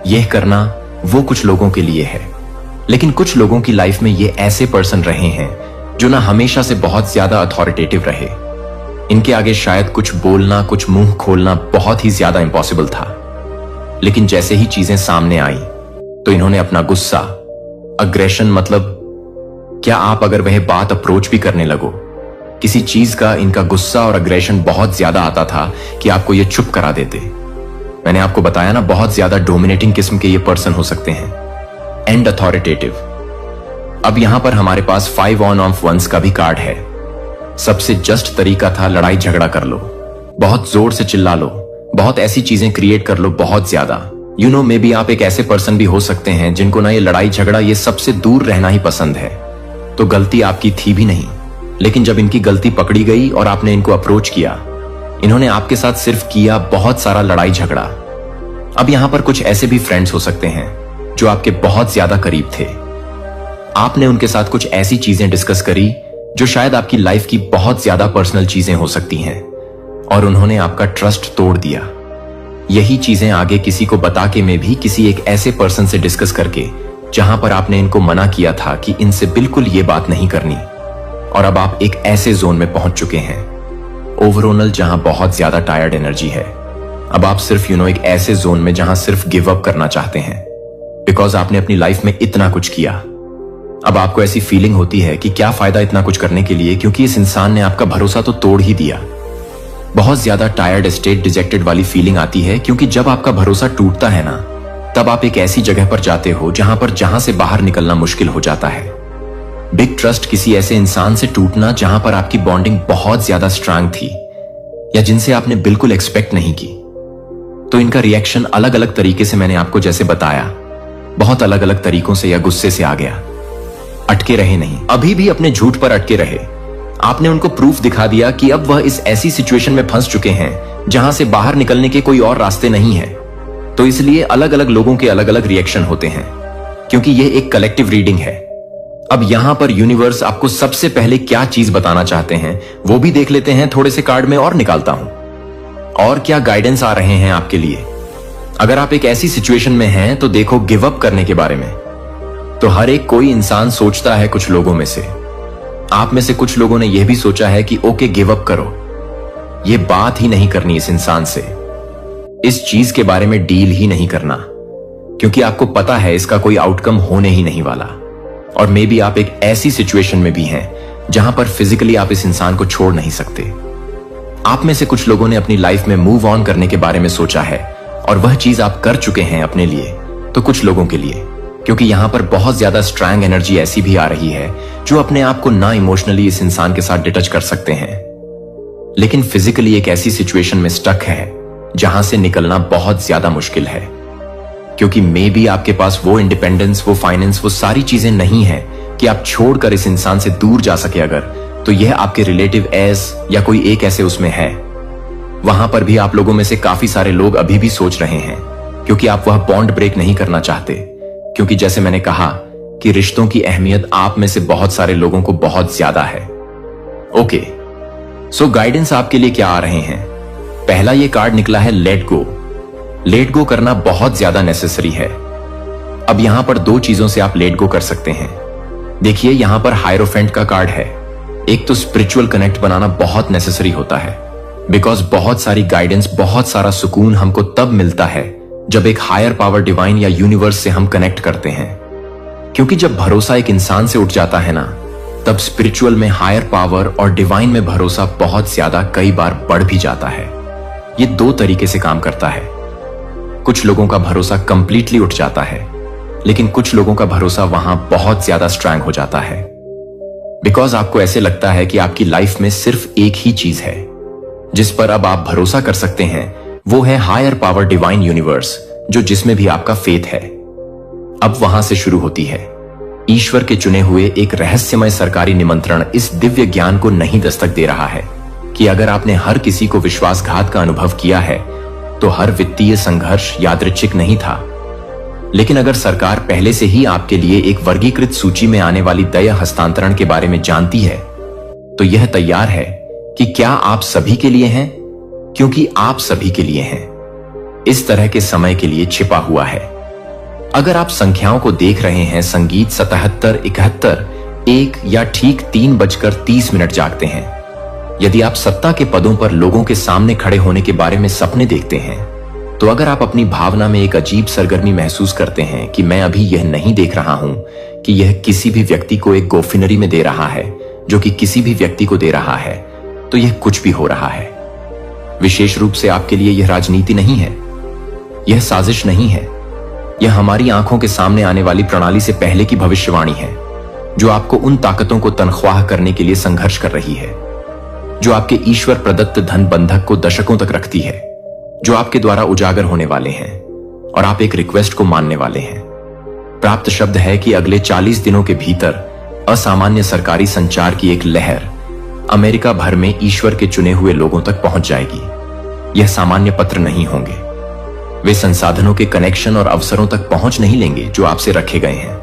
यह करना वो कुछ लोगों के लिए है। लेकिन कुछ लोगों की लाइफ में ये ऐसे पर्सन रहे हैं जो ना हमेशा से बहुत ज्यादा अथॉरिटेटिव रहे। इनके आगे शायद कुछ बोलना, कुछ मुंह खोलना बहुत ही ज्यादा इंपॉसिबल था। लेकिन जैसे ही चीजें सामने आई तो इन्होंने अपना गुस्सा, अग्रेशन, मतलब क्या आप अगर वह बात अप्रोच भी करने लगो, किसी चीज का इनका गुस्सा और अग्रेशन बहुत ज्यादा आता था कि आपको ये चुप करा देते। मैंने आपको बताया ना, बहुत ज्यादा डोमिनेटिंग किस्म के ये पर्सन हो सकते हैं, एंड अथॉरिटेटिव। अब यहां पर हमारे पास 5 ऑफ वंस का भी कार्ड है। सबसे जस्ट तरीका था लड़ाई झगड़ा कर लो, बहुत जोर से चिल्ला लो, बहुत ऐसी चीजें क्रिएट कर लो बहुत ज्यादा। मे बी आप एक ऐसे पर्सन भी हो सकते हैं जिनको ना ये लड़ाई झगड़ा, ये सबसे दूर रहना ही पसंद है। तो गलती आपकी थी भी नहीं, लेकिन जब इनकी गलती पकड़ी गई और आपने इनको अप्रोच किया, इन्होंने आपके साथ सिर्फ किया बहुत सारा लड़ाई झगड़ा। अब यहां पर कुछ ऐसे भी फ्रेंड्स हो सकते हैं जो आपके बहुत ज्यादा करीब थे। आपने उनके साथ कुछ ऐसी चीजें डिस्कस करी जो शायद आपकी लाइफ की बहुत ज्यादा पर्सनल चीजें हो सकती हैं, और उन्होंने आपका ट्रस्ट तोड़ दिया। यही चीजें आगे किसी को बता के में भी किसी एक ऐसे पर्सन से डिस्कस करके जहां पर आपने इनको मना किया था कि इनसे बिल्कुल ये बात नहीं करनी, और अब आप एक ऐसे जोन में पहुंच चुके हैं ओवरऑल जहां बहुत ज्यादा टायर्ड एनर्जी है। अब आप सिर्फ एक ऐसे जोन में जहां सिर्फ गिव अप करना चाहते हैं, बिकॉज आपने अपनी लाइफ में इतना कुछ किया। अब आपको ऐसी फीलिंग होती है कि क्या फायदा इतना कुछ करने के लिए, क्योंकि इस इंसान ने आपका भरोसा तो तोड़ ही दिया। बहुत ज्यादा टायर्ड स्टेट, डिजेक्टेड वाली फीलिंग आती है, क्योंकि जब आपका भरोसा टूटता है ना, तब आप एक ऐसी जगह पर जाते हो जहां से बाहर निकलना मुश्किल हो जाता है। बिग ट्रस्ट, किसी ऐसे इंसान से टूटना जहां पर आपकी बॉन्डिंग बहुत ज्यादा स्ट्रांग थी या जिनसे आपने बिल्कुल एक्सपेक्ट नहीं की। तो इनका रिएक्शन अलग अलग तरीके से, मैंने आपको जैसे बताया, बहुत अलग अलग तरीकों से या गुस्से से आ गया। अटके रहे नहीं, अभी भी अपने झूठ पर अटके रहे। आपने उनको प्रूफ दिखा दिया कि अब वह इस ऐसी सिचुएशन में फंस चुके हैं जहां से बाहर निकलने के कोई और रास्ते नहीं है। तो इसलिए अलग अलग लोगों के अलग अलग रिएक्शन होते हैं, क्योंकि यह एक कलेक्टिव रीडिंग है। अब यहां पर यूनिवर्स आपको सबसे पहले क्या चीज बताना चाहते हैं वो भी देख लेते हैं। थोड़े से कार्ड में और निकालता हूं, और क्या गाइडेंस आ रहे हैं आपके लिए। अगर आप एक ऐसी सिचुएशन में हैं तो देखो गिव अप करने के बारे में। तो हर एक कोई इंसान सोचता है, कुछ लोगों में से, आप में से कुछ लोगों ने यह भी सोचा है कि ओके गिव अप करो, ये बात ही नहीं करनी इस इंसान से, इस चीज के बारे में डील ही नहीं करना। क्योंकि आपको पता है इसका कोई आउटकम होने ही नहीं वाला। और मे बी आप एक ऐसी सिचुएशन में भी हैं जहां पर फिजिकली आप इस इंसान को छोड़ नहीं सकते। आप में से कुछ लोगों ने अपनी लाइफ में मूव ऑन करने के बारे में सोचा है और वह चीज आप कर चुके हैं अपने लिए, तो कुछ लोगों के लिए, क्योंकि यहां पर बहुत ज्यादा स्ट्रांग एनर्जी ऐसी भी आ रही है जो अपने आप को ना इमोशनली इस इंसान के साथ डिटच कर सकते हैं, लेकिन फिजिकली एक ऐसी सिचुएशन में स्टक है जहां से निकलना बहुत ज्यादा मुश्किल है। क्योंकि मे बी आपके पास वो इंडिपेंडेंस, वो फाइनेंस, वो सारी चीजें नहीं है कि आप छोड़कर इस इंसान से दूर जा सके अगर, तो यह आपके रिलेटिव एज या कोई एक ऐसे उसमें है। वहां पर भी आप लोगों में से काफी सारे लोग अभी भी सोच रहे हैं, क्योंकि आप वह बॉन्ड ब्रेक नहीं करना चाहते। क्योंकि जैसे मैंने कहा कि रिश्तों की अहमियत आप में से बहुत सारे लोगों को बहुत ज्यादा है। ओके, सो गाइडेंस आपके लिए क्या आ रहे हैं? पहला ये कार्ड निकला है लेट गो। लेट गो करना बहुत ज्यादा नेसेसरी है। अब यहां पर दो चीजों से आप लेट गो कर सकते हैं। देखिए, यहां पर हायरोफेंट का कार्ड है। एक तो स्पिरिचुअल कनेक्ट बनाना बहुत नेसेसरी होता है, बिकॉज बहुत सारी गाइडेंस, बहुत सारा सुकून हमको तब मिलता है जब एक हायर पावर, डिवाइन या यूनिवर्स से हम कनेक्ट करते हैं। क्योंकि जब भरोसा एक इंसान से उठ जाता है ना, तब स्पिरिचुअल में हायर पावर और डिवाइन में भरोसा बहुत ज्यादा, कई बार बढ़ भी जाता है। ये दो तरीके से काम करता है। कुछ लोगों का भरोसा कंप्लीटली उठ जाता है, लेकिन कुछ लोगों का भरोसा वहां बहुत ज्यादा स्ट्रांग हो जाता है, बिकॉज आपको ऐसे लगता है कि आपकी लाइफ में सिर्फ एक ही चीज है जिस पर अब आप भरोसा कर सकते हैं, वो है हायर पावर, डिवाइन यूनिवर्स, जो जिसमें भी आपका फेथ है। अब वहां से शुरू होती है ईश्वर के चुने हुए एक रहस्यमय सरकारी निमंत्रण। इस दिव्य ज्ञान को नहीं दस्तक दे रहा है कि अगर आपने हर किसी को विश्वासघात का अनुभव किया है तो हर वित्तीय संघर्ष यादृच्छिक नहीं था। लेकिन अगर सरकार पहले से ही आपके लिए एक वर्गीकृत सूची में आने वाली दया हस्तांतरण के बारे में जानती है, तो यह तैयार है कि क्या आप सभी के लिए हैं, क्योंकि आप सभी के लिए हैं। इस तरह के समय के लिए छिपा हुआ है। अगर आप संख्याओं को देख रहे हैं, संगीत 77, 71, 1 या ठीक 3:30 जागते हैं। यदि आप सत्ता के पदों पर लोगों के सामने खड़े होने के बारे में सपने देखते हैं, तो अगर आप अपनी भावना में एक अजीब सरगर्मी महसूस करते हैं कि मैं अभी यह नहीं देख रहा हूं कि यह किसी भी व्यक्ति को एक गोफिनरी में दे रहा है जो कि किसी भी व्यक्ति को दे रहा है, तो यह कुछ भी हो रहा है। विशेष रूप से आपके लिए यह राजनीति नहीं है, यह साजिश नहीं है, यह हमारी आंखों के सामने आने वाली प्रणाली से पहले की भविष्यवाणी है, जो आपको उन ताकतों को तनख्वाह करने के लिए संघर्ष कर रही है, जो आपके ईश्वर प्रदत्त धन बंधक को दशकों तक रखती है, जो आपके द्वारा उजागर होने वाले हैं, और आप एक रिक्वेस्ट को मानने वाले हैं। प्राप्त शब्द है कि अगले 40 दिनों के भीतर असामान्य सरकारी संचार की एक लहर अमेरिका भर में ईश्वर के चुने हुए लोगों तक पहुंच जाएगी। यह सामान्य पत्र नहीं होंगे, वे संसाधनों के कनेक्शन और अवसरों तक पहुंच नहीं लेंगे जो आपसे रखे गए हैं।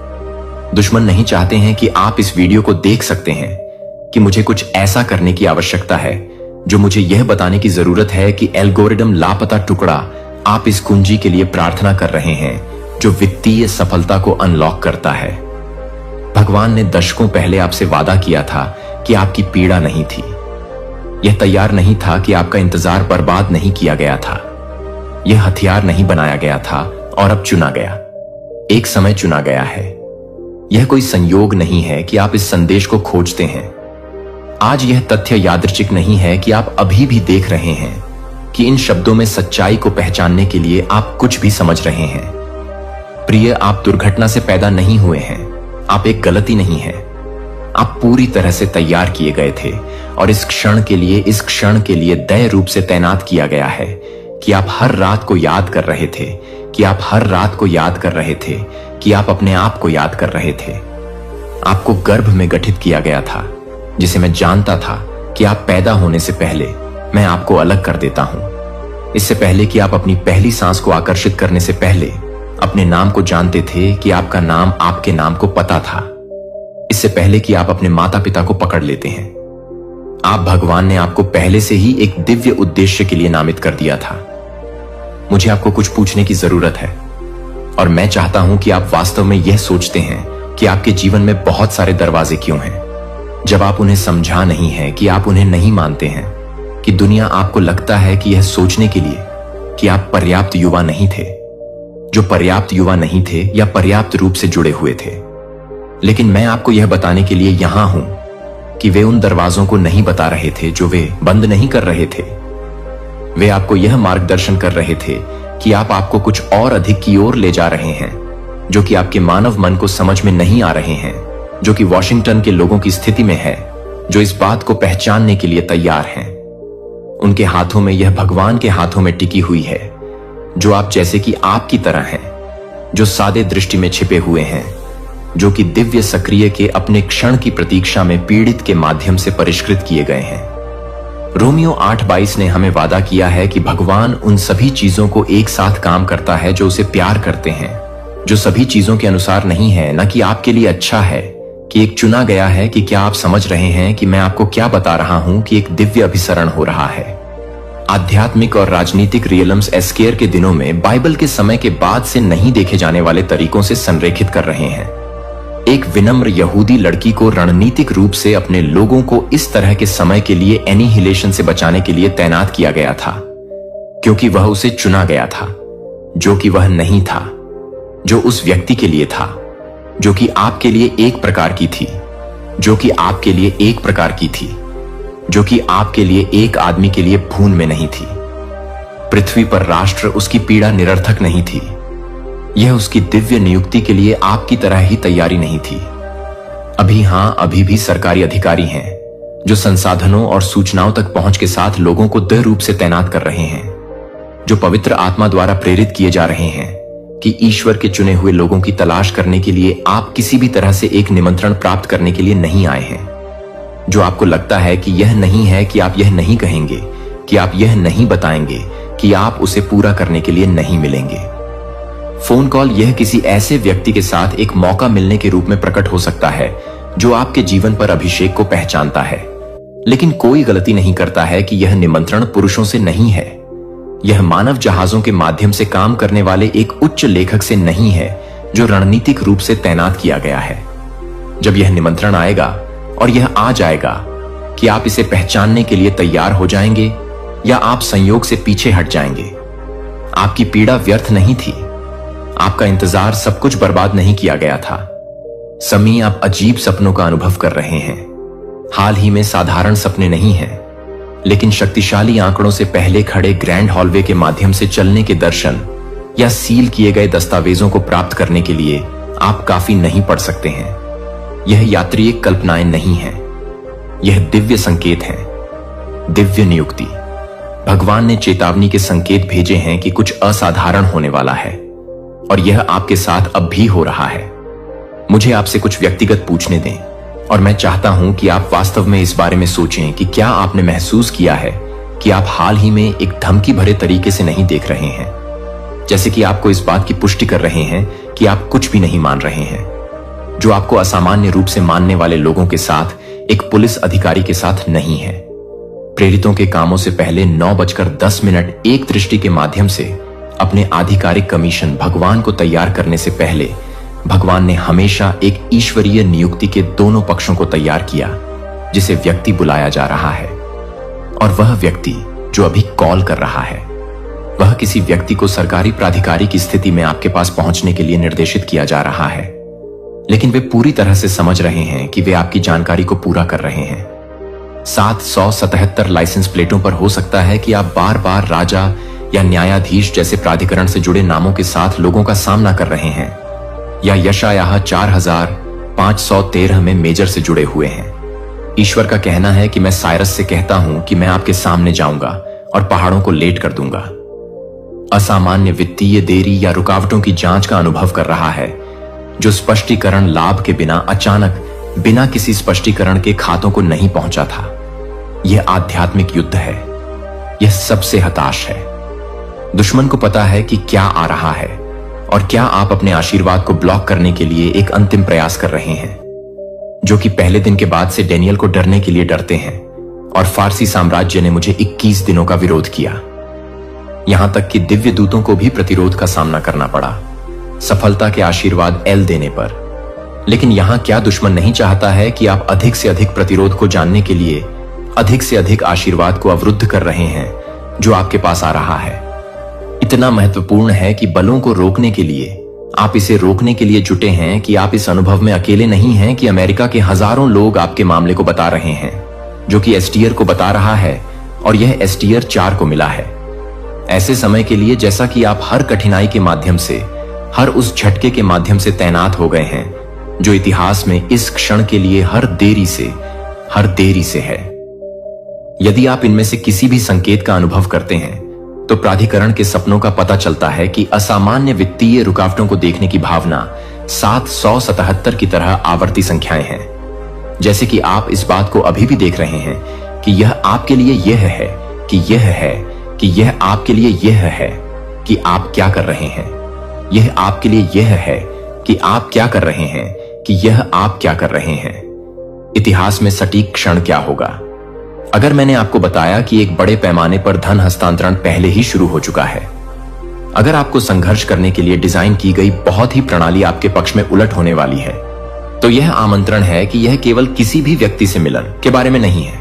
दुश्मन नहीं चाहते हैं कि आप इस वीडियो को देख सकते हैं कि मुझे कुछ ऐसा करने की आवश्यकता है जो मुझे यह बताने की जरूरत है कि एल्गोरिदम लापता टुकड़ा आप इस कुंजी के लिए प्रार्थना कर रहे हैं जो वित्तीय सफलता को अनलॉक करता है। भगवान ने दशकों पहले आपसे वादा किया था कि आपकी पीड़ा नहीं थी। यह तैयार नहीं था कि आपका इंतजार बर्बाद नहीं किया गया था। यह हथियार नहीं बनाया गया था और अब चुना गया। एक समय चुना गया है। यह कोई संयोग नहीं है कि आप इस संदेश को खोजते हैं। आज यह तथ्य यादृच्छिक नहीं है कि आप अभी भी देख रहे हैं कि इन शब्दों में सच्चाई को पहचानने के लिए आप कुछ भी समझ रहे हैं। प्रिय, आप दुर्घटना से पैदा नहीं हुए हैं, आप एक गलती नहीं है। आप पूरी तरह से तैयार किए गए थे और इस क्षण के लिए दय रूप से तैनात किया गया है कि आप हर रात को याद कर रहे थे, कि आप हर रात को याद कर रहे थे, कि आप अपने आप को याद कर रहे थे। आपको गर्भ में गठित किया गया था, जिसे मैं जानता था कि आप पैदा होने से पहले मैं आपको अलग कर देता हूं। इससे पहले कि आप अपनी पहली सांस को आकर्षित करने से पहले अपने नाम को जानते थे कि आपका नाम आपके नाम को पता था। इससे पहले कि आप अपने माता पिता को पकड़ लेते हैं, आप भगवान ने आपको पहले से ही एक दिव्य उद्देश्य के लिए नामित कर दिया था। मुझे आपको कुछ पूछने की जरूरत है और मैं चाहता हूं कि आप वास्तव में यह सोचते हैं कि आपके जीवन में बहुत सारे दरवाजे क्यों हैं, जब आप उन्हें समझा नहीं है, कि आप उन्हें नहीं मानते हैं, कि दुनिया आपको लगता है कि यह सोचने के लिए कि आप पर्याप्त युवा नहीं थे, जो पर्याप्त युवा नहीं थे या पर्याप्त रूप से जुड़े हुए थे। लेकिन मैं आपको यह बताने के लिए यहां हूं कि वे उन दरवाजों को नहीं बता रहे थे जो वे बंद नहीं कर रहे थे। वे आपको यह मार्गदर्शन कर रहे थे कि आप आपको कुछ और अधिक की ओर ले जा रहे हैं, जो कि आपके मानव मन को समझ में नहीं आ रहे हैं, जो कि वॉशिंगटन के लोगों की स्थिति में है, जो इस बात को पहचानने के लिए तैयार हैं। उनके हाथों में यह भगवान के हाथों में टिकी हुई है, जो आप जैसे कि आपकी तरह हैं, जो सादे दृष्टि में छिपे हुए हैं, जो कि दिव्य सक्रिय के अपने क्षण की प्रतीक्षा में पीड़ित के माध्यम से परिष्कृत किए गए हैं। रोमियो 8:22 ने हमें वादा किया है कि भगवान उन सभी चीजों को एक साथ काम करता है जो उसे प्यार करते हैं, जो सभी चीजों के अनुसार नहीं है, न कि आपके लिए अच्छा है, कि एक चुना गया है। कि क्या आप समझ रहे हैं कि मैं आपको क्या बता रहा हूं कि एक दिव्य अभिसरण हो रहा है। आध्यात्मिक और राजनीतिक रियलम्स एस्केयर के दिनों में बाइबल के समय के बाद से नहीं देखे जाने वाले तरीकों से संरेखित कर रहे हैं। एक विनम्र यहूदी लड़की को रणनीतिक रूप से अपने लोगों को इस तरह के समय के लिए एनिहिलेशन से बचाने के लिए तैनात किया गया था, क्योंकि वह उसे चुना गया था, जो कि वह नहीं था, जो उस व्यक्ति के लिए था, जो कि आपके लिए एक प्रकार की थी, जो कि आपके लिए एक प्रकार की थी, जो कि आपके लिए एक आदमी के लिए भून में नहीं थी। पृथ्वी पर राष्ट्र उसकी पीड़ा निरर्थक नहीं थी। यह उसकी दिव्य नियुक्ति के लिए आपकी तरह ही तैयारी नहीं थी। अभी भी सरकारी अधिकारी हैं जो संसाधनों और सूचनाओं तक पहुंच के साथ लोगों को दृढ़ रूप से तैनात कर रहे हैं, जो पवित्र आत्मा द्वारा प्रेरित किए जा रहे हैं कि ईश्वर के चुने हुए लोगों की तलाश करने के लिए आप किसी भी तरह से एक निमंत्रण प्राप्त करने के लिए नहीं आए हैं। जो आपको लगता है कि यह नहीं है, कि आप यह नहीं कहेंगे, कि आप यह नहीं बताएंगे, कि आप उसे पूरा करने के लिए नहीं मिलेंगे। फोन कॉल यह किसी ऐसे व्यक्ति के साथ एक मौका मिलने के रूप में प्रकट हो सकता है जो आपके जीवन पर अभिषेक को पहचानता है, लेकिन कोई गलती नहीं करता है कि यह निमंत्रण पुरुषों से नहीं है। यह मानव जहाजों के माध्यम से काम करने वाले एक उच्च लेखक से नहीं है जो रणनीतिक रूप से तैनात किया गया है। जब यह निमंत्रण आएगा, और यह आ जाएगा, कि आप इसे पहचानने के लिए तैयार हो जाएंगे या आप संयोग से पीछे हट जाएंगे। आपकी पीड़ा व्यर्थ नहीं थी। आपका इंतजार सब कुछ बर्बाद नहीं किया गया था। समी, आप अजीब सपनों का अनुभव कर रहे हैं। हाल ही में साधारण सपने नहीं हैं, लेकिन शक्तिशाली आंकड़ों से पहले खड़े ग्रैंड हॉलवे के माध्यम से चलने के दर्शन या सील किए गए दस्तावेजों को प्राप्त करने के लिए आप काफी नहीं पढ़ सकते हैं। यह यात्री कल्पनाएं नहीं है, यह दिव्य संकेत है, दिव्य नियुक्ति। भगवान ने चेतावनी के संकेत भेजे हैं कि कुछ असाधारण होने वाला है, और यह आपके साथ अब भी हो रहा है। मुझे आपसे कुछ व्यक्तिगत पूछने दें, और मैं चाहता हूं कि आप वास्तव में इस बारे में सोचें कि क्या आपने महसूस किया है कि आप हाल ही में एक धमकी भरे तरीके से नहीं देख रहे हैं, जैसे कि आपको इस बात की पुष्टि कर रहे हैं कि आप कुछ भी नहीं मान रहे हैं, जो आपको असामान्य रूप से मानने वाले लोगों के साथ एक पुलिस अधिकारी के साथ नहीं है। प्रेरितों के कामों से पहले 9:10 एक दृष्टि के माध्यम से अपने आधिकारिक कमीशन भगवान को तैयार करने से पहले भगवान ने हमेशा एक ईश्वरीय नियुक्ति के दोनों पक्षों को तैयार किया, जिसे व्यक्ति बुलाया जा रहा है, और वह व्यक्ति जो अभी कॉल कर रहा है, वह किसी व्यक्ति को सरकारी प्राधिकारी की स्थिति में आपके पास पहुंचने के लिए निर्देशित किया जा रहा है, लेकिन वे पूरी तरह से समझ रहे हैं कि वे आपकी जानकारी को पूरा कर रहे हैं। 777 लाइसेंस प्लेटों पर हो सकता है कि आप बार बार राजा या न्यायाधीश जैसे प्राधिकरण से जुड़े नामों के साथ लोगों का सामना कर रहे हैं, या यशायाह 4513 में मेजर से जुड़े हुए हैं। ईश्वर का कहना है कि मैं साइरस से कहता हूं कि मैं आपके सामने जाऊंगा और पहाड़ों को लेट कर दूंगा। असामान्य वित्तीय देरी या रुकावटों की जांच का अनुभव कर रहा है, जो स्पष्टीकरण लाभ के बिना अचानक बिना किसी स्पष्टीकरण के खातों को नहीं पहुंचा था। यह आध्यात्मिक युद्ध है। यह सबसे हताश है। दुश्मन को पता है कि क्या आ रहा है, और क्या आप अपने आशीर्वाद को ब्लॉक करने के लिए एक अंतिम प्रयास कर रहे हैं, जो कि पहले दिन के बाद से डेनियल को डरने के लिए डरते हैं। और फारसी साम्राज्य ने मुझे 21 दिनों का विरोध किया, यहां तक कि दिव्य दूतों को भी प्रतिरोध का सामना करना पड़ा, सफलता के आशीर्वाद एल देने पर। लेकिन यहां क्या दुश्मन नहीं चाहता है कि आप अधिक से अधिक प्रतिरोध को जानने के लिए अधिक से अधिक आशीर्वाद को अवरुद्ध कर रहे हैं जो आपके पास आ रहा है। इतना महत्वपूर्ण है कि बलों को रोकने के लिए, आप इसे रोकने के लिए जुटे हैं कि आप इस अनुभव में अकेले नहीं हैं कि अमेरिका के हजारों लोग आपके मामले को बता रहे हैं, जो कि एसटीआर को बता रहा है और यह एसटीआर 4 को मिला है। ऐसे समय के लिए जैसा कि आप हर कठिनाई के माध्यम से, हर उस झटके के माध्यम से तैनात हो गए हैं जो इतिहास में इस क्षण के लिए हर देरी से है। यदि आप इनमें से किसी भी संकेत का अनुभव करते हैं तो प्राधिकरण के सपनों का पता चलता है कि असामान्य वित्तीय रुकावटों को देखने की भावना 777 की तरह आवर्ती संख्याएं हैं। जैसे कि आप इस बात को अभी भी देख रहे हैं कि यह आपके लिए यह है कि यह है कि यह आपके लिए यह है कि आप क्या कर रहे हैं, यह आपके लिए यह है कि आप क्या कर रहे हैं कि यह आप क्या कर रहे हैं। इतिहास में सटीक क्षण क्या होगा? अगर मैंने आपको बताया कि एक बड़े पैमाने पर धन हस्तांतरण पहले ही शुरू हो चुका है, अगर आपको संघर्ष करने के लिए डिजाइन की गई बहुत ही प्रणाली आपके पक्ष में उलट होने वाली है, तो यह आमंत्रण है कि यह केवल किसी भी व्यक्ति से मिलन के बारे में नहीं है।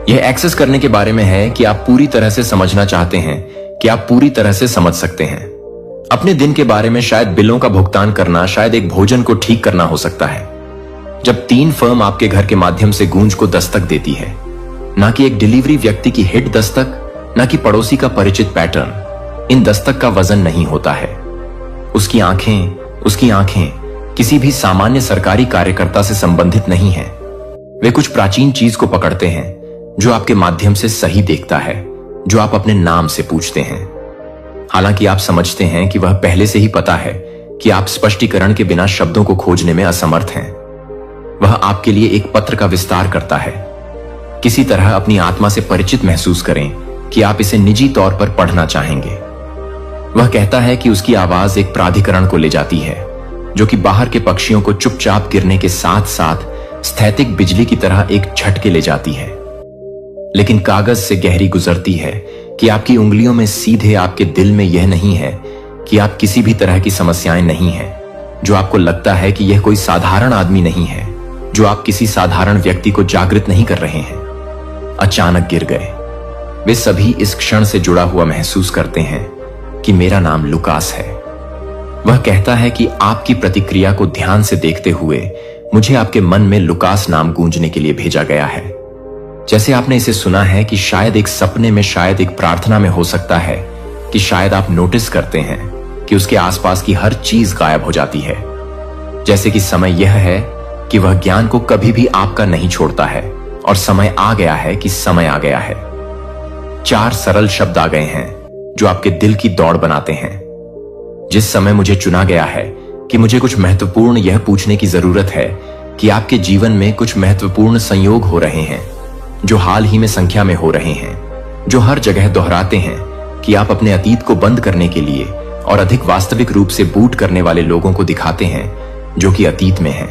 यह एक्सेस करने के बारे में है कि आप पूरी तरह से समझना चाहते हैं कि आप पूरी तरह से समझ सकते हैं। अपने दिन के बारे में शायद बिलों का भुगतान करना, शायद एक भोजन को ठीक करना हो सकता है। जब 3 फर्म आपके घर के माध्यम से गूंज को दस्तक देती है, ना कि एक डिलीवरी व्यक्ति की हिट दस्तक, ना कि पड़ोसी का परिचित पैटर्न, इन दस्तक का वजन नहीं होता है। उसकी आंखें किसी भी सामान्य सरकारी कार्यकर्ता से संबंधित नहीं है। वे कुछ प्राचीन चीज को पकड़ते हैं जो आपके माध्यम से सही देखता है, जो आप अपने नाम से पूछते हैं। हालांकि आप समझते हैं कि वह पहले से ही पता है कि आप स्पष्टीकरण के बिना शब्दों को खोजने में असमर्थ हैं। वह आपके लिए एक पत्र का विस्तार करता है। किसी तरह अपनी आत्मा से परिचित महसूस करें कि आप इसे निजी तौर पर पढ़ना चाहेंगे। वह कहता है कि उसकी आवाज एक प्राधिकरण को ले जाती है जो कि बाहर के पक्षियों को चुपचाप गिरने के साथ साथ स्थैतिक बिजली की तरह एक झटके ले जाती है, लेकिन कागज से गहरी गुजरती है कि आपकी उंगलियों में सीधे आपके दिल में यह नहीं है कि आप किसी भी तरह की समस्याएं नहीं है, जो आपको लगता है कि यह कोई साधारण आदमी नहीं है, जो आप किसी साधारण व्यक्ति को जागृत नहीं कर रहे हैं। अचानक गिर गए। वे सभी इस क्षण से जुड़ा हुआ महसूस करते हैं कि मेरा नाम लुकास है। वह कहता है कि आपकी प्रतिक्रिया को ध्यान से देखते हुए मुझे आपके मन में लुकास नाम गूंजने के लिए भेजा गया है। जैसे आपने इसे सुना है कि शायद एक सपने में, शायद एक प्रार्थना में हो सकता है कि शायद आप नोटिस करते हैं कि उसके आसपास की हर चीज गायब हो जाती है। जैसे कि समय यह है कि वह ज्ञान को कभी भी आपका नहीं छोड़ता है और समय आ गया है कि समय आ गया है। 4 सरल शब्द आ गए हैं जो आपके दिल की दौड़ बनाते हैं। जिस समय मुझे चुना गया है कि मुझे कुछ महत्वपूर्ण यह पूछने की जरूरत है कि आपके जीवन में कुछ महत्वपूर्ण संयोग हो रहे हैं जो हाल ही में संख्या में हो रहे हैं, जो हर जगह दोहराते हैं कि आप अपने अतीत को बंद करने के लिए और अधिक वास्तविक रूप से बूट करने वाले लोगों को दिखाते हैं जो कि अतीत में है।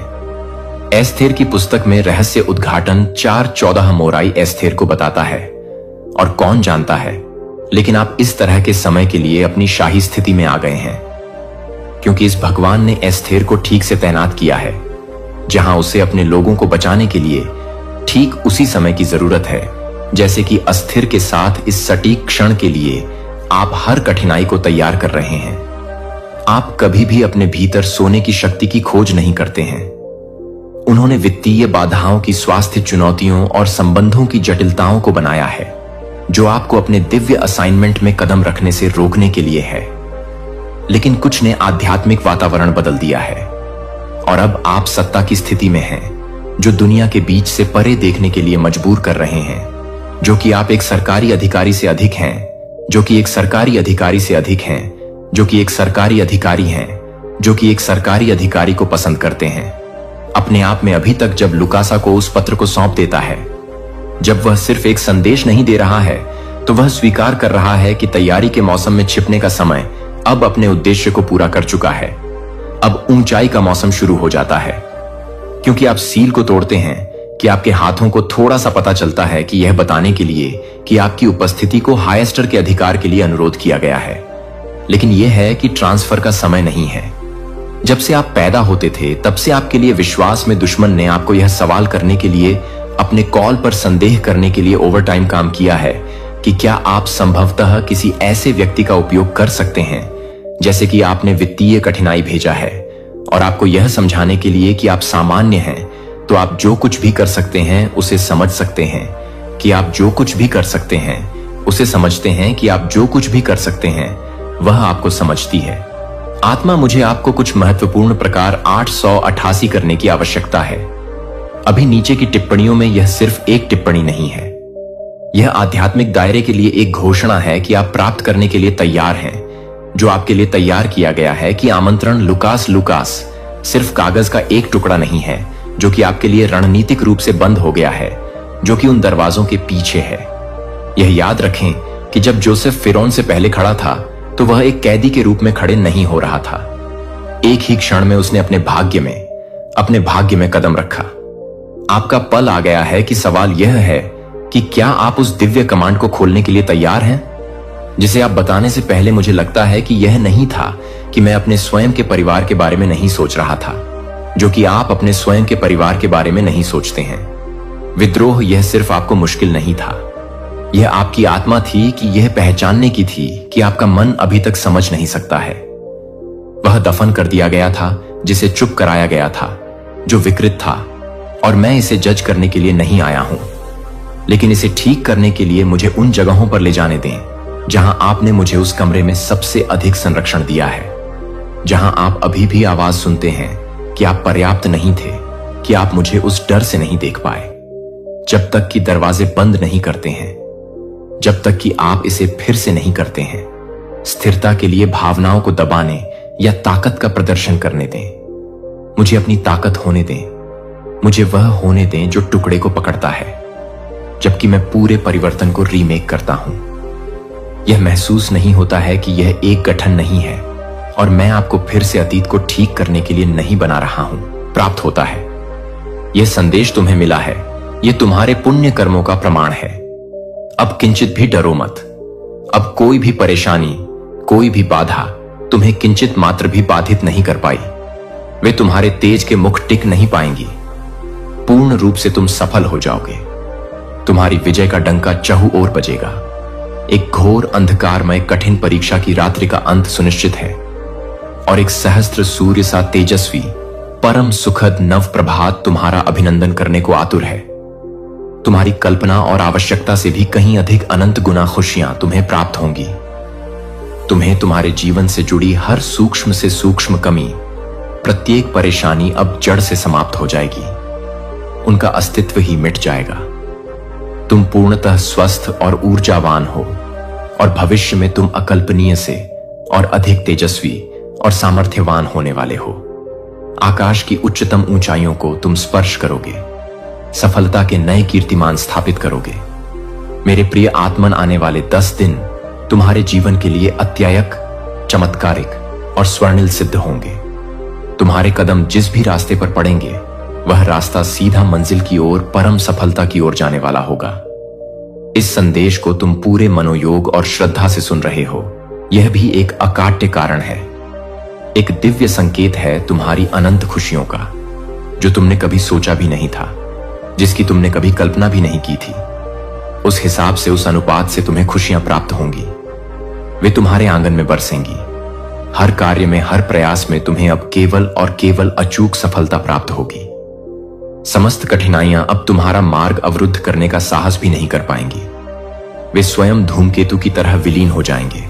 एस्थेर की पुस्तक में रहस्य उद्घाटन 4:14 मोराई एस्थेर को बताता है। और कौन जानता है, लेकिन आप इस तरह के समय के लिए अपनी शाही स्थिति में आ गए हैं, क्योंकि इस भगवान ने एस्थेर को ठीक से तैनात किया है जहां उसे अपने लोगों को बचाने के लिए ठीक उसी समय की जरूरत है जैसे कि अस्थिर के साथ इस सटीक क्षण के लिए आप हर कठिनाई को तैयार कर रहे हैं। आप कभी भी अपने भीतर सोने की शक्ति की खोज नहीं करते हैं। उन्होंने वित्तीय बाधाओं की, स्वास्थ्य चुनौतियों और संबंधों की जटिलताओं को बनाया है जो आपको अपने दिव्य असाइनमेंट में कदम रखने से रोकने के लिए है। लेकिन कुछ ने आध्यात्मिक वातावरण बदल दिया है और अब आप सत्ता की स्थिति में हैं जो दुनिया के बीच से परे देखने के लिए मजबूर कर रहे हैं, जो कि आप एक सरकारी अधिकारी से अधिक हैं, जो कि एक सरकारी अधिकारी से अधिक हैं, जो कि एक सरकारी अधिकारी हैं, जो कि एक सरकारी अधिकारी को पसंद करते हैं। अपने आप में अभी तक जब लुकासा को उस पत्र को सौंप देता है, जब वह सिर्फ एक संदेश नहीं दे रहा है, तो वह स्वीकार कर रहा है कि तैयारी के मौसम में छिपने का समय अब अपने उद्देश्य को पूरा कर चुका है। अब ऊंचाई का मौसम शुरू हो जाता है, क्योंकि आप सील को तोड़ते हैं कि आपके हाथों को थोड़ा सा पता चलता है कि यह बताने के लिए कि आपकी उपस्थिति को हाईएस्टर के अधिकार के लिए अनुरोध किया गया है। लेकिन यह है कि ट्रांसफर का समय नहीं है। जब से आप पैदा होते थे तब से आपके लिए विश्वास में दुश्मन ने आपको यह सवाल करने के लिए, अपने कॉल पर संदेह करने के लिए ओवरटाइम काम किया है कि क्या आप संभवतः किसी ऐसे व्यक्ति का उपयोग कर सकते हैं, जैसे कि आपने वित्तीय कठिनाई भेजा है और आपको यह समझाने के लिए कि आप सामान्य हैं, तो आप जो कुछ भी कर सकते हैं उसे समझ सकते हैं कि आप जो कुछ भी कर सकते हैं उसे समझते हैं कि आप जो कुछ भी कर सकते हैं वह आपको समझती है। आत्मा, मुझे आपको कुछ महत्वपूर्ण प्रकार 888 करने की आवश्यकता है। अभी नीचे की टिप्पणियों में यह सिर्फ एक टिप्पणी नहीं है, यह आध्यात्मिक दायरे के लिए एक घोषणा है कि आप प्राप्त करने के लिए तैयार हैं, जो आपके लिए तैयार किया गया है कि आमंत्रण लुकास सिर्फ कागज का एक टुकड़ा नहीं है जो कि आपके लिए रणनीतिक रूप से बंद हो गया है, जो कि उन दरवाजों के पीछे है। यह याद रखें कि जब जोसेफ फिरौन से पहले खड़ा था तो वह एक कैदी के रूप में खड़े नहीं हो रहा था। एक ही क्षण में उसने अपने भाग्य में कदम रखा। आपका पल आ गया है कि सवाल यह है कि क्या आप उस दिव्य कमांड को खोलने के लिए तैयार हैं, जिसे आप बताने से पहले मुझे लगता है कि यह नहीं था कि मैं अपने स्वयं के परिवार के बारे में नहीं सोच रहा था, जो कि आप अपने स्वयं के परिवार के बारे में नहीं सोचते हैं। विद्रोह यह सिर्फ आपको मुश्किल नहीं था, यह आपकी आत्मा थी कि यह पहचानने की थी कि आपका मन अभी तक समझ नहीं सकता है। वह दफन कर दिया गया था जिसे चुप कराया गया था, जो विकृत था, और मैं इसे जज करने के लिए नहीं आया हूं, लेकिन इसे ठीक करने के लिए मुझे उन जगहों पर ले जाने दें जहां आपने मुझे उस कमरे में सबसे अधिक संरक्षण दिया है, जहां आप अभी भी आवाज सुनते हैं कि आप पर्याप्त नहीं थे, कि आप मुझे उस डर से नहीं देख पाए, जब तक कि दरवाजे बंद नहीं करते हैं, जब तक कि आप इसे फिर से नहीं करते हैं। स्थिरता के लिए भावनाओं को दबाने या ताकत का प्रदर्शन करने दें। मुझे अपनी ताकत होने दें, मुझे वह होने दें जो टुकड़े को पकड़ता है, जबकि मैं पूरे परिवर्तन को रीमेक करता हूं। यह महसूस नहीं होता है कि यह एक गठन नहीं है और मैं आपको फिर से अतीत को ठीक करने के लिए नहीं बना रहा हूं। प्राप्त होता है। यह संदेश तुम्हें मिला है, यह तुम्हारे पुण्य कर्मों का प्रमाण है। अब किंचित भी डरो मत। अब कोई भी परेशानी, कोई भी बाधा तुम्हें किंचित मात्र भी बाधित नहीं कर पाई। वे तुम्हारे तेज के मुख टिक नहीं पाएंगी। पूर्ण रूप से तुम सफल हो जाओगे। तुम्हारी विजय का डंका चहु ओर बजेगा। एक घोर अंधकारमय कठिन परीक्षा की रात्रि का अंत सुनिश्चित है और एक सहस्त्र सूर्य सा तेजस्वी परम सुखद नव प्रभात तुम्हारा अभिनंदन करने को आतुर है। तुम्हारी कल्पना और आवश्यकता से भी कहीं अधिक अनंत गुना खुशियां तुम्हें प्राप्त होंगी। तुम्हें तुम्हारे जीवन से जुड़ी हर सूक्ष्म से सूक्ष्म कमी, प्रत्येक परेशानी अब जड़ से समाप्त हो जाएगी। उनका अस्तित्व ही मिट जाएगा। तुम पूर्णतः स्वस्थ और ऊर्जावान हो और भविष्य में तुम अकल्पनीय से और अधिक तेजस्वी और सामर्थ्यवान होने वाले हो। आकाश की उच्चतम ऊंचाइयों को तुम स्पर्श करोगे, सफलता के नए कीर्तिमान स्थापित करोगे। मेरे प्रिय आत्मन, आने वाले 10 दिन तुम्हारे जीवन के लिए अत्यायक, चमत्कारिक और स्वर्णिल सिद्ध होंगे। तुम्हारे कदम जिस भी रास्ते पर पड़ेंगे वह रास्ता सीधा मंजिल की ओर, परम सफलता की ओर जाने वाला होगा। इस संदेश को तुम पूरे मनोयोग और श्रद्धा से सुन रहे हो। यह भी एक अकाट्य कारण है, एक दिव्य संकेत है तुम्हारी अनंत खुशियों का, जो तुमने कभी सोचा भी नहीं था, जिसकी तुमने कभी कल्पना भी नहीं की थी। उस हिसाब से, उस अनुपात से तुम्हें खुशियां प्राप्त होंगी। वे तुम्हारे आंगन में बरसेंगी। हर कार्य में, हर प्रयास में तुम्हें अब केवल और केवल अचूक सफलता प्राप्त होगी। समस्त कठिनाइयां अब तुम्हारा मार्ग अवरुद्ध करने का साहस भी नहीं कर पाएंगी। वे स्वयं धूमकेतु की तरह विलीन हो जाएंगे।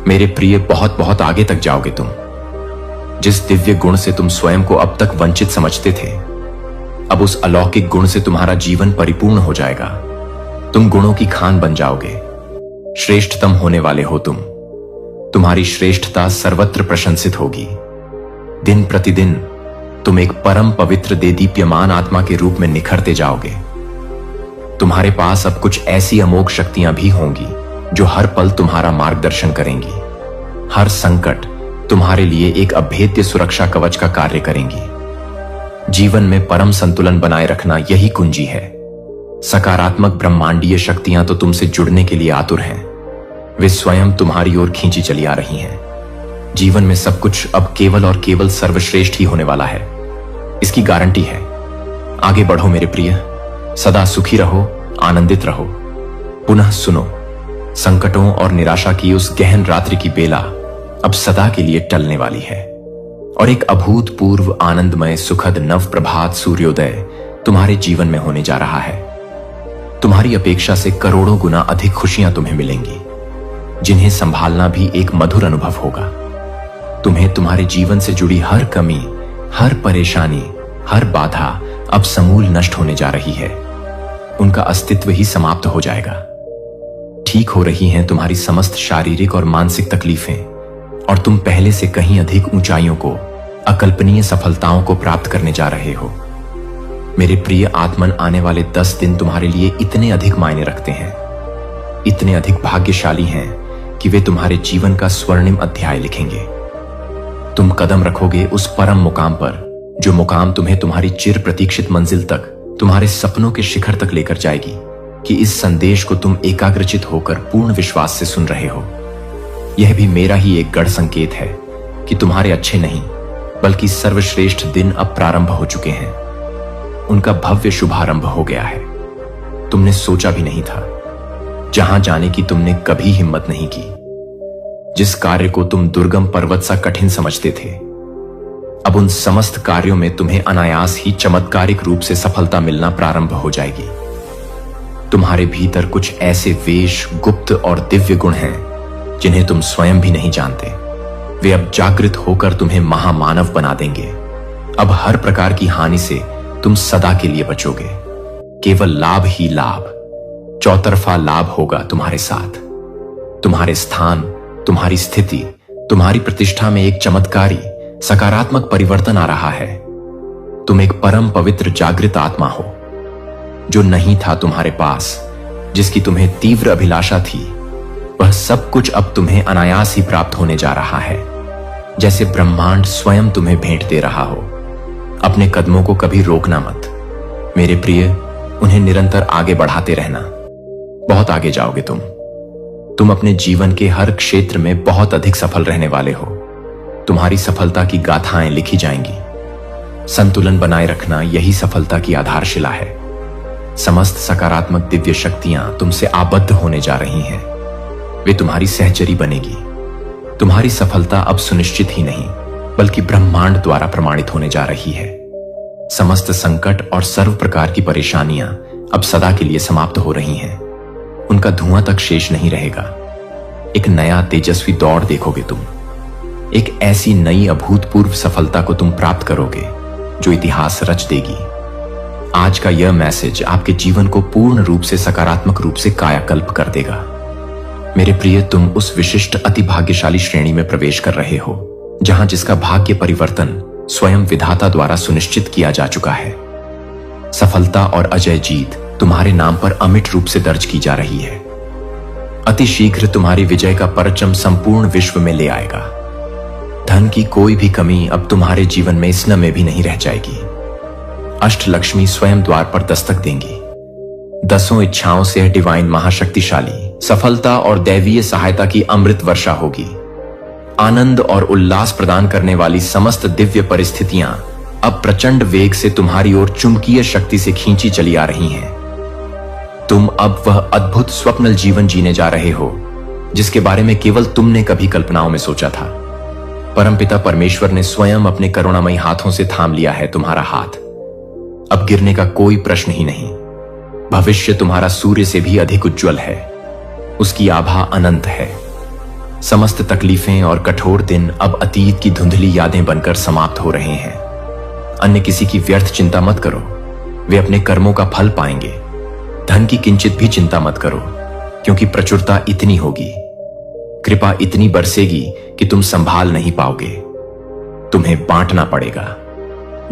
मेरे प्रिय, बहुत बहुत आगे तक जाओगे तुम। जिस दिव्य गुण से तुम स्वयं को अब तक वंचित समझते थे, अब उस अलौकिक गुण से तुम्हारा जीवन परिपूर्ण हो जाएगा। तुम गुणों की खान बन जाओगे। श्रेष्ठतम होने वाले हो तुम। तुम्हारी श्रेष्ठता सर्वत्र प्रशंसित होगी। दिन प्रतिदिन तुम एक परम पवित्र देदीप्यमान आत्मा के रूप में निखरते जाओगे। तुम्हारे पास अब कुछ ऐसी अमोघ शक्तियां भी होंगी जो हर पल तुम्हारा मार्गदर्शन करेंगी। हर संकट तुम्हारे लिए एक अभेद्य सुरक्षा कवच का कार्य करेंगी। जीवन में परम संतुलन बनाए रखना यही कुंजी है। सकारात्मक ब्रह्मांडीय शक्तियां तो तुमसे जुड़ने के लिए आतुर हैं। वे स्वयं तुम्हारी ओर खींची चली आ रही हैं। जीवन में सब कुछ अब केवल और केवल सर्वश्रेष्ठ ही होने वाला है, इसकी गारंटी है। आगे बढ़ो मेरे प्रिय, सदा सुखी रहो, आनंदित रहो। पुनः सुनो, संकटों और निराशा की उस गहन रात्रि की बेला अब सदा के लिए टलने वाली है और एक अभूतपूर्व आनंदमय सुखद नव प्रभात सूर्योदय तुम्हारे जीवन में होने जा रहा है। तुम्हारी अपेक्षा से करोड़ों गुना अधिक खुशियां तुम्हें मिलेंगी, जिन्हें संभालना भी एक मधुर अनुभव होगा। तुम्हें तुम्हारे जीवन से जुड़ी हर कमी, हर परेशानी, हर बाधा अब समूल नष्ट होने जा रही है। उनका अस्तित्व ही समाप्त हो जाएगा। ठीक हो रही हैं तुम्हारी समस्त शारीरिक और मानसिक तकलीफें और तुम पहले से कहीं अधिक ऊंचाइयों को, अकल्पनीय सफलताओं को प्राप्त करने जा रहे हो। मेरे प्रिय आत्मन, आने वाले 10 दिन तुम्हारे लिए इतने अधिक मायने रखते हैं, इतने अधिक भाग्यशाली हैं कि वे तुम्हारे जीवन का स्वर्णिम अध्याय लिखेंगे। तुम कदम रखोगे उस परम मुकाम पर, जो मुकाम तुम्हें तुम्हारी चिर प्रतीक्षित मंजिल तक, तुम्हारे सपनों के शिखर तक लेकर जाएगी कि इस संदेश को तुम एकाग्रचित होकर पूर्ण विश्वास से सुन रहे हो। यह भी मेरा ही एक गढ़ संकेत है कि तुम्हारे अच्छे नहीं बल्कि सर्वश्रेष्ठ दिन अब प्रारंभ हो चुके हैं। उनका भव्य शुभारंभ हो गया है। तुमने सोचा भी नहीं था, जहां जाने की तुमने कभी हिम्मत नहीं की। जिस कार्य को तुम दुर्गम पर्वत सा कठिन समझते थे, अब उन समस्त कार्यों में तुम्हें अनायास ही चमत्कारिक रूप से सफलता मिलना प्रारंभ हो जाएगी। तुम्हारे भीतर कुछ ऐसे वेश, गुप्त और दिव्य गुण हैं जिन्हें तुम स्वयं भी नहीं जानते। वे अब जागृत होकर तुम्हें महामानव बना देंगे। अब हर प्रकार की हानि से तुम सदा के लिए बचोगे। केवल लाभ ही लाभ, चौतरफा लाभ होगा तुम्हारे साथ। तुम्हारे स्थान, तुम्हारी स्थिति, तुम्हारी प्रतिष्ठा में एक चमत्कारी सकारात्मक परिवर्तन आ रहा है। तुम एक परम पवित्र जागृत आत्मा हो, जो नहीं था तुम्हारे पास, जिसकी तुम्हें तीव्र अभिलाषा थी। वह सब कुछ अब तुम्हें अनायास ही प्राप्त होने जा रहा है, जैसे ब्रह्मांड स्वयं तुम्हें भेंट दे रहा हो। अपने कदमों को कभी रोकना मत मेरे प्रिय, उन्हें निरंतर आगे बढ़ाते रहना। बहुत आगे जाओगे तुम अपने जीवन के हर क्षेत्र में बहुत अधिक सफल रहने वाले हो। तुम्हारी सफलता की गाथाएं लिखी जाएंगी। संतुलन बनाए रखना यही सफलता की आधारशिला है। समस्त सकारात्मक दिव्य शक्तियां तुमसे आबद्ध होने जा रही हैं। वे तुम्हारी सहचरी बनेगी। तुम्हारी सफलता अब सुनिश्चित ही नहीं बल्कि ब्रह्मांड द्वारा प्रमाणित होने जा रही है। समस्त संकट और सर्व प्रकार की परेशानियां अब सदा के लिए समाप्त हो रही हैं। उनका धुआं तक शेष नहीं रहेगा। एक नया तेजस्वी दौड़ देखोगे तुम। एक ऐसी नई अभूतपूर्व सफलता को तुम प्राप्त करोगे जो इतिहास रच देगी। आज का यह मैसेज आपके जीवन को पूर्ण रूप से सकारात्मक रूप से कायाकल्प कर देगा। मेरे प्रिय, तुम उस विशिष्ट अति भाग्यशाली श्रेणी में प्रवेश कर रहे हो जहां जिसका भाग्य परिवर्तन स्वयं विधाता द्वारा सुनिश्चित किया जा चुका है। सफलता और अजय जीत तुम्हारे नाम पर अमिट रूप से दर्ज की जा रही है। अति शीघ्र तुम्हारी विजय का परचम संपूर्ण विश्व में ले आएगा। धन की कोई भी कमी अब तुम्हारे जीवन में स्न में भी नहीं रह जाएगी। अष्टलक्ष्मी स्वयं द्वार पर दस्तक देंगी। 10 इच्छाओं से डिवाइन महाशक्तिशाली सफलता और दैवीय सहायता की अमृत वर्षा होगी। आनंद और उल्लास प्रदान करने वाली समस्त दिव्य परिस्थितियां अब प्रचंड वेग से तुम्हारी ओर चुंबकीय शक्ति से खींची चली आ रही हैं। तुम अब वह अद्भुत स्वप्नल जीवन जीने जा रहे हो जिसके बारे में केवल तुमने कभी कल्पनाओं में सोचा था। परमपिता परमेश्वर ने स्वयं अपने करुणामयी हाथों से थाम लिया है तुम्हारा हाथ। अब गिरने का कोई प्रश्न ही नहीं। भविष्य तुम्हारा सूर्य से भी अधिक उज्जवल है। उसकी आभा अनंत है। समस्त तकलीफें और कठोर दिन अब अतीत की धुंधली यादें बनकर समाप्त हो रहे हैं। अन्य किसी की व्यर्थ चिंता मत करो, वे अपने कर्मों का फल पाएंगे। धन की किंचित भी चिंता मत करो, क्योंकि प्रचुरता इतनी होगी, कृपा इतनी बरसेगी कि तुम संभाल नहीं पाओगे। तुम्हें बांटना पड़ेगा।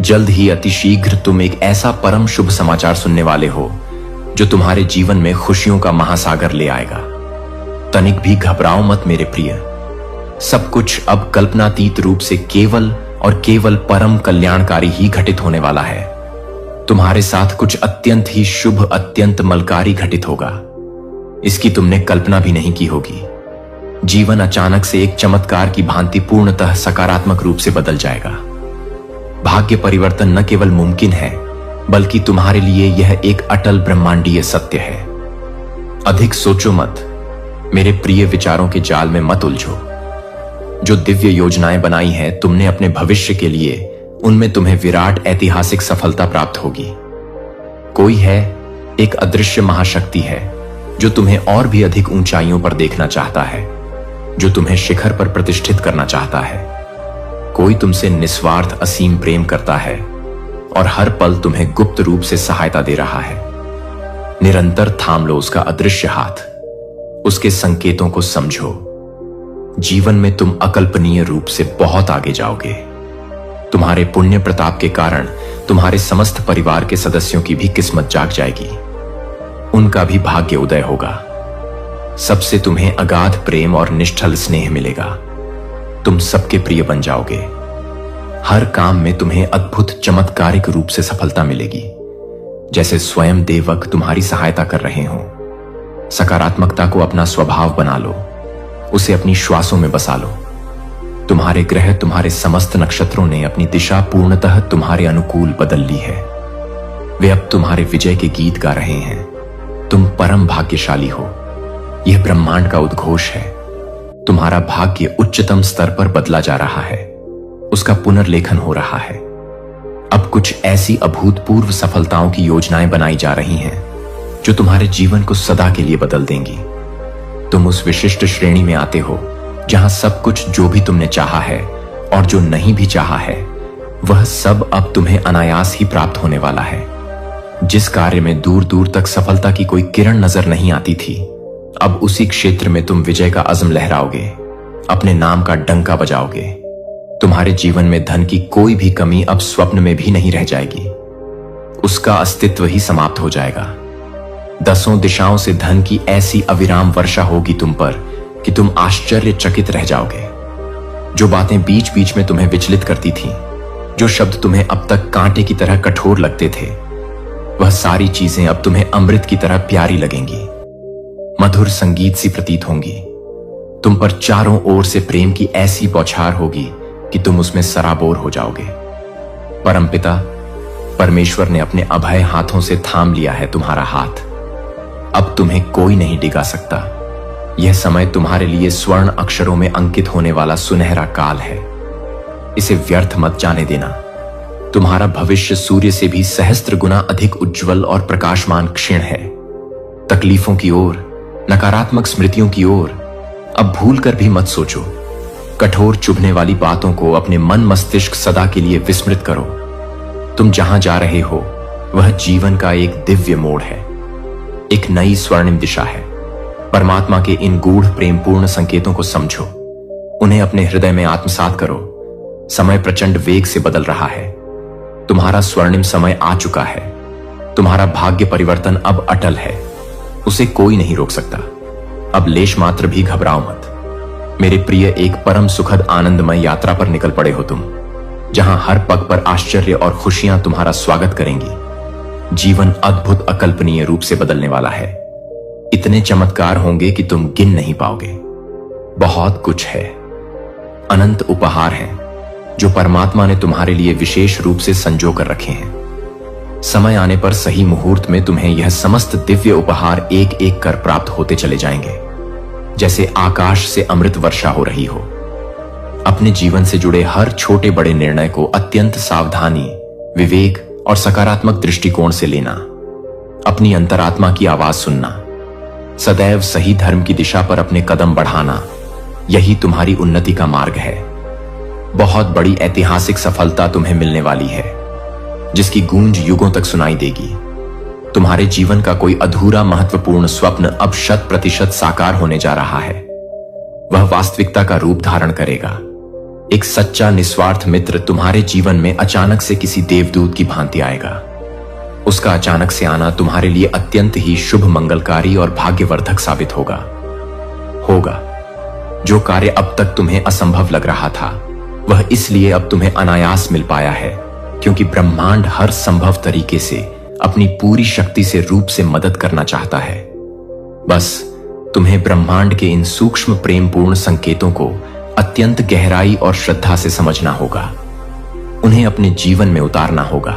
जल्द ही अति शीघ्र तुम एक ऐसा परम शुभ समाचार सुनने वाले हो जो तुम्हारे जीवन में खुशियों का महासागर ले आएगा। तनिक भी घबराओ मत मेरे प्रिय। सब कुछ अब कल्पनातीत रूप से केवल और केवल परम कल्याणकारी ही घटित होने वाला है। तुम्हारे साथ कुछ अत्यंत ही शुभ, अत्यंत मलकारी घटित होगा। इसकी तुमने कल्पना भी नहीं की होगी। जीवन अचानक से एक चमत्कार की भांति पूर्णतः सकारात्मक रूप से बदल जाएगा। भाग्य परिवर्तन न केवल मुमकिन है, बल्कि तुम्हारे लिए यह एक अटल ब्रह्मांडीय सत्य है। अधिक सोचो मत, मेरे प्रिय विचारों के जाल में मत उलझो। जो दिव्य योजनाएं बनाई हैं तुमने अपने भविष्य के लिए, उनमें तुम्हें विराट ऐतिहासिक सफलता प्राप्त होगी। कोई है, एक अदृश्य महाशक्ति है जो तुम्हें और भी अधिक ऊंचाइयों पर देखना चाहता है, जो तुम्हें शिखर पर प्रतिष्ठित करना चाहता है। कोई तुमसे निस्वार्थ असीम प्रेम करता है और हर पल तुम्हें गुप्त रूप से सहायता दे रहा है। निरंतर थाम लो उसका अदृश्य हाथ, उसके संकेतों को समझो। जीवन में तुम अकल्पनीय रूप से बहुत आगे जाओगे। तुम्हारे पुण्य प्रताप के कारण तुम्हारे समस्त परिवार के सदस्यों की भी किस्मत जाग जाएगी, उनका भी भाग्य उदय होगा। सबसे तुम्हें अगाध प्रेम और निष्ठल स्नेह मिलेगा। तुम सबके प्रिय बन जाओगे। हर काम में तुम्हें अद्भुत चमत्कारिक रूप से सफलता मिलेगी, जैसे स्वयं देवक तुम्हारी सहायता कर रहे हों। सकारात्मकता को अपना स्वभाव बना लो, उसे अपनी श्वासों में बसा लो। तुम्हारे ग्रह, तुम्हारे समस्त नक्षत्रों ने अपनी दिशा पूर्णतः तुम्हारे अनुकूल बदल ली है। वे अब तुम्हारे विजय के गीत गा रहे हैं। तुम परम भाग्यशाली हो, यह ब्रह्मांड का उद्घोष है। तुम्हारा भाग्य उच्चतम स्तर पर बदला जा रहा है, उसका पुनर्लेखन हो रहा है। अब कुछ ऐसी अभूतपूर्व सफलताओं की योजनाएं बनाई जा रही हैं जो तुम्हारे जीवन को सदा के लिए बदल देंगी। तुम उस विशिष्ट श्रेणी में आते हो जहां सब कुछ जो भी तुमने चाहा है और जो नहीं भी चाहा है, वह सब अब तुम्हें अनायास ही प्राप्त होने वाला है। जिस कार्य में दूर दूर तक सफलता की कोई किरण नजर नहीं आती थी, अब उसी क्षेत्र में तुम विजय का अज़्म लहराओगे, अपने नाम का डंका बजाओगे। तुम्हारे जीवन में धन की कोई भी कमी अब स्वप्न में भी नहीं रह जाएगी, उसका अस्तित्व ही समाप्त हो जाएगा। दसों दिशाओं से धन की ऐसी अविराम वर्षा होगी तुम पर कि तुम आश्चर्यचकित रह जाओगे। जो बातें बीच बीच में तुम्हें विचलित करती थीं, जो शब्द तुम्हें अब तक कांटे की तरह कठोर लगते थे, वह सारी चीजें अब तुम्हें अमृत की तरह प्यारी लगेंगी, मधुर संगीत सी प्रतीत होंगी। तुम पर चारों ओर से प्रेम की ऐसी बौछार होगी कि तुम उसमें सराबोर हो जाओगे। परमपिता परमेश्वर ने अपने अभय हाथों से थाम लिया है तुम्हारा हाथ। अब तुम्हें कोई नहीं डिगा सकता। यह समय तुम्हारे लिए स्वर्ण अक्षरों में अंकित होने वाला सुनहरा काल है। इसे व्यर्थ मत जाने देना। तुम्हारा भविष्य सूर्य से भी सहस्त्र गुना अधिक उज्जवल और प्रकाशमान क्षीण है। तकलीफों की ओर, नकारात्मक स्मृतियों की ओर अब भूल कर भी मत सोचो। कठोर चुभने वाली बातों को अपने मन मस्तिष्क सदा के लिए विस्मृत करो। तुम जहां जा रहे हो वह जीवन का एक दिव्य मोड़ है, एक नई स्वर्णिम दिशा है। परमात्मा के इन गूढ़ प्रेमपूर्ण संकेतों को समझो, उन्हें अपने हृदय में आत्मसात करो। समय प्रचंड वेग से बदल रहा है। तुम्हारा स्वर्णिम समय आ चुका है। तुम्हारा भाग्य परिवर्तन अब अटल है, उसे कोई नहीं रोक सकता। अब लेश मात्र भी घबराओ मत। मेरे प्रिय, एक परम सुखद आनंदमय यात्रा पर निकल पड़े हो तुम, जहां हर पग पर आश्चर्य और खुशियां तुम्हारा स्वागत करेंगी। जीवन अद्भुत अकल्पनीय रूप से बदलने वाला है। इतने चमत्कार होंगे कि तुम गिन नहीं पाओगे। बहुत कुछ है, अनंत उपहार हैं जो परमात्मा ने तुम्हारे लिए विशेष रूप से संजो कर रखे हैं। समय आने पर सही मुहूर्त में तुम्हें यह समस्त दिव्य उपहार एक एक कर प्राप्त होते चले जाएंगे, जैसे आकाश से अमृत वर्षा हो रही हो। अपने जीवन से जुड़े हर छोटे बड़े निर्णय को अत्यंत सावधानी, विवेक और सकारात्मक दृष्टिकोण से लेना। अपनी अंतरात्मा की आवाज सुनना, सदैव सही धर्म की दिशा पर अपने कदम बढ़ाना, यही तुम्हारी उन्नति का मार्ग है। बहुत बड़ी ऐतिहासिक सफलता तुम्हें मिलने वाली है, जिसकी गूंज युगों तक सुनाई देगी। तुम्हारे जीवन का कोई अधूरा महत्वपूर्ण स्वप्न अब 100% साकार होने जा रहा है। वह वास्तविकता का रूप धारण करेगा। एक सच्चा निस्वार्थ मित्र तुम्हारे जीवन में अचानक से किसी देवदूत की भांति आएगा। उसका अचानक से आना तुम्हारे लिए अत्यंत ही शुभ, मंगलकारी और भाग्यवर्धक साबित होगा। जो कार्य अब तक तुम्हें असंभव लग रहा था, वह इसलिए अब तुम्हें अनायास मिल पाया है, क्योंकि ब्रह्मांड हर संभव तरीके से अपनी पूरी शक्ति से रूप से मदद करना चाहता है। बस तुम्हें ब्रह्मांड के इन सूक्ष्म प्रेमपूर्ण संकेतों को अत्यंत गहराई और श्रद्धा से समझना होगा, उन्हें अपने जीवन में उतारना होगा।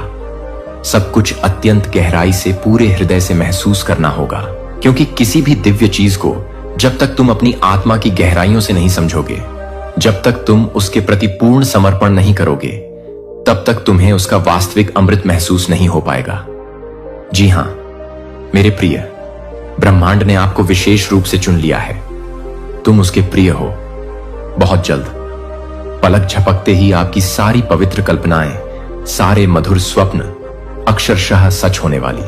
सब कुछ अत्यंत गहराई से पूरे हृदय से महसूस करना होगा क्योंकि किसी भी दिव्य चीज को जब तक तुम अपनी आत्मा की गहराइयों से नहीं समझोगे, जब तक तुम उसके प्रति पूर्ण समर्पण नहीं करोगे, तब तक तुम्हें उसका वास्तविक अमृत महसूस नहीं हो पाएगा। जी हां मेरे प्रिय, ब्रह्मांड ने आपको विशेष रूप से चुन लिया है। तुम उसके प्रिय हो। बहुत जल्द, पलक झपकते ही आपकी सारी पवित्र कल्पनाएं, सारे मधुर स्वप्न अक्षरशः सच होने वाली।